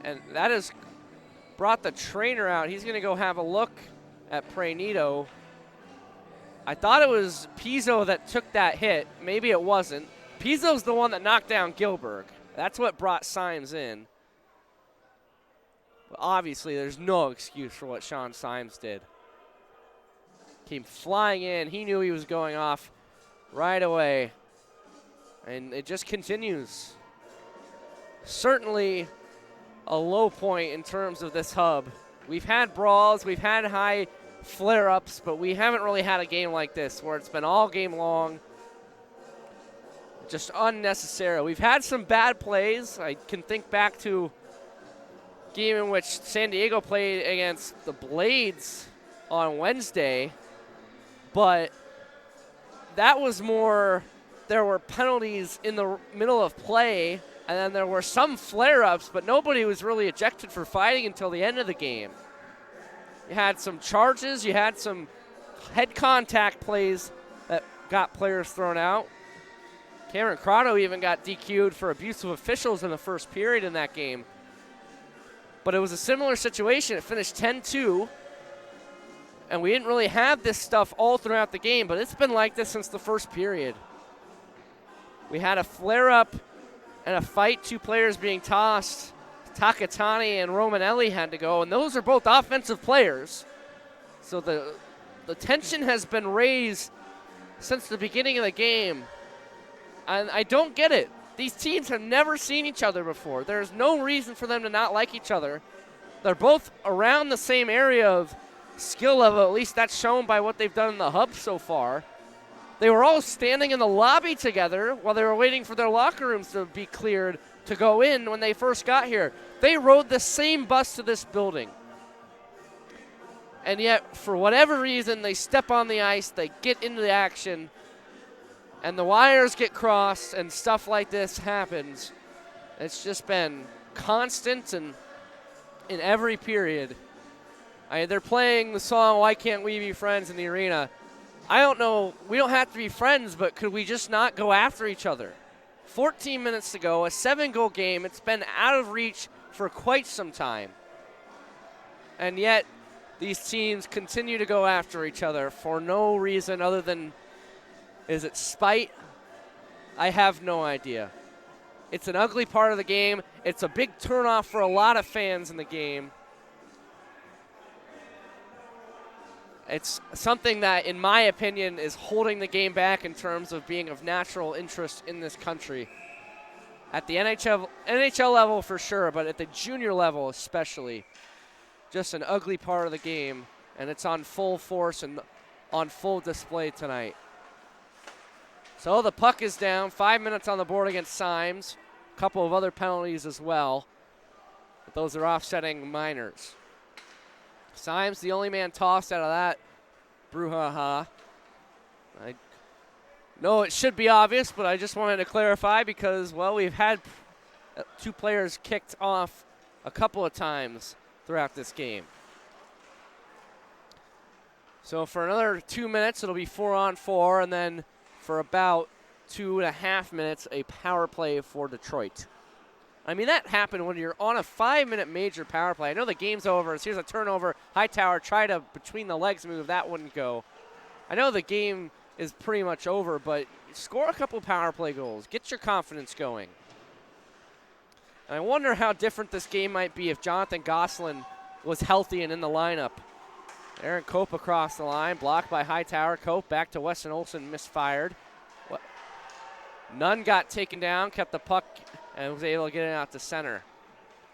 And that has brought the trainer out. He's going to go have a look at Pranito. I thought it was Pizzo that took that hit. Maybe it wasn't. Pizzo's the one that knocked down Gilberg. That's what brought Symes in. But obviously, there's no excuse for what Sean Symes did. Came flying in. He knew he was going off right away. And it just continues. Certainly a low point in terms of this hub. We've had brawls, we've had high flare-ups, but we haven't really had a game like this where it's been all game long. Just unnecessary. We've had some bad plays. I can think back to a game in which San Diego played against the Blades on Wednesday, but that was more, there were penalties in the middle of play, and then there were some flare-ups, but nobody was really ejected for fighting until the end of the game. You had some charges, you had some head contact plays that got players thrown out. Cameron Crotto even got DQ'd for abuse of officials in the first period in that game. But it was a similar situation. It finished 10-2, and we didn't really have this stuff all throughout the game, but it's been like this since the first period. We had a flare-up and a fight, two players being tossed. Takatani and Romanelli had to go, and those are both offensive players. So the tension has been raised since the beginning of the game. And I don't get it. These teams have never seen each other before. There's no reason for them to not like each other. They're both around the same area of skill level, at least that's shown by what they've done in the hub so far. They were all standing in the lobby together while they were waiting for their locker rooms to be cleared to go in when they first got here. They rode the same bus to this building. And yet, for whatever reason, they step on the ice, they get into the action, and the wires get crossed, and stuff like this happens. It's just been constant and in every period. They're playing the song, Why Can't We Be Friends, in the arena. I don't know, we don't have to be friends, but could we just not go after each other? 14 minutes to go, a 7-goal game. It's been out of reach for quite some time. And yet, these teams continue to go after each other for no reason other than, is it spite? I have no idea. It's an ugly part of the game. It's a big turnoff for a lot of fans in the game. It's something that, in my opinion, is holding the game back in terms of being of natural interest in this country. At the NHL level for sure, but at the junior level especially. Just an ugly part of the game, and it's on full force and on full display tonight. So the puck is down, 5 minutes on the board against Symes. A couple of other penalties as well, but those are offsetting minors. Symes, the only man tossed out of that brouhaha. I know it should be obvious, but I just wanted to clarify because, well, we've had two players kicked off a couple of times throughout this game. So for another 2 minutes, it'll be 4-on-4, and then for about 2.5 minutes, a power play for Detroit. I mean, that happened when you're on a 5-minute major power play. I know the game's over. Here's a turnover. Hightower tried a between the legs move. That wouldn't go. I know the game is pretty much over, but score a couple power play goals. Get your confidence going. And I wonder how different this game might be if Jonathan Gosselin was healthy and in the lineup. Aaron Cope across the line, blocked by Hightower. Cope back to Weston Olsen, misfired. Nunn got taken down, kept the puck, and was able to get it out to center.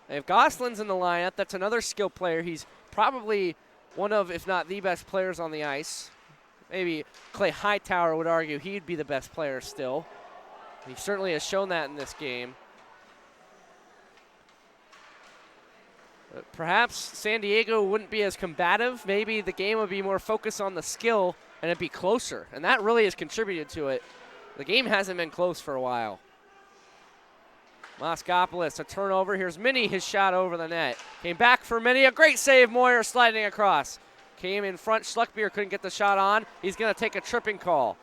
If Gosselin's in the lineup, that's another skilled player. He's probably one of, if not the best players on the ice. Maybe Clay Hightower would argue he'd be the best player still. He certainly has shown that in this game. Perhaps San Diego wouldn't be as combative. Maybe the game would be more focused on the skill and it'd be closer. And that really has contributed to it. The game hasn't been close for a while. Moskopoulos, a turnover. Here's Minnie, his shot over the net. Came back for Minnie, a great save. Moyer sliding across. Came in front, Schluckbier couldn't get the shot on. He's gonna take a tripping call.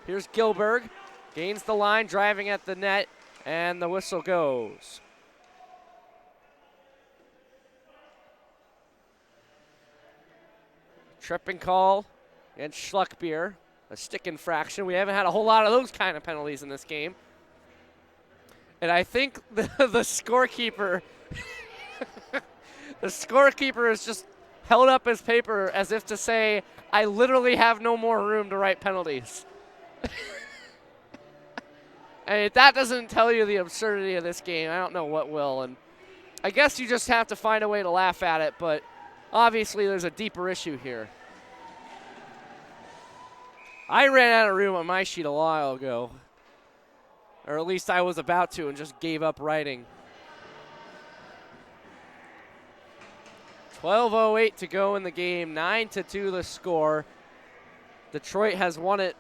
Here's Gilberg, gains the line, driving at the net, and the whistle goes. Tripping call against Schluckbier, a stick infraction. We haven't had a whole lot of those kind of penalties in this game. And I think the scorekeeper, the scorekeeper has just held up his paper as if to say, I literally have no more room to write penalties. And if that doesn't tell you the absurdity of this game, I don't know what will. And I guess you just have to find a way to laugh at it, but obviously there's a deeper issue here. I ran out of room on my sheet a while ago. Or at least I was about to and just gave up writing. 12:08 to go in the game, 9-2 the score. Detroit has won it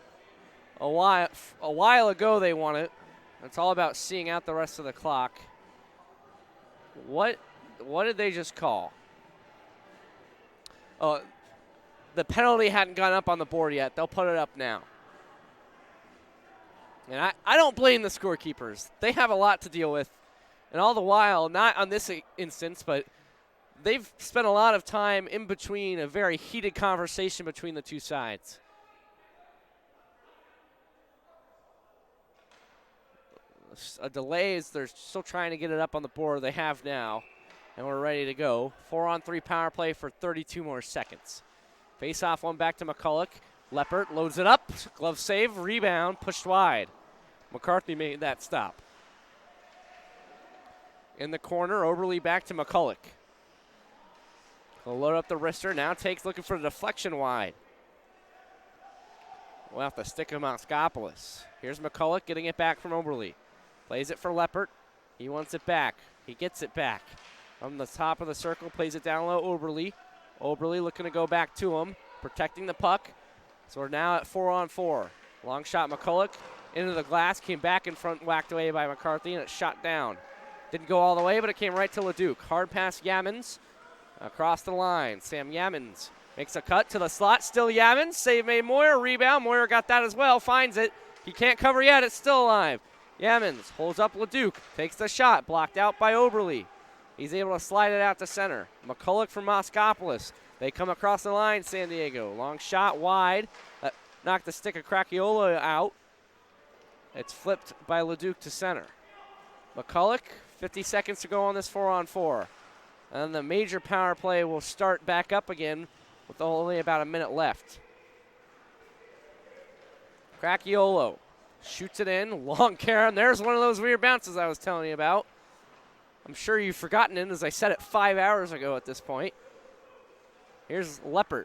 a while ago. They won it. It's all about seeing out the rest of the clock. What did they just call? Oh, the penalty hadn't gone up on the board yet. They'll put it up now. And I don't blame the scorekeepers. They have a lot to deal with. And all the while, not on this instance, but they've spent a lot of time in between a very heated conversation between the two sides. A delay as they're still trying to get it up on the board. They have now, and we're ready to go. 4-on-3 power play for 32 more seconds. Face-off one back to McCulloch. Leppert loads it up. Glove save, rebound, pushed wide. McCarthy made that stop. In the corner, Oberle back to McCulloch. He'll load up the wrister, now looking for the deflection wide. We'll have to stick him out Moskopoulos. Here's McCulloch getting it back from Oberle. Plays it for Leppert. He wants it back. He gets it back. From the top of the circle, plays it down low, Oberle. Oberle looking to go back to him, protecting the puck. So we're now at 4-on-4. Long shot, McCulloch into the glass, came back in front, whacked away by McCarthy, and it's shot down. Didn't go all the way, but it came right to Leduc. Hard pass, Yammons across the line. Sam Yammons makes a cut to the slot. Still Yammons. Save made Moyer. Rebound. Moyer got that as well. Finds it. He can't cover yet. It's still alive. Yammons holds up Leduc. Takes the shot. Blocked out by Oberle. He's able to slide it out to center. McCulloch from Moskopoulos. They come across the line, San Diego. Long shot wide. Knocked the stick of Cracchiola out. It's flipped by Leduc to center. McCulloch, 50 seconds to go on this 4-on-4. And the major power play will start back up again with only about a minute left. Cracchiolo shoots it in. Long Karen. There's one of those weird bounces I was telling you about. I'm sure you've forgotten it, as I said it 5 hours ago at this point. Here's Leppert.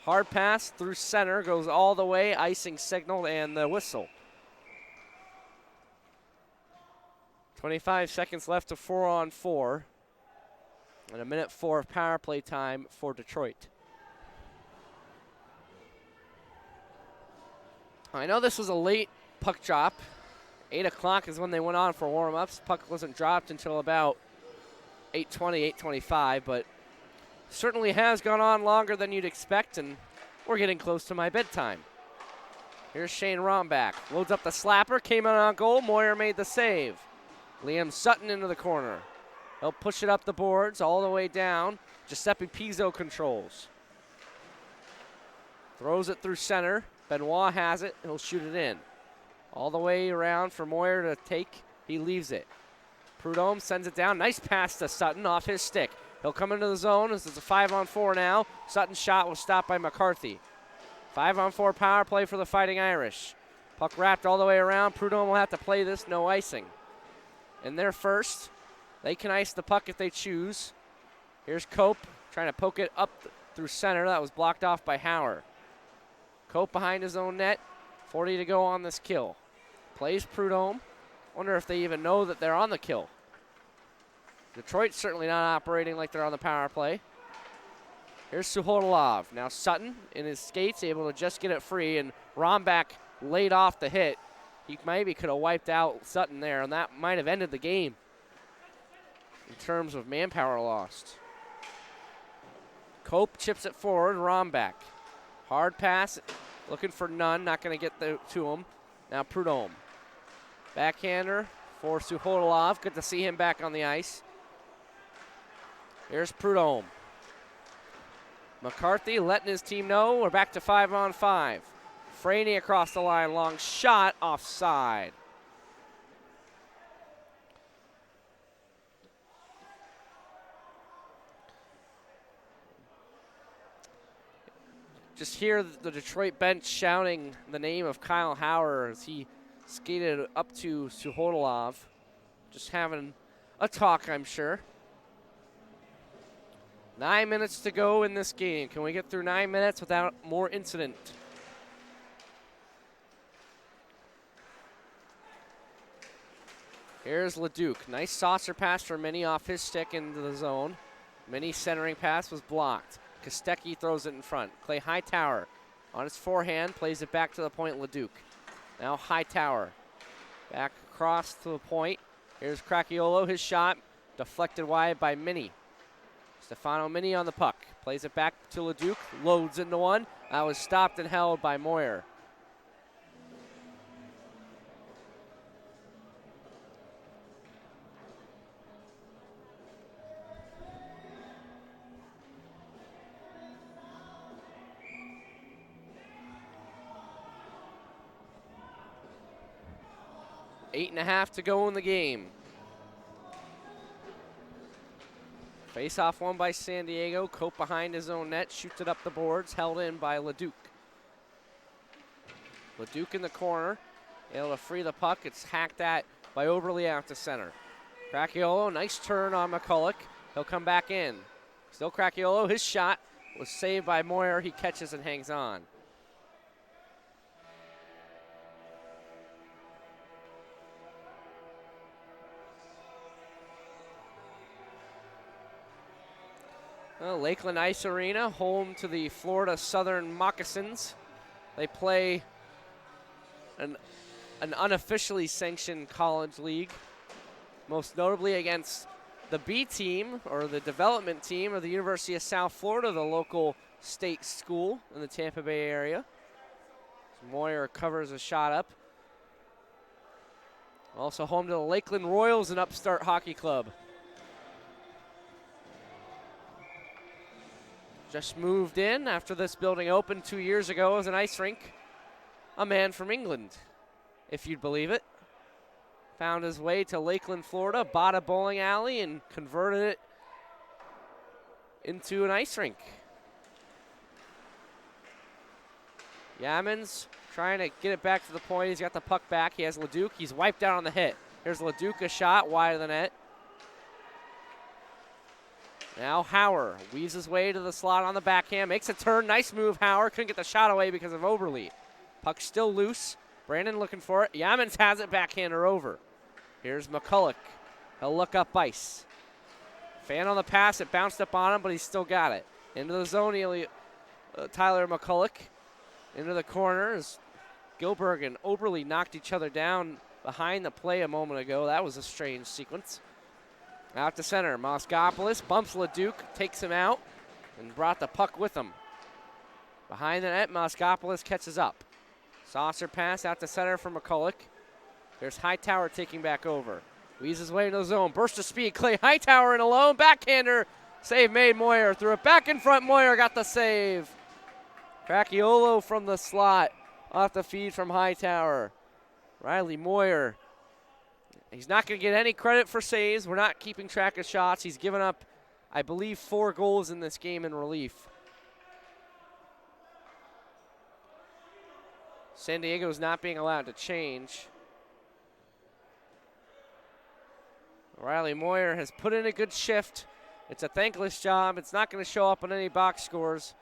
Hard pass through center, goes all the way, icing signal, and the whistle. 25 seconds left to 4-on-4. And a minute 4 of power play time for Detroit. I know this was a late puck drop. 8 o'clock is when they went on for warm-ups. Puck wasn't dropped until about 8:20, 8:25, but certainly has gone on longer than you'd expect, and We're getting close to my bedtime. Here's Shane Romback. Loads up the slapper, came out on goal. Moyer made the save. Liam Sutton into the corner. He'll push it up the boards all the way down. Giuseppe Pizzo controls. Throws it through center. Benoit has it. He'll shoot it in. All the way around for Moyer to take. He leaves it. Prudhomme sends it down. Nice pass to Sutton off his stick. He'll come into the zone. This is a 5-on-4 now. Sutton's shot was stopped by McCarthy. 5-on-4 power play for the Fighting Irish. Puck wrapped all the way around. Prudhomme will have to play this, no icing. And they're first. They can ice the puck if they choose. Here's Cope trying to poke it up through center. That was blocked off by Hauer. Cope behind his own net. 40 to go on this kill. Plays Prudhomme. Wonder if they even know that they're on the kill. Detroit's certainly not operating like they're on the power play. Here's Suhodolov. Now Sutton in his skates able to just get it free, and Romback laid off the hit. He maybe could have wiped out Sutton there, and that might have ended the game in terms of manpower lost. Cope chips it forward. Romback. Hard pass. Looking for none. Not going to get to him. Now Prudhomme. Backhander for Suhodolov. Good to see him back on the ice. Here's Prudhomme. McCarthy letting his team know we're back to 5-on-5. Franey across the line. Long shot offside. Just hear the Detroit bench shouting the name of Kyle Hauer as he skated up to Suhodolov. Just having a talk, I'm sure. 9 minutes to go in this game. Can we get through 9 minutes without more incident? Here's Leduc. Nice saucer pass for Minnie off his stick into the zone. Minnie's centering pass was blocked. Kostecki throws it in front. Clay Hightower on his forehand plays it back to the point. Leduc. Now Hightower back across to the point. Here's Cracchiolo. His shot deflected wide by Minnie. Stefano Mini on the puck. Plays it back to Leduc. Loads into one. That was stopped and held by Moyer. Eight and a half to go in the game. Face-off won by San Diego. Cope behind his own net. Shoots it up the boards. Held in by Leduc. Leduc in the corner. Able to free the puck. It's hacked at by Oberle out to center. Cracchiolo, nice turn on McCulloch. He'll come back in. Still Cracchiolo. His shot was saved by Moyer. He catches and hangs on. Well, Lakeland Ice Arena, home to the Florida Southern Moccasins. They play an unofficially sanctioned college league, most notably against the B team, or the development team of the University of South Florida, the local state school in the Tampa Bay area. Moyer covers a shot up. Also home to the Lakeland Royals, an upstart hockey club. Just moved in after this building opened 2 years ago as an ice rink. A man from England, if you'd believe it. Found his way to Lakeland, Florida, bought a bowling alley, and converted it into an ice rink. Yaman's trying to get it back to the point. He's got the puck back. He has Leduc. He's wiped out on the hit. Here's Leduc, a shot wide of the net. Now Hauer weaves his way to the slot on the backhand, makes a turn. Nice move, Hauer. Couldn't get the shot away because of Oberle. Puck still loose. Brandon looking for it. Yamans has it, backhander over. Here's McCulloch. He'll look up ice. Fan on the pass. It bounced up on him, but he's still got it. Into the zone, Tyler McCulloch. Into the corner as Gilberg and Oberle knocked each other down behind the play a moment ago. That was a strange sequence. Out to center, Moskopoulos bumps Leduc, takes him out, and brought the puck with him. Behind the net, Moskopoulos catches up. Saucer pass out to center for McCulloch. There's Hightower taking back over. Weaves his way into the zone. Burst of speed. Clay Hightower in alone. Backhander. Save made. Moyer threw it back in front. Moyer got the save. Cracchiolo from the slot. Off the feed from Hightower. Riley Moyer. He's not going to get any credit for saves. We're not keeping track of shots. He's given up, I believe, 4 goals in this game in relief. San Diego's not being allowed to change. Riley Moyer has put in a good shift. It's a thankless job. It's not going to show up on any box scores.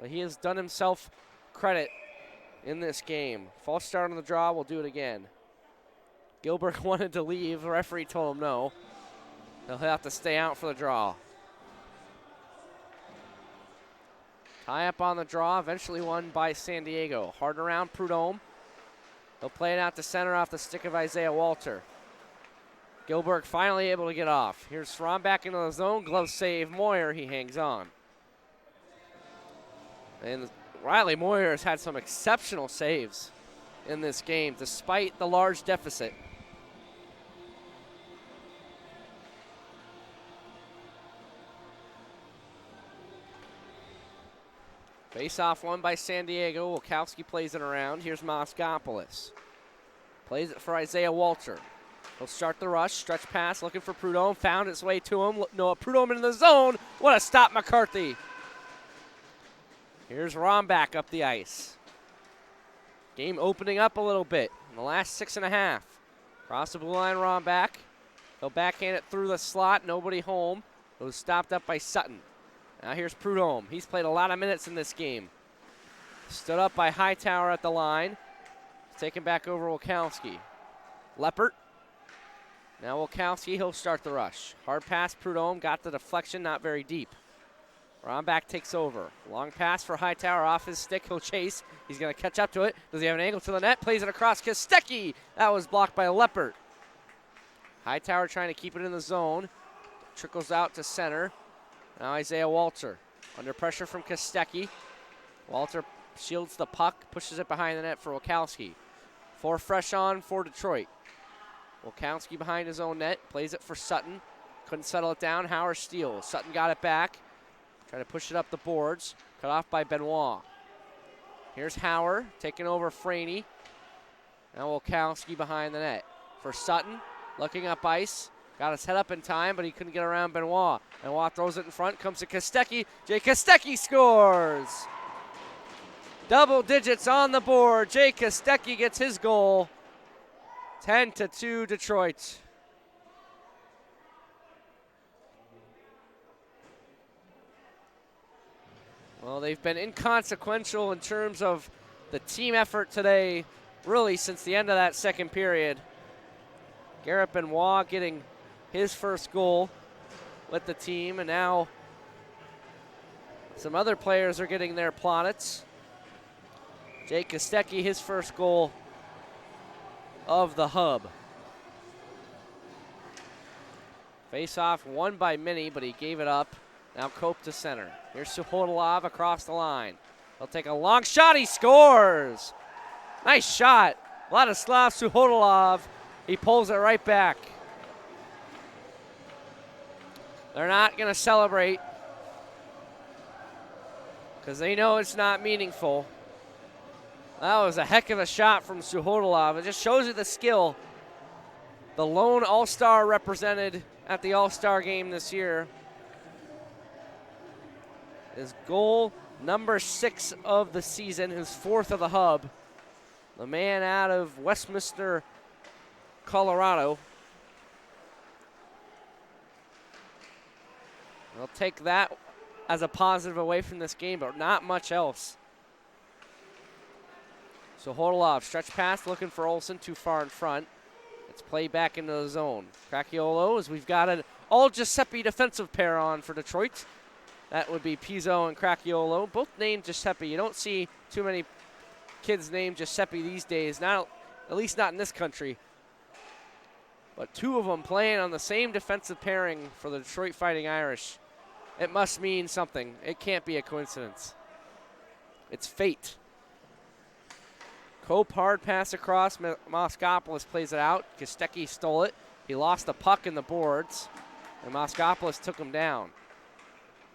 But he has done himself credit in this game. False start on the draw. We'll do it again. Gilbert wanted to leave. The referee told him no. He'll have to stay out for the draw. Tie up on the draw, eventually won by San Diego. Hard around Prudhomme. He'll play it out to center off the stick of Isaiah Walter. Gilbert finally able to get off. Here's Schramm back into the zone. Glove save. Moyer, he hangs on. And Riley Moyer has had some exceptional saves in this game, despite the large deficit. Face-off won by San Diego. Wilkowski plays it around. Here's Moskopoulos. Plays it for Isaiah Walter. He'll start the rush. Stretch pass looking for Prudhomme. Found its way to him. Noah Prudhomme in the zone. What a stop, McCarthy. Here's Rombach up the ice. Game opening up a little bit in the last 6.5. Cross the blue line, Rombach. He'll backhand it through the slot. Nobody home. It was stopped up by Sutton. Now here's Prudhomme. He's played a lot of minutes in this game. Stood up by Hightower at the line. Taken back over Wilkowski. Leppert. Now Wilkowski, he'll start the rush. Hard pass, Prudhomme. Got the deflection, not very deep. Rombach takes over. Long pass for Hightower off his stick. He'll chase. He's going to catch up to it. Does he have an angle to the net? Plays it across Kostecki. That was blocked by Leppert. Hightower trying to keep it in the zone. Trickles out to center. Now Isaiah Walter under pressure from Kostecki. Walter shields the puck, pushes it behind the net for Wilkowski. 4 fresh on for Detroit. Wilkowski behind his own net, plays it for Sutton. Couldn't settle it down. Howard steals. Sutton got it back. Trying to push it up the boards. Cut off by Benoit. Here's Howard taking over Franey. Now Wilkowski behind the net for Sutton. Looking up ice. Got his head up in time, but he couldn't get around Benoit. Benoit throws it in front, comes to Kostecki. Jay Kostecki scores! Double digits on the board. Jay Kostecki gets his goal. 10-2 Detroit. Well, they've been inconsequential in terms of the team effort today, really since the end of that second period. Garrett Benoit getting his first goal with the team, and now some other players are getting their plaudits. Jay Kostecki, his first goal of the hub. Face-off won by Minnie, but he gave it up. Now Cope to center. Here's Suhodolov across the line. He'll take a long shot. He scores. Nice shot. Vladislav Suhodolov. He pulls it right back. They're not going to celebrate because they know it's not meaningful. That was a heck of a shot from Suhodolov. It just shows you the skill. The lone All-Star represented at the All-Star game this year. His goal number 6 of the season, his 4th of the hub. The man out of Westminster, Colorado. They'll take that as a positive away from this game, but not much else. So Hodolov, stretch pass, looking for Olsen, too far in front. It's played back into the zone. Cracchiolo, as we've got an all-Giuseppe defensive pair on for Detroit. That would be Pizzo and Cracchiolo, both named Giuseppe. You don't see too many kids named Giuseppe these days, not, at least not in this country. But 2 of them playing on the same defensive pairing for the Detroit Fighting Irish. It must mean something. It can't be a coincidence. It's fate. Cope hard pass across. Moskopoulos plays it out. Kostecki stole it. He lost the puck in the boards, and Moskopoulos took him down.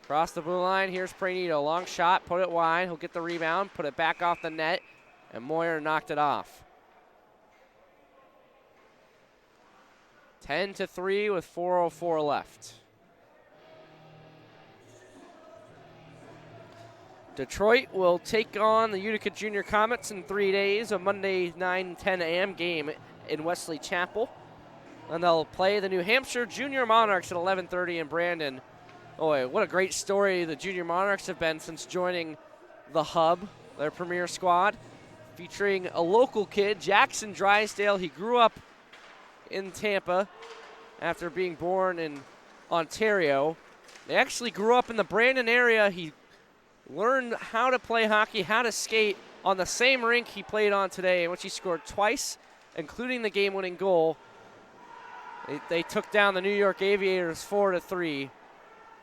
Across the blue line, here's Pranito. Long shot, put it wide. He'll get the rebound, put it back off the net, and Moyer knocked it off. 10-3 with 4:04 left. Detroit will take on the Utica Junior Comets in 3 days, a Monday 9-10 a.m. game in Wesley Chapel. And they'll play the New Hampshire Junior Monarchs at 11:30 in Brandon. Boy, what a great story the Junior Monarchs have been since joining the Hub, their premier squad, featuring a local kid, Jackson Drysdale. He grew up in Tampa after being born in Ontario. They actually grew up in the Brandon area. He learned how to play hockey, how to skate on the same rink he played on today, in which he scored twice, including the game-winning goal. They took down the New York Aviators 4-3.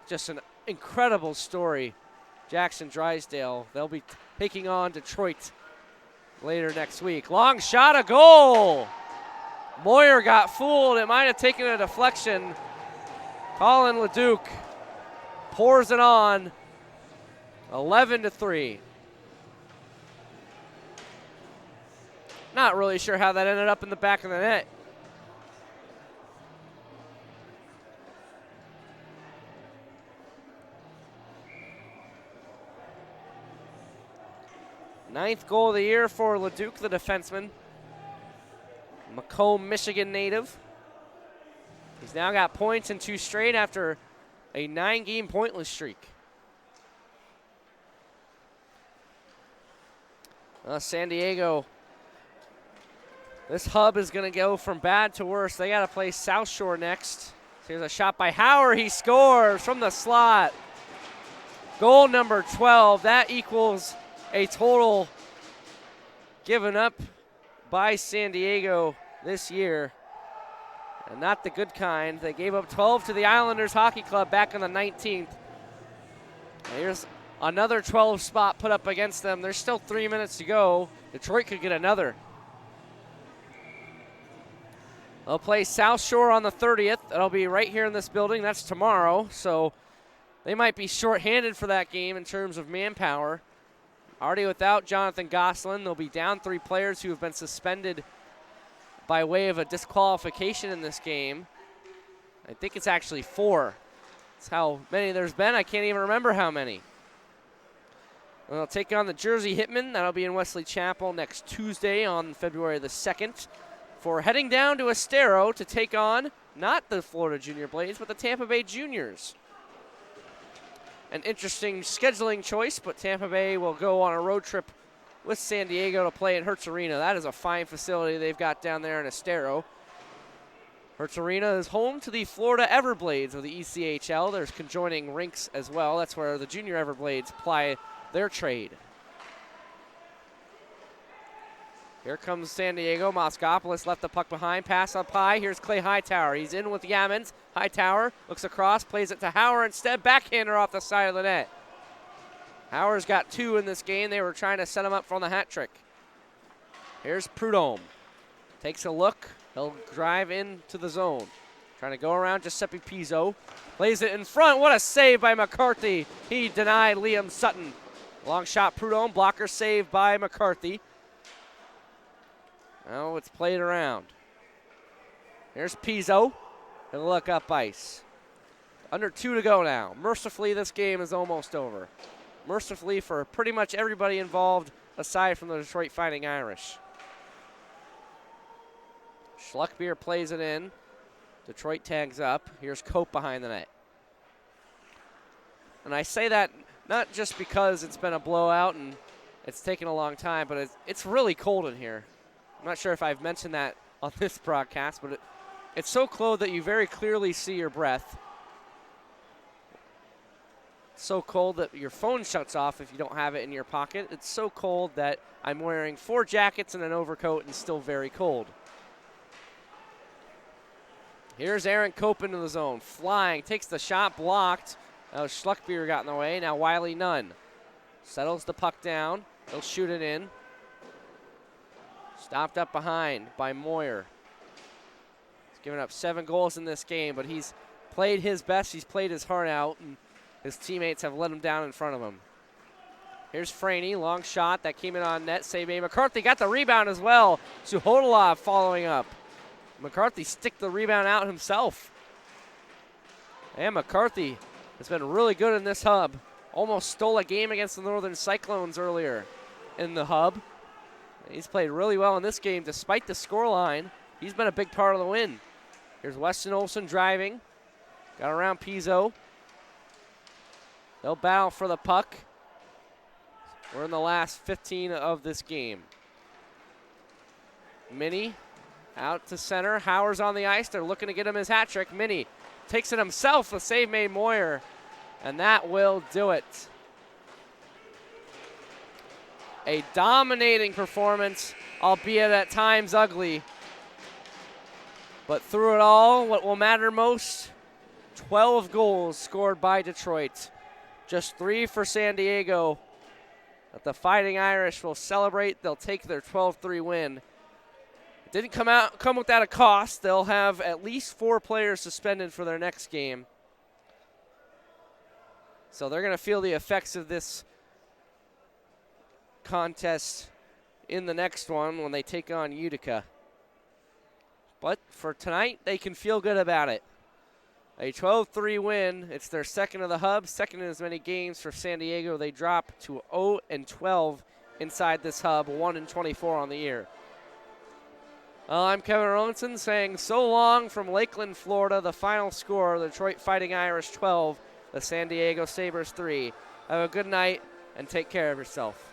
Just an incredible story. Jackson Drysdale. They'll be taking on Detroit later next week. Long shot, a goal. Moyer got fooled. It might have taken a deflection. Colin Leduc pours it on. 11-3. Not really sure how that ended up in the back of the net. Ninth goal of the year for Leduc, the defenseman. Macomb, Michigan native. He's now got points in 2 straight after a 9-game pointless streak. San Diego, this Hub is going to go from bad to worse. They got to play South Shore next. Here's a shot by Hauer. He scores from the slot. Goal number 12. That equals a total given up by San Diego this year, and not the good kind. They gave up 12 to the Islanders Hockey Club back on the 19th. And here's another 12 spot put up against them. There's still 3 minutes to go. Detroit could get another. They'll play South Shore on the 30th. That'll be right here in this building. That's tomorrow, so they might be shorthanded for that game in terms of manpower. Already without Jonathan Gosselin, they'll be down 3 players who have been suspended by way of a disqualification in this game. I think it's actually 4. That's how many there's been. I can't even remember how many. And they'll take on the Jersey Hitmen. That'll be in Wesley Chapel next Tuesday on February the 2nd. For heading down to Estero to take on not the Florida Junior Blades, but the Tampa Bay Juniors. An interesting scheduling choice, but Tampa Bay will go on a road trip with San Diego to play at Hertz Arena. That is a fine facility they've got down there in Estero. Hertz Arena is home to the Florida Everblades of the ECHL. There's conjoining rinks as well. That's where the Junior Everblades ply their trade. Here comes San Diego. Moskopoulos left the puck behind. Pass up high. Here's Clay Hightower. He's in with Yammons. Hightower looks across, plays it to Hauer instead. Backhander off the side of the net. Hauer's got 2 in this game. They were trying to set him up for the hat trick. Here's Prudhomme. Takes a look. He'll drive into the zone. Trying to go around Giuseppe Pizzo. Plays it in front. What a save by McCarthy. He denied Liam Sutton. Long shot Prudhomme. Blocker save by McCarthy. Now it's played around. Here's Pizzo. He'll look up ice. Under 2 to go now. Mercifully, this game is almost over. Mercifully for pretty much everybody involved aside from the Detroit Fighting Irish. Schluckbier plays it in. Detroit tags up. Here's Cope behind the net. And I say that not just because it's been a blowout and it's taken a long time, but it's really cold in here. I'm not sure if I've mentioned that on this broadcast, but it's so cold that you very clearly see your breath. It's so cold that your phone shuts off if you don't have it in your pocket. It's so cold that I'm wearing 4 jackets and an overcoat and still very cold. Here's Aaron Cope into the zone. Flying, takes the shot, blocked. Schluckbier got in the way. Now Wiley Nunn. Settles the puck down. He'll shoot it in. Stopped up behind by Moyer. He's given up 7 goals in this game, but he's played his best. He's played his heart out, and his teammates have let him down in front of him. Here's Franey, long shot that came in on net. Save made. McCarthy got the rebound as well. Suhodolov following up. McCarthy sticked the rebound out himself. And McCarthy has been really good in this hub. Almost stole a game against the Northern Cyclones earlier in the hub. He's played really well in this game despite the scoreline. He's been a big part of the win. Here's Weston Olson driving. Got around Pizzo. They'll battle for the puck. We're in the last 15 of this game. Minnie out to center. Howard's on the ice. They're looking to get him his hat trick. Minnie takes it himself. The save made Moyer. And that will do it. A dominating performance, albeit at times ugly. But through it all, what will matter most, 12 goals scored by Detroit. Just 3 for San Diego. That the Fighting Irish will celebrate. They'll take their 12-3 win. It didn't come without a cost. They'll have at least 4 players suspended for their next game. So they're going to feel the effects of this contest in the next one when they take on Utica. But for tonight, they can feel good about it. A 12-3 win. It's their second of the hub, second in as many games for San Diego. They drop to 0-12 inside this hub, 1-24 on the year. I'm Kevin Rolinson saying so long from Lakeland, Florida. The final score, the Detroit Fighting Irish 12, the San Diego Sabres 3. Have a good night and take care of yourself.